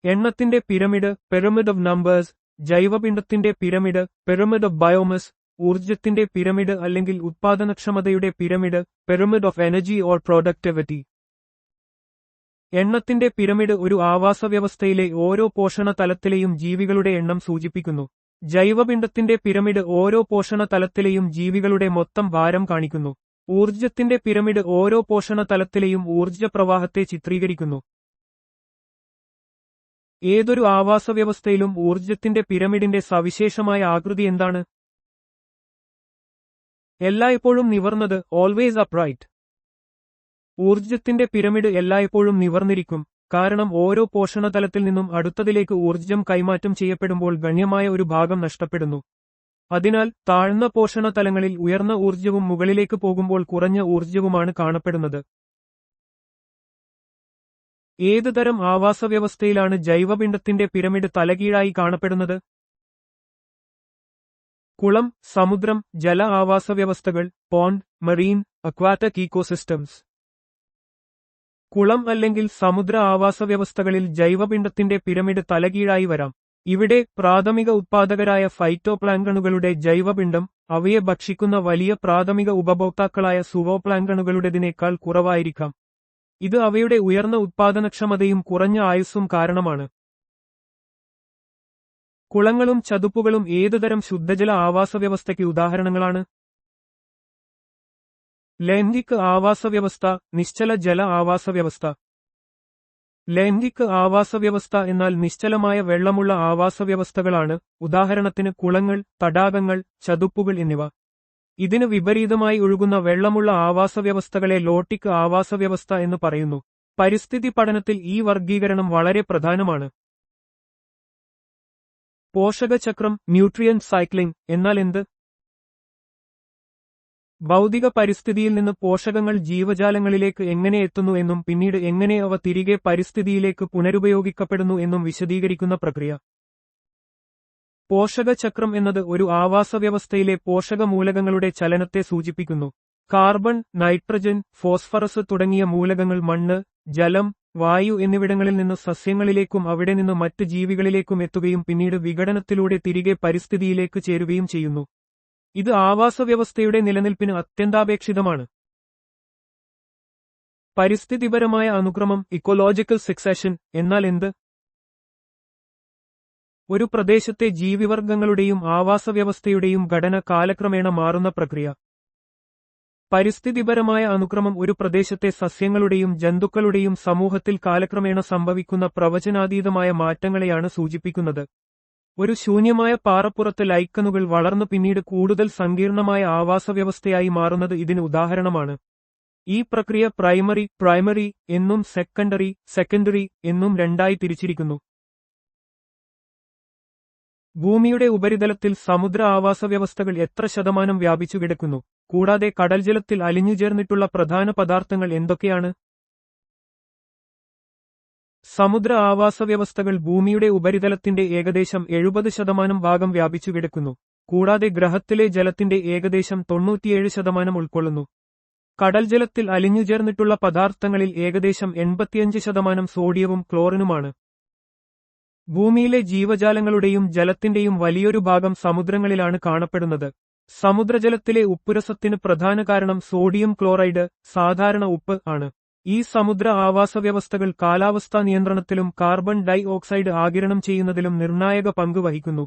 എണ്ണത്തിന്റെ പിരമിഡ്, പിരമിഡ് ഓഫ് നമ്പേഴ്സ്. ജൈവപിണ്ഡത്തിന്റെ പിരമിഡ്, പിരമിഡ് ഓഫ് ബയോമസ്. ഊർജ്ജത്തിന്റെ പിരമിഡ് അല്ലെങ്കിൽ ഉത്പാദനക്ഷമതയുടെ pyramid, pyramid of energy or productivity. എണ്ണത്തിന്റെ പിരമിഡ് ഒരു ആവാസവ്യവസ്ഥയിലെ ഓരോ പോഷണ തലത്തിലെയും ജീവികളുടെ എണ്ണം സൂചിപ്പിക്കുന്നു. ജൈവപിണ്ഡത്തിന്റെ പിരമിഡ് ഓരോ പോഷണ തലത്തിലെയും ജീവികളുടെ മൊത്തം ഭാരം കാണിക്കുന്നു. ഊർജ്ജത്തിന്റെ പിരമിഡ് ഓരോ പോഷണ തലത്തിലെയും ഊർജ്ജപ്രവാഹത്തെ ചിത്രീകരിക്കുന്നു. ഏതൊരു ആവാസവ്യവസ്ഥയിലും ഊർജ്ജത്തിന്റെ പിരമിഡിന്റെ സവിശേഷമായ ആകൃതി എന്താണ്? എല്ലായ്പ്പോഴും നിവർന്നത്, ഓൾവേസ് അപ്രൈറ്റ്. ഊർജ്ജത്തിന്റെ പിരമിഡ് എല്ലായ്പ്പോഴും നിവർന്നിരിക്കും, കാരണം ഓരോ പോഷണതലത്തിൽ നിന്നും അടുത്തതിലേക്ക് ഊർജ്ജം കൈമാറ്റം ചെയ്യപ്പെടുമ്പോൾ ഗണ്യമായ ഒരു ഭാഗം നഷ്ടപ്പെടുന്നു. അതിനാൽ താഴ്ന്ന പോഷണതലങ്ങളിൽ ഉയർന്ന ഊർജ്ജവും മുകളിലേക്ക് പോകുമ്പോൾ കുറഞ്ഞ ഊർജ്ജവുമാണ് കാണപ്പെടുന്നത്. ഏതുതരം ആവാസവ്യവസ്ഥയിലാണ് ജൈവപിണ്ഡത്തിന്റെ പിരമിഡ് തലകീഴായി കാണപ്പെടുന്നത്? കുളം, സമുദ്രം, ജല ആവാസവ്യവസ്ഥകൾ, പോണ്ട്, മറീൻ, അക്വാറ്റിക് ഇക്കോസിസ്റ്റംസ്. കുളം അല്ലെങ്കിൽ സമുദ്ര ആവാസവ്യവസ്ഥകളിൽ ജൈവപിണ്ഡത്തിന്റെ പിരമിഡ് തലകീഴായി വരാം. ഇവിടെ പ്രാഥമിക ഉത്പാദകരായ ഫൈറ്റോപ്ലാങ്ക്ടണുകളുടെ ജൈവപിണ്ഡം അവയെ ഭക്ഷിക്കുന്ന വലിയ പ്രാഥമിക ഉപഭോക്താക്കളായ സുവോപ്ലാങ്ക്ടണുകളുടേതിനേക്കാൾ കുറവായിരിക്കാം. ഇത് അവയുടെ ഉയർന്ന ഉത്പാദനക്ഷമതയും കുറഞ്ഞ ആയുസ്സും കാരണമാണ്. കുളങ്ങളും ചതുപ്പുകളും ഏതുതരം ശുദ്ധജല ആവാസവ്യവസ്ഥയ്ക്ക് ഉദാഹരണങ്ങളാണ്? ലൈംഗിക ആവാസവ്യവസ്ഥ, നിശ്ചല ജല ആവാസവ്യവസ്ഥ. ലൈംഗിക ആവാസവ്യവസ്ഥ എന്നാൽ നിശ്ചലമായ വെള്ളമുള്ള ആവാസവ്യവസ്ഥകളാണ്, ഉദാഹരണത്തിന് കുളങ്ങൾ, തടാകങ്ങൾ, ചതുപ്പുകൾ എന്നിവ. ഇതിന് വിപരീതമായി ഒഴുകുന്ന വെള്ളമുള്ള ആവാസവ്യവസ്ഥകളെ ലോട്ടിക് ആവാസവ്യവസ്ഥ എന്ന് പറയുന്നു. പരിസ്ഥിതി പഠനത്തിൽ ഈ വർഗീകരണം വളരെ പ്രധാനമാണ്. പോഷകചക്രം, ന്യൂട്രിയന്റ് സൈക്ലിംഗ് എന്നാൽ എന്ത്? ഭൗതിക പരിസ്ഥിതിയിൽ നിന്ന് പോഷകങ്ങൾ ജീവജാലങ്ങളിലേക്ക് എങ്ങനെ എത്തുന്നു എന്നും പിന്നീട് എങ്ങനെ അവ തിരികെ പരിസ്ഥിതിയിലേക്ക് പുനരുപയോഗിക്കപ്പെടുന്നു എന്നും വിശദീകരിക്കുന്ന പ്രക്രിയ. പോഷകചക്രം എന്നത് ഒരു ആവാസവ്യവസ്ഥയിലെ പോഷകമൂലകങ്ങളുടെ ചലനത്തെ സൂചിപ്പിക്കുന്നു. കാർബൺ, നൈട്രജൻ, ഫോസ്ഫറസ് തുടങ്ങിയ മൂലകങ്ങൾ മണ്ണ്, ജലം, വായു എന്നിവിടങ്ങളിൽ നിന്ന് സസ്യങ്ങളിലേക്കും അവിടെ നിന്ന് മറ്റ് ജീവികളിലേക്കും എത്തുകയും പിന്നീട് വിഘടനത്തിലൂടെ തിരികെ പരിസ്ഥിതിയിലേക്ക് ചേരുകയും ചെയ്യുന്നു. ഇത് ആവാസവ്യവസ്ഥയുടെ നിലനിൽപ്പിന് അത്യന്താപേക്ഷിതമാണ്. പരിസ്ഥിതിപരമായ അനുക്രമം, ഇക്കോളജിക്കൽ സക്സഷൻ എന്നാൽ എന്ത്? ഒരു പ്രദേശത്തെ ജീവിവർഗങ്ങളുടെയും ആവാസവ്യവസ്ഥയുടെയും ഘടന കാലക്രമേണ മാറുന്ന പ്രക്രിയ. പരിസ്ഥിതിപരമായ അനുക്രമം ഒരു പ്രദേശത്തെ സസ്യങ്ങളുടെയും ജന്തുക്കളുടെയും സമൂഹത്തിൽ കാലക്രമേണ സംഭവിക്കുന്ന പ്രവചനാതീതമായ മാറ്റങ്ങളെയാണ് സൂചിപ്പിക്കുന്നത്. ഒരു ശൂന്യമായ പാറപ്പുറത്ത് ലൈക്കനുകൾ വളർന്നു പിന്നീട് കൂടുതൽ സങ്കീർണമായ ആവാസവ്യവസ്ഥയായി മാറുന്നത് ഇതിന് ഉദാഹരണമാണ്. ഈ പ്രക്രിയ പ്രൈമറി എന്നും സെക്കൻഡറി എന്നും രണ്ടായി തിരിച്ചിരിക്കുന്നു. ഭൂമിയുടെ ഉപരിതലത്തിൽ സമുദ്ര ആവാസവ്യവസ്ഥകൾ എത്ര ശതമാനം വ്യാപിച്ചു കിടക്കുന്നു? കൂടാതെ കടൽജലത്തിൽ അലിഞ്ഞുചേർന്നിട്ടുള്ള പ്രധാന പദാർത്ഥങ്ങൾ എന്തൊക്കെയാണ്? സമുദ്ര ആവാസവ്യവസ്ഥകൾ ഭൂമിയുടെ ഉപരിതലത്തിന്റെ ഏകദേശം 70% ഭാഗം വ്യാപിച്ചു കിടക്കുന്നു. കൂടാതെ ഗ്രഹത്തിലെ ജലത്തിന്റെ ഏകദേശം 97% ഉൾക്കൊള്ളുന്നു. കടൽജലത്തിൽ അലിഞ്ഞുചേർന്നിട്ടുള്ള പദാർത്ഥങ്ങളിൽ ഏകദേശം 85% സോഡിയവും ക്ലോറിനുമാണ്. ഭൂമിയിലെ ജീവജാലങ്ങളുടെയും ജലത്തിന്റെയും വലിയൊരു ഭാഗം സമുദ്രങ്ങളിലാണ് കാണപ്പെടുന്നത്. സമുദ്രജലത്തിലെ ഉപ്പുരസത്തിന് പ്രധാന കാരണം സോഡിയം ക്ലോറൈഡ്, സാധാരണ ഉപ്പ് ആണ്. ഈ സമുദ്ര ആവാസവ്യവസ്ഥകൾ കാലാവസ്ഥാ നിയന്ത്രണത്തിലും കാർബൺ ഡൈ ഓക്സൈഡ് ആഗിരണം ചെയ്യുന്നതിലും നിർണായക പങ്ക് വഹിക്കുന്നു.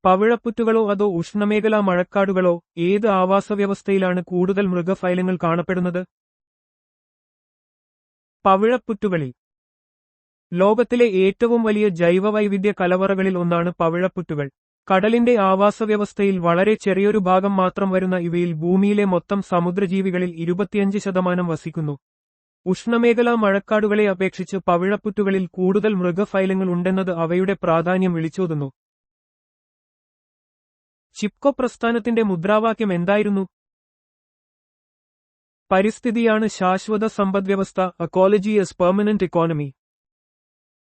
പവിഴപ്പുറ്റുകളോ അതോ ഉഷ്ണമേഖലാ മഴക്കാടുകളോ? ഏത് ആവാസവ്യവസ്ഥയിലാണ് കൂടുതൽ മൃഗഫൈലങ്ങൾ കാണപ്പെടുന്നത്? പവിഴപ്പുറ്റുകളിൽ. ലോകത്തിലെ ഏറ്റവും വലിയ ജൈവവൈവിധ്യ കലവറകളിൽ ഒന്നാണ് പവിഴപ്പുറ്റുകൾ. കടലിന്റെ ആവാസവ്യവസ്ഥയിൽ വളരെ ചെറിയൊരു ഭാഗം മാത്രം വരുന്ന ഇവയിൽ ഭൂമിയിലെ മൊത്തം സമുദ്രജീവികളിൽ 25% വസിക്കുന്നു. ഉഷ്ണമേഖലാ മഴക്കാടുകളെ അപേക്ഷിച്ച് പവിഴപ്പുറ്റുകളിൽ കൂടുതൽ മൃഗഫൈലങ്ങൾ ഉണ്ടെന്നത് അവയുടെ പ്രാധാന്യം വിളിച്ചോതുന്നു. ചിപ്കോ പ്രസ്ഥാനത്തിന്റെ മുദ്രാവാക്യം എന്തായിരുന്നു? പരിസ്ഥിതിയാണ് ശാശ്വത സമ്പദ്വ്യവസ്ഥ, എക്കോളജി ഈസ് പെർമനന്റ് ഇക്കോണമി.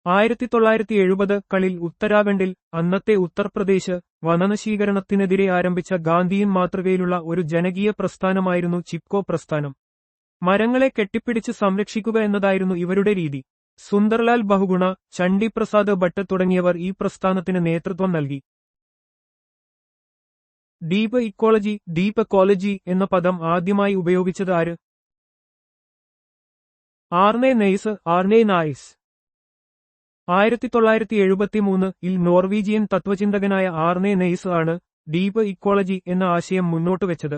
1970-കളിൽ ഉത്തരാഖണ്ഡിൽ, അന്നത്തെ ഉത്തർപ്രദേശ്, വനനശീകരണത്തിനെതിരെ ആരംഭിച്ച ഗാന്ധിയൻ മാതൃകയിലുള്ള ഒരു ജനകീയ പ്രസ്ഥാനമായിരുന്നു ചിപ്കോ പ്രസ്ഥാനം. മരങ്ങളെ കെട്ടിപ്പിടിച്ച് സംരക്ഷിക്കുക എന്നതായിരുന്നു ഇവരുടെ രീതി. സുന്ദർലാൽ ബഹുഗുണ, ചണ്ഡിപ്രസാദ് ഭട്ട് തുടങ്ങിയവർ ഈ പ്രസ്ഥാനത്തിന് നേതൃത്വം നൽകി. ഡീപ് എക്കോളജി എന്ന പദം ആദ്യമായി ഉപയോഗിച്ചത് ആര്? RNA nice. 1973-ൽ Norwegian തത്വചിന്തകനായ RNA nice ആണ് ഡീപ് ഇക്കോളജി എന്ന ആശയം മുന്നോട്ടുവെച്ചത്.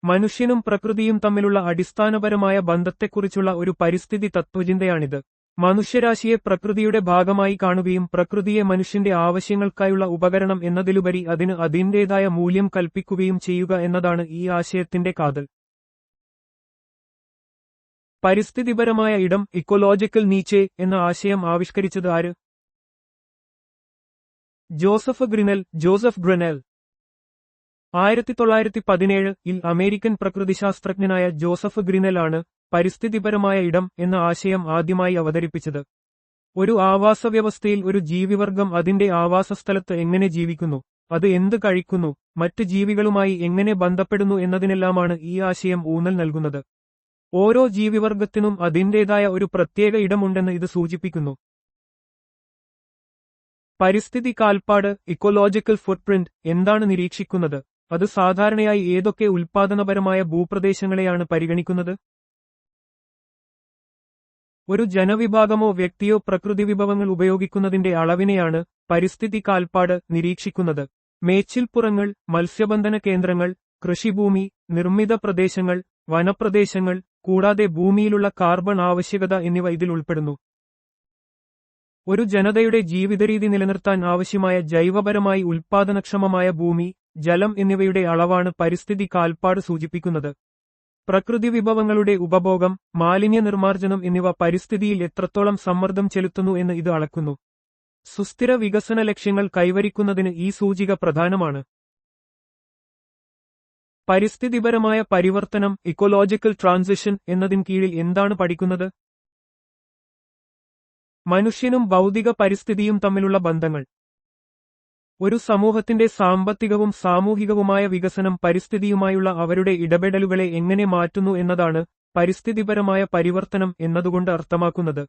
മനുഷ്യനും പ്രകൃതിയും തമ്മിലുള്ള അടിസ്ഥാനപരമായ ബന്ധത്തെക്കുറിച്ചുള്ള ഒരു പരിസ്ഥിതി തത്വചിന്തയാണിത്. മനുഷ്യരാശിയെ പ്രകൃതിയുടെ ഭാഗമായി കാണുകയും പ്രകൃതിയെ മനുഷ്യന്റെ ആവശ്യങ്ങൾക്കായുള്ള ഉപകരണം എന്നതിലുപരി അതിന് അതിന്റേതായ മൂല്യം കൽപ്പിക്കുകയും ചെയ്യുക എന്നതാണ് ഈ ആശയത്തിന്റെ കാതൽ. പരിസ്ഥിതിപരമായ ഇടം, ഇക്കോളജിക്കൽ നീച്ചെ എന്ന ആശയം ആവിഷ്കരിച്ചത് ആര്? ജോസഫ് ഗ്രിനൽ. 1917-ൽ അമേരിക്കൻ പ്രകൃതിശാസ്ത്രജ്ഞനായ ജോസഫ് ഗ്രിനൽ ആണ് പരിസ്ഥിതിപരമായ ഇടം എന്ന ആശയം ആദ്യമായി അവതരിപ്പിച്ചത്. ഒരു ആവാസവ്യവസ്ഥയിൽ ഒരു ജീവിവർഗം അതിന്റെ ആവാസസ്ഥലത്ത് എങ്ങനെ ജീവിക്കുന്നു, അത് എന്ത് കഴിക്കുന്നു, മറ്റ് ജീവികളുമായി എങ്ങനെ ബന്ധപ്പെടുന്നു എന്നതിനെല്ലാമാണ് ഈ ആശയം ഊന്നൽ നൽകുന്നത്. ഓരോ ജീവിവർഗത്തിനും അതിന്റേതായ ഒരു പ്രത്യേക ഇടമുണ്ടെന്ന് ഇത് സൂചിപ്പിക്കുന്നു. പരിസ്ഥിതി കാൽപ്പാട്, ഇക്കോളജിക്കൽ ഫുട്പ്രിന്റ് എന്താണ് നിരീക്ഷിക്കുന്നത്? അത് സാധാരണയായി ഏതൊക്കെ ഉൽപാദനപരമായ ഭൂപ്രദേശങ്ങളെയാണ് പരിഗണിക്കുന്നത്? ഒരു ജനവിഭാഗമോ വ്യക്തിയോ പ്രകൃതി വിഭവങ്ങൾ ഉപയോഗിക്കുന്നതിന്റെ അളവിനെയാണ് പരിസ്ഥിതി കാൽപ്പാട് നിരീക്ഷിക്കുന്നത്. മേച്ചിൽപ്പുറങ്ങൾ, മത്സ്യബന്ധന കേന്ദ്രങ്ങൾ, കൃഷിഭൂമി, നിർമ്മിത പ്രദേശങ്ങൾ, വനപ്രദേശങ്ങൾ, കൂടാതെ ഭൂമിയിലുള്ള കാർബൺ ആവശ്യകത എന്നിവ ഇതിൽ ഉൾപ്പെടുന്നു. ഒരു ജനതയുടെ ജീവിതരീതി നിലനിർത്താൻ ആവശ്യമായ ജൈവപരമായി ഉൽപാദനക്ഷമമായ ഭൂമി, ജലം എന്നിവയുടെ അളവാണ് പരിസ്ഥിതി കാൽപ്പാട് സൂചിപ്പിക്കുന്നത്. പ്രകൃതി വിഭവങ്ങളുടെ ഉപഭോഗം, മാലിന്യ നിർമ്മാർജ്ജനം എന്നിവ പരിസ്ഥിതിയിൽ എത്രത്തോളം സമ്മർദ്ദം ചെലുത്തുന്നു എന്ന് ഇത് അളക്കുന്നു. സുസ്ഥിര വികസന ലക്ഷ്യങ്ങൾ കൈവരിക്കുന്നതിന് ഈ സൂചിക പ്രധാനമാണ്. പരിസ്ഥിതിപരമായ പരിവർത്തനം, ഇക്കോളോജിക്കൽ ട്രാൻസിഷൻ എന്നതിൻ കീഴിൽ എന്താണ് പഠിക്കുന്നത്? മനുഷ്യനും ഭൗതിക പരിസ്ഥിതിയും തമ്മിലുള്ള ബന്ധങ്ങൾ. ഒരു സമൂഹത്തിന്റെ സാമ്പത്തികവും സാമൂഹികവുമായ വികസനം പരിസ്ഥിതിയുമായുള്ള അവരുടെ ഇടപെടലുകളെ എങ്ങനെ മാറ്റുന്നു എന്നതാണ് പരിസ്ഥിതിപരമായ പരിവർത്തനം എന്നതുകൊണ്ട് അർത്ഥമാക്കുന്നത്.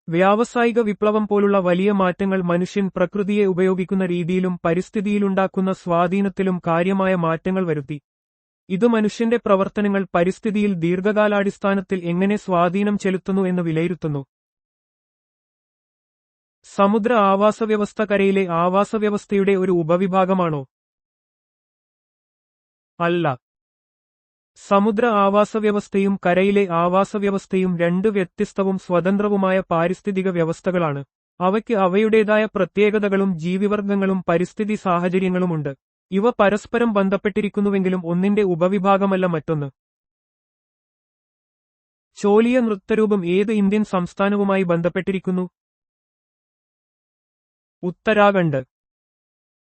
വ്യാവസായിക വിപ്ലവം പോലുള്ള വലിയ മാറ്റങ്ങൾ മനുഷ്യൻ പ്രകൃതിയെ ഉപയോഗിക്കുന്ന രീതിയിലും പരിസ്ഥിതിയിലുണ്ടാക്കുന്ന സ്വാധീനത്തിലും കാര്യമായ മാറ്റങ്ങൾ വരുത്തി. ഇത് മനുഷ്യന്റെ പ്രവർത്തനങ്ങൾ പരിസ്ഥിതിയിൽ ദീർഘകാലാടിസ്ഥാനത്തിൽ എങ്ങനെ സ്വാധീനം ചെലുത്തുന്നു എന്ന് വിലയിരുത്തുന്നു. സമുദ്ര ആവാസവ്യവസ്ഥ കരയിലെ ആവാസവ്യവസ്ഥയുടെ ഒരു ഉപവിഭാഗമാണോ? അല്ല. സമുദ്ര ആവാസവ്യവസ്ഥയും കരയിലെ ആവാസവ്യവസ്ഥയും രണ്ട് വ്യത്യസ്തവും സ്വതന്ത്രവുമായ പാരിസ്ഥിതിക വ്യവസ്ഥകളാണ്. അവയ്ക്ക് അവയുടേതായ പ്രത്യേകതകളും ജീവിവർഗങ്ങളും പരിസ്ഥിതി സാഹചര്യങ്ങളുമുണ്ട്. ഇവ പരസ്പരം ബന്ധപ്പെട്ടിരിക്കുന്നുവെങ്കിലും ഒന്നിന്റെ ഉപവിഭാഗമല്ല മറ്റൊന്ന്. ചോലിയ നൃത്തരൂപം ഏത് ഇന്ത്യൻ സംസ്ഥാനവുമായി ബന്ധപ്പെട്ടിരിക്കുന്നു? ഉത്തരാഖണ്ഡ്.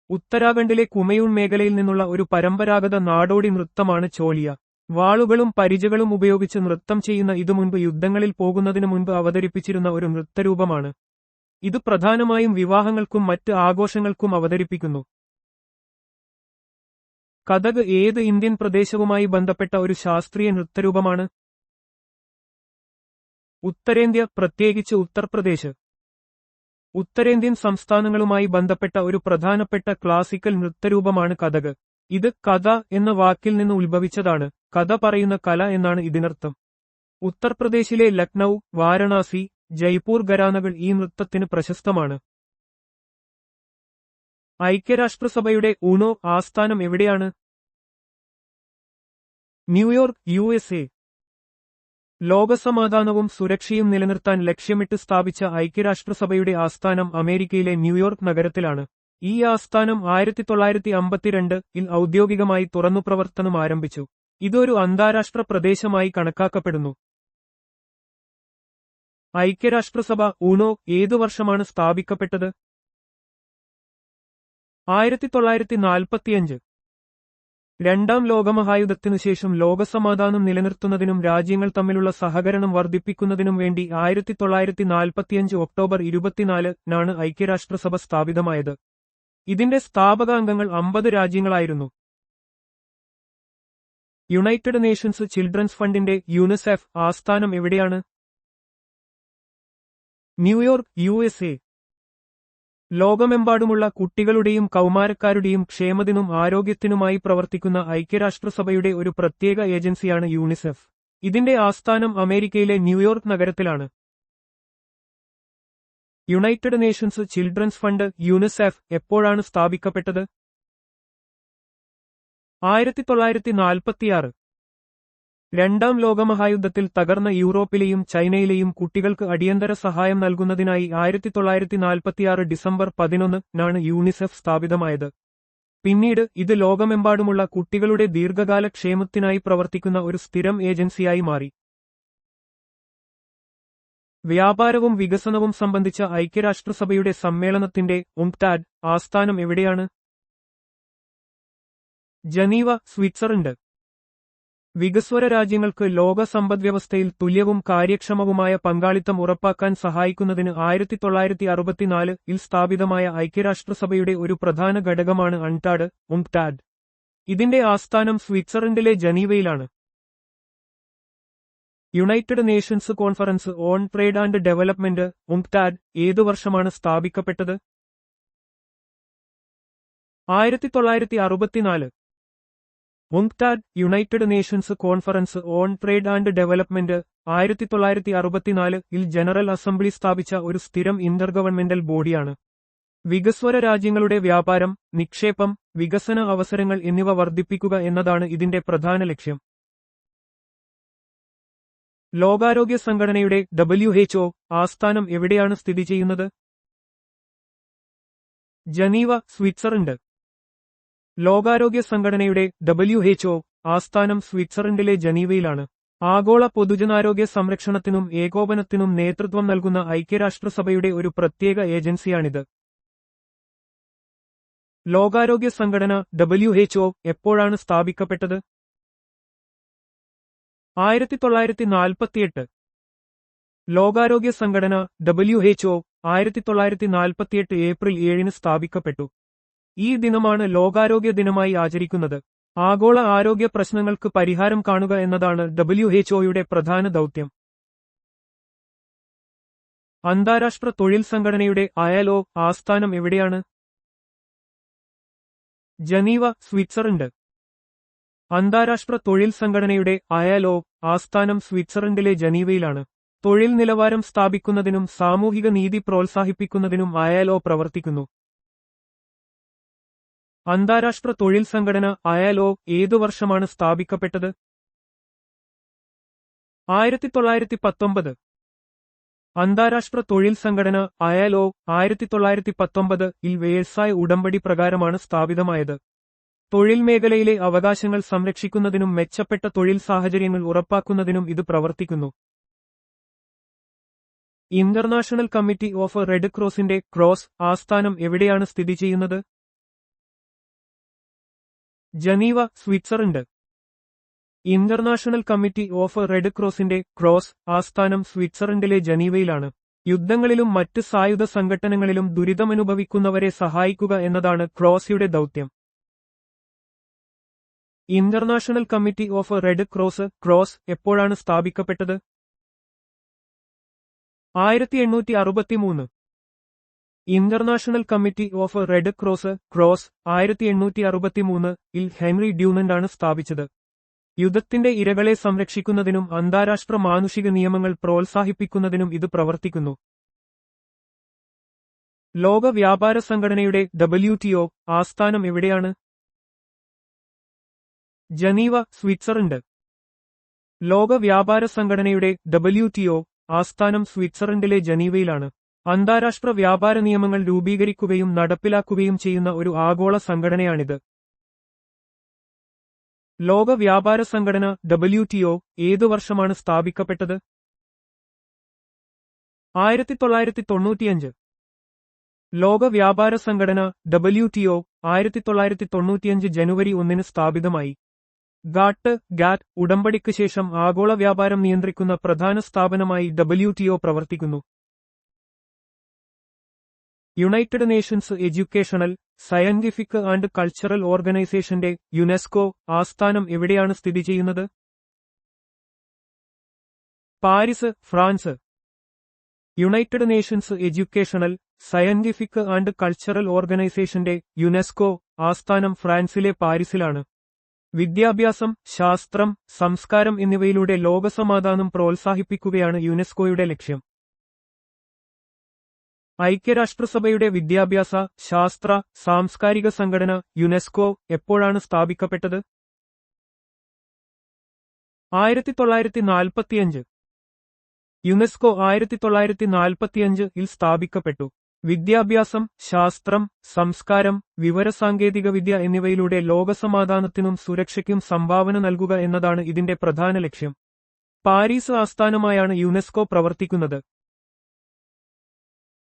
ഉത്തരാഖണ്ഡിലെ കുമയൂൺ മേഖലയിൽ നിന്നുള്ള ഒരു പരമ്പരാഗത നാടോടി നൃത്തമാണ് ചോലിയ. വാളുകളും പരിചകളും ഉപയോഗിച്ച് നൃത്തം ചെയ്യുന്ന ഇത് മുൻപ് യുദ്ധങ്ങളിൽ പോകുന്നതിനു മുൻപ് അവതരിപ്പിച്ചിരുന്ന ഒരു നൃത്തരൂപമാണ്. ഇത് പ്രധാനമായും വിവാഹങ്ങൾക്കും മറ്റ് ആഘോഷങ്ങൾക്കും അവതരിപ്പിക്കുന്നു. കഥക് ഏത് ഇന്ത്യൻ പ്രദേശവുമായി ബന്ധപ്പെട്ട ഒരു ശാസ്ത്രീയ നൃത്തരൂപമാണ്? ഉത്തരേന്ത്യ, പ്രത്യേകിച്ച് ഉത്തർപ്രദേശ്. ഉത്തരേന്ത്യൻ സംസ്ഥാനങ്ങളുമായി ബന്ധപ്പെട്ട ഒരു പ്രധാനപ്പെട്ട ക്ലാസിക്കൽ നൃത്തരൂപമാണ് കഥക്. ഇത് കഥ എന്ന വാക്കിൽ നിന്ന് ഉത്ഭവിച്ചതാണ്. കഥ പറയുന്ന കല എന്നാണ് ഇതിനർത്ഥം. ഉത്തർപ്രദേശിലെ ലക്നൌ, വാരണാസി, ജയ്പൂർ ഘരാനകൾ ഈ നൃത്തത്തിന് പ്രശസ്തമാണ്. ഐക്യരാഷ്ട്രസഭയുടെ UNO ആസ്ഥാനം എവിടെയാണ്? New York, USA. ലോകസമാധാനവും സുരക്ഷയും നിലനിർത്താൻ ലക്ഷ്യമിട്ട് സ്ഥാപിച്ച ഐക്യരാഷ്ട്രസഭയുടെ ആസ്ഥാനം അമേരിക്കയിലെ ന്യൂയോർക്ക് നഗരത്തിലാണ്. ഈ ആസ്ഥാനം 1952-ൽ ഔദ്യോഗികമായി തുറന്നു പ്രവർത്തനം ആരംഭിച്ചു. ഇതൊരു അന്താരാഷ്ട്ര പ്രദേശമായി കണക്കാക്കപ്പെടുന്നു. ഐക്യരാഷ്ട്രസഭ UNO ഏതു വർഷമാണ് സ്ഥാപിക്കപ്പെട്ടത്? 1945. രണ്ടാം ലോകമഹായുദ്ധത്തിനുശേഷം ലോകസമാധാനം നിലനിർത്തുന്നതിനും രാജ്യങ്ങൾ തമ്മിലുള്ള സഹകരണം വർദ്ധിപ്പിക്കുന്നതിനും വേണ്ടി 1945 ഒക്ടോബർ 24-നാണ് ഐക്യരാഷ്ട്രസഭ സ്ഥാപിതമായത്. ഇതിന്റെ സ്ഥാപകാംഗങ്ങൾ 50 രാജ്യങ്ങളായിരുന്നു. യുണൈറ്റഡ് നേഷൻസ് ചിൽഡ്രൻസ് ഫണ്ടിന്റെ UNICEF ആസ്ഥാനം എവിടെയാണ്? New York, USA. ലോകമെമ്പാടുമുള്ള കുട്ടികളുടെയും കൗമാരക്കാരുടെയും ക്ഷേമത്തിനും ആരോഗ്യത്തിനുമായി പ്രവർത്തിക്കുന്ന ഐക്യരാഷ്ട്രസഭയുടെ ഒരു പ്രത്യേക ഏജൻസിയാണ് UNICEF. ഇതിന്റെ ആസ്ഥാനം അമേരിക്കയിലെ ന്യൂയോർക്ക് നഗരത്തിലാണ്. United Nations children's fund UNICEF എപ്പോഴാണ് സ്ഥാപിക്കപ്പെട്ടത്? 1946. രണ്ടാം ലോകമഹായുദ്ധത്തിൽ തകർന്ന യൂറോപ്പിലെയും ചൈനയിലെയും കുട്ടികൾക്ക് അടിയന്തര സഹായം നൽകുന്നതിനായി 1946 ഡിസംബർ 11-നാണ് UNICEF സ്ഥാപിതമായത്. പിന്നീട് ഇത് ലോകമെമ്പാടുമുള്ള കുട്ടികളുടെ ദീർഘകാല ക്ഷേമത്തിനായി പ്രവർത്തിക്കുന്ന ഒരു സ്ഥിരം ഏജൻസിയായി മാറി. വ്യാപാരവും വികസനവും സംബന്ധിച്ച ഐക്യരാഷ്ട്രസഭയുടെ സമ്മേളനത്തിന്റെ UNCTAD ആസ്ഥാനം എവിടെയാണ്? Geneva, Switzerland. വികസ്വര രാജ്യങ്ങൾക്ക് ലോക സമ്പദ്വ്യവസ്ഥയിൽ തുല്യവും കാര്യക്ഷമവുമായ പങ്കാളിത്തം ഉറപ്പാക്കാൻ സഹായിക്കുന്നതിന് 1964-ൽ സ്ഥാപിതമായ ഐക്യരാഷ്ട്രസഭയുടെ ഒരു പ്രധാന ഘടകമാണ് UNCTAD. ഇതിന്റെ ആസ്ഥാനം സ്വിറ്റ്സർലൻഡിലെ ജനീവയിലാണ്. United Nations Conference on Trade and Development UNCTAD ഏതു വർഷമാണ് സ്ഥാപിക്കപ്പെട്ടത്? 1964. UNCTAD United Nations Conference on Trade and Development 1964-ൽ ജനറൽ അസംബ്ലി സ്ഥാപിച്ച ഒരു സ്ഥിരം ഇന്റർഗവൺമെന്റൽ ബോഡിയാണ്. വികസ്വര രാജ്യങ്ങളുടെ വ്യാപാരം, നിക്ഷേപം, വികസന അവസരങ്ങൾ എന്നിവ വർദ്ധിപ്പിക്കുക എന്നതാണ് ഇതിന്റെ പ്രധാന ലക്ഷ്യം. ലോകാരോഗ്യ സംഘടനയുടെ WHO ആസ്ഥാനം എവിടെയാണ് സ്ഥിതി ചെയ്യുന്നത്? Geneva, Switzerland. ലോകാരോഗ്യ സംഘടനയുടെ WHO ആസ്ഥാനം സ്വിറ്റ്സർലൻഡിലെ ജനീവയിലാണ്. ആഗോള പൊതുജനാരോഗ്യ സംരക്ഷണത്തിനും ഏകോപനത്തിനും നേതൃത്വം നൽകുന്ന ഐക്യരാഷ്ട്രസഭയുടെ ഒരു പ്രത്യേക ഏജൻസിയാണിത്. ലോകാരോഗ്യ സംഘടന WHO എപ്പോഴാണ് സ്ഥാപിക്കപ്പെട്ടത്? 1948. ലോകാരോഗ്യ സംഘടന WHO 1948 ഏപ്രിൽ 7 സ്ഥാപിക്കപ്പെട്ടു. ഈ ദിനമാണ് ലോകാരോഗ്യ ദിനമായി ആചരിക്കുന്നത്. ആഗോള ആരോഗ്യ പ്രശ്നങ്ങൾക്ക് പരിഹാരം കാണുക എന്നതാണ് WHOയുടെ പ്രധാന ദൗത്യം. അന്താരാഷ്ട്ര തൊഴിൽ സംഘടനയുടെ ILO ആസ്ഥാനം എവിടെയാണ്? Geneva, Switzerland. അന്താരാഷ്ട്ര തൊഴിൽ സംഘടനയുടെ ILO ആസ്ഥാനം സ്വിറ്റ്സർലൻഡിലെ ജനീവയിലാണ്. തൊഴിൽ നിലവാരം സ്ഥാപിക്കുന്നതിനും സാമൂഹിക നീതി പ്രോത്സാഹിപ്പിക്കുന്നതിനും ILO പ്രവർത്തിക്കുന്നു. അന്താരാഷ്ട്ര തൊഴിൽ സംഘടന ILO ഏതു വർഷമാണ് സ്ഥാപിക്കപ്പെട്ടത്? 1919. അന്താരാഷ്ട്ര തൊഴിൽ സംഘടന ILO 1919 ൽ വേഴ്സായ് ഉടമ്പടി പ്രകാരമാണ് സ്ഥാപിതമായത്. തൊഴിൽ മേഖലയിലെ അവകാശങ്ങൾ സംരക്ഷിക്കുന്നതിനും മെച്ചപ്പെട്ട തൊഴിൽ സാഹചര്യങ്ങൾ ഉറപ്പാക്കുന്നതിനും ഇത് പ്രവർത്തിക്കുന്നു. ഇന്റർനാഷണൽ കമ്മിറ്റി ഓഫ് റെഡ് ക്രോസിന്റെ ക്രോസ് ആസ്ഥാനം എവിടെയാണ് സ്ഥിതി ചെയ്യുന്നത്? Geneva, Switzerland. International committee of red ക്രോസിന്റെ ക്രോസ് ആസ്ഥാനം സ്വിറ്റ്സർലൻഡിലെ ജനീവയിലാണ്. യുദ്ധങ്ങളിലും മറ്റ് സായുധ സംഘട്ടനങ്ങളിലും ദുരിതമനുഭവിക്കുന്നവരെ സഹായിക്കുക എന്നതാണ് ക്രോസിയുടെ ദൗത്യം. International committee of red cross എപ്പോഴാണ് സ്ഥാപിക്കപ്പെട്ടത്? 1863. International committee of red cross 1863 ൽ ഹെൻറി ഡ്യൂനന്റാണ് സ്ഥാപിച്ചത്. യുദ്ധത്തിന്റെ ഇരകളെ സംരക്ഷിക്കുന്നതിനും അന്താരാഷ്ട്ര മാനുഷിക നിയമങ്ങൾ പ്രോത്സാഹിപ്പിക്കുന്നതിനും ഇത് പ്രവർത്തിക്കുന്നു. ലോക വ്യാപാര സംഘടനയുടെ WTO ആസ്ഥാനം എവിടെയാണ്? Geneva, Switzerland. ലോക വ്യാപാര സംഘടനയുടെ WTO ആസ്ഥാനം സ്വിറ്റ്സർലൻഡിലെ ജനീവയിലാണ്. അന്താരാഷ്ട്ര വ്യാപാര നിയമങ്ങൾ രൂപീകരിക്കുകയും നടപ്പിലാക്കുകയും ചെയ്യുന്ന ഒരു ആഗോള സംഘടനയാണിത്. ലോക വ്യാപാര സംഘടന WTO ഏതു വർഷമാണ് സ്ഥാപിക്കപ്പെട്ടത്? 1995. ലോക വ്യാപാര സംഘടന WTO 1995 ജനുവരി 1 സ്ഥാപിതമായി. ഗാട്ട് ഉടമ്പടിക്ക് ശേഷം ആഗോള വ്യാപാരം നിയന്ത്രിക്കുന്ന പ്രധാന സ്ഥാപനമായി WTO പ്രവർത്തിക്കുന്നു. United Nations educational, scientific and cultural ഓർഗനൈസേഷന്റെ യുനെസ്കോ ആസ്ഥാനം എവിടെയാണ് സ്ഥിതി ചെയ്യുന്നത്? Paris, France. United Nations educational, scientific and cultural ഓർഗനൈസേഷന്റെ യുനെസ്കോ ആസ്ഥാനം ഫ്രാൻസിലെ പാരീസിലാണ്. വിദ്യാഭ്യാസം, ശാസ്ത്രം, സംസ്കാരം എന്നിവയിലൂടെ ലോകസമാധാനം പ്രോത്സാഹിപ്പിക്കുകയാണ് യുനെസ്കോയുടെ ലക്ഷ്യം. ഐക്യരാഷ്ട്രസഭയുടെ വിദ്യാഭ്യാസ, ശാസ്ത്ര, സാംസ്കാരിക സംഘടന യുനെസ്കോ എപ്പോഴാണ് സ്ഥാപിക്കപ്പെട്ടത്? 1945. യുനെസ്കോ 1945 ൽ സ്ഥാപിക്കപ്പെട്ടു. വിദ്യാഭ്യാസം, ശാസ്ത്രം, സംസ്കാരം, വിവരസാങ്കേതികവിദ്യ എന്നിവയിലൂടെ ലോകസമാധാനത്തിനും സുരക്ഷയ്ക്കും സംഭാവന നൽകുക എന്നതാണ് ഇതിന്റെ പ്രധാന ലക്ഷ്യം. പാരീസ് ആസ്ഥാനമായാണ് യുനെസ്കോ പ്രവർത്തിക്കുന്നത്.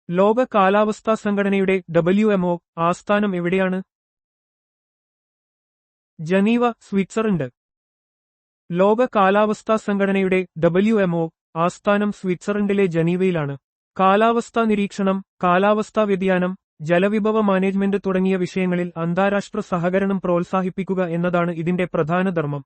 ലോക കാലാവസ്ഥാ സംഘടനയുടെ WMO ആസ്ഥാനം എവിടെയാണ്? Geneva, Switzerland. ലോക കാലാവസ്ഥാ സംഘടനയുടെ WMO ആസ്ഥാനം സ്വിറ്റ്സർലൻഡിലെ ജനീവയിലാണ്. കാലാവസ്ഥാ നിരീക്ഷണം, കാലാവസ്ഥാ വ്യതിയാനം, ജലവിഭവ മാനേജ്മെന്റ് തുടങ്ങിയ വിഷയങ്ങളിൽ അന്താരാഷ്ട്ര സഹകരണം പ്രോത്സാഹിപ്പിക്കുക എന്നതാണ് ഇതിന്റെ പ്രധാന ധർമ്മം.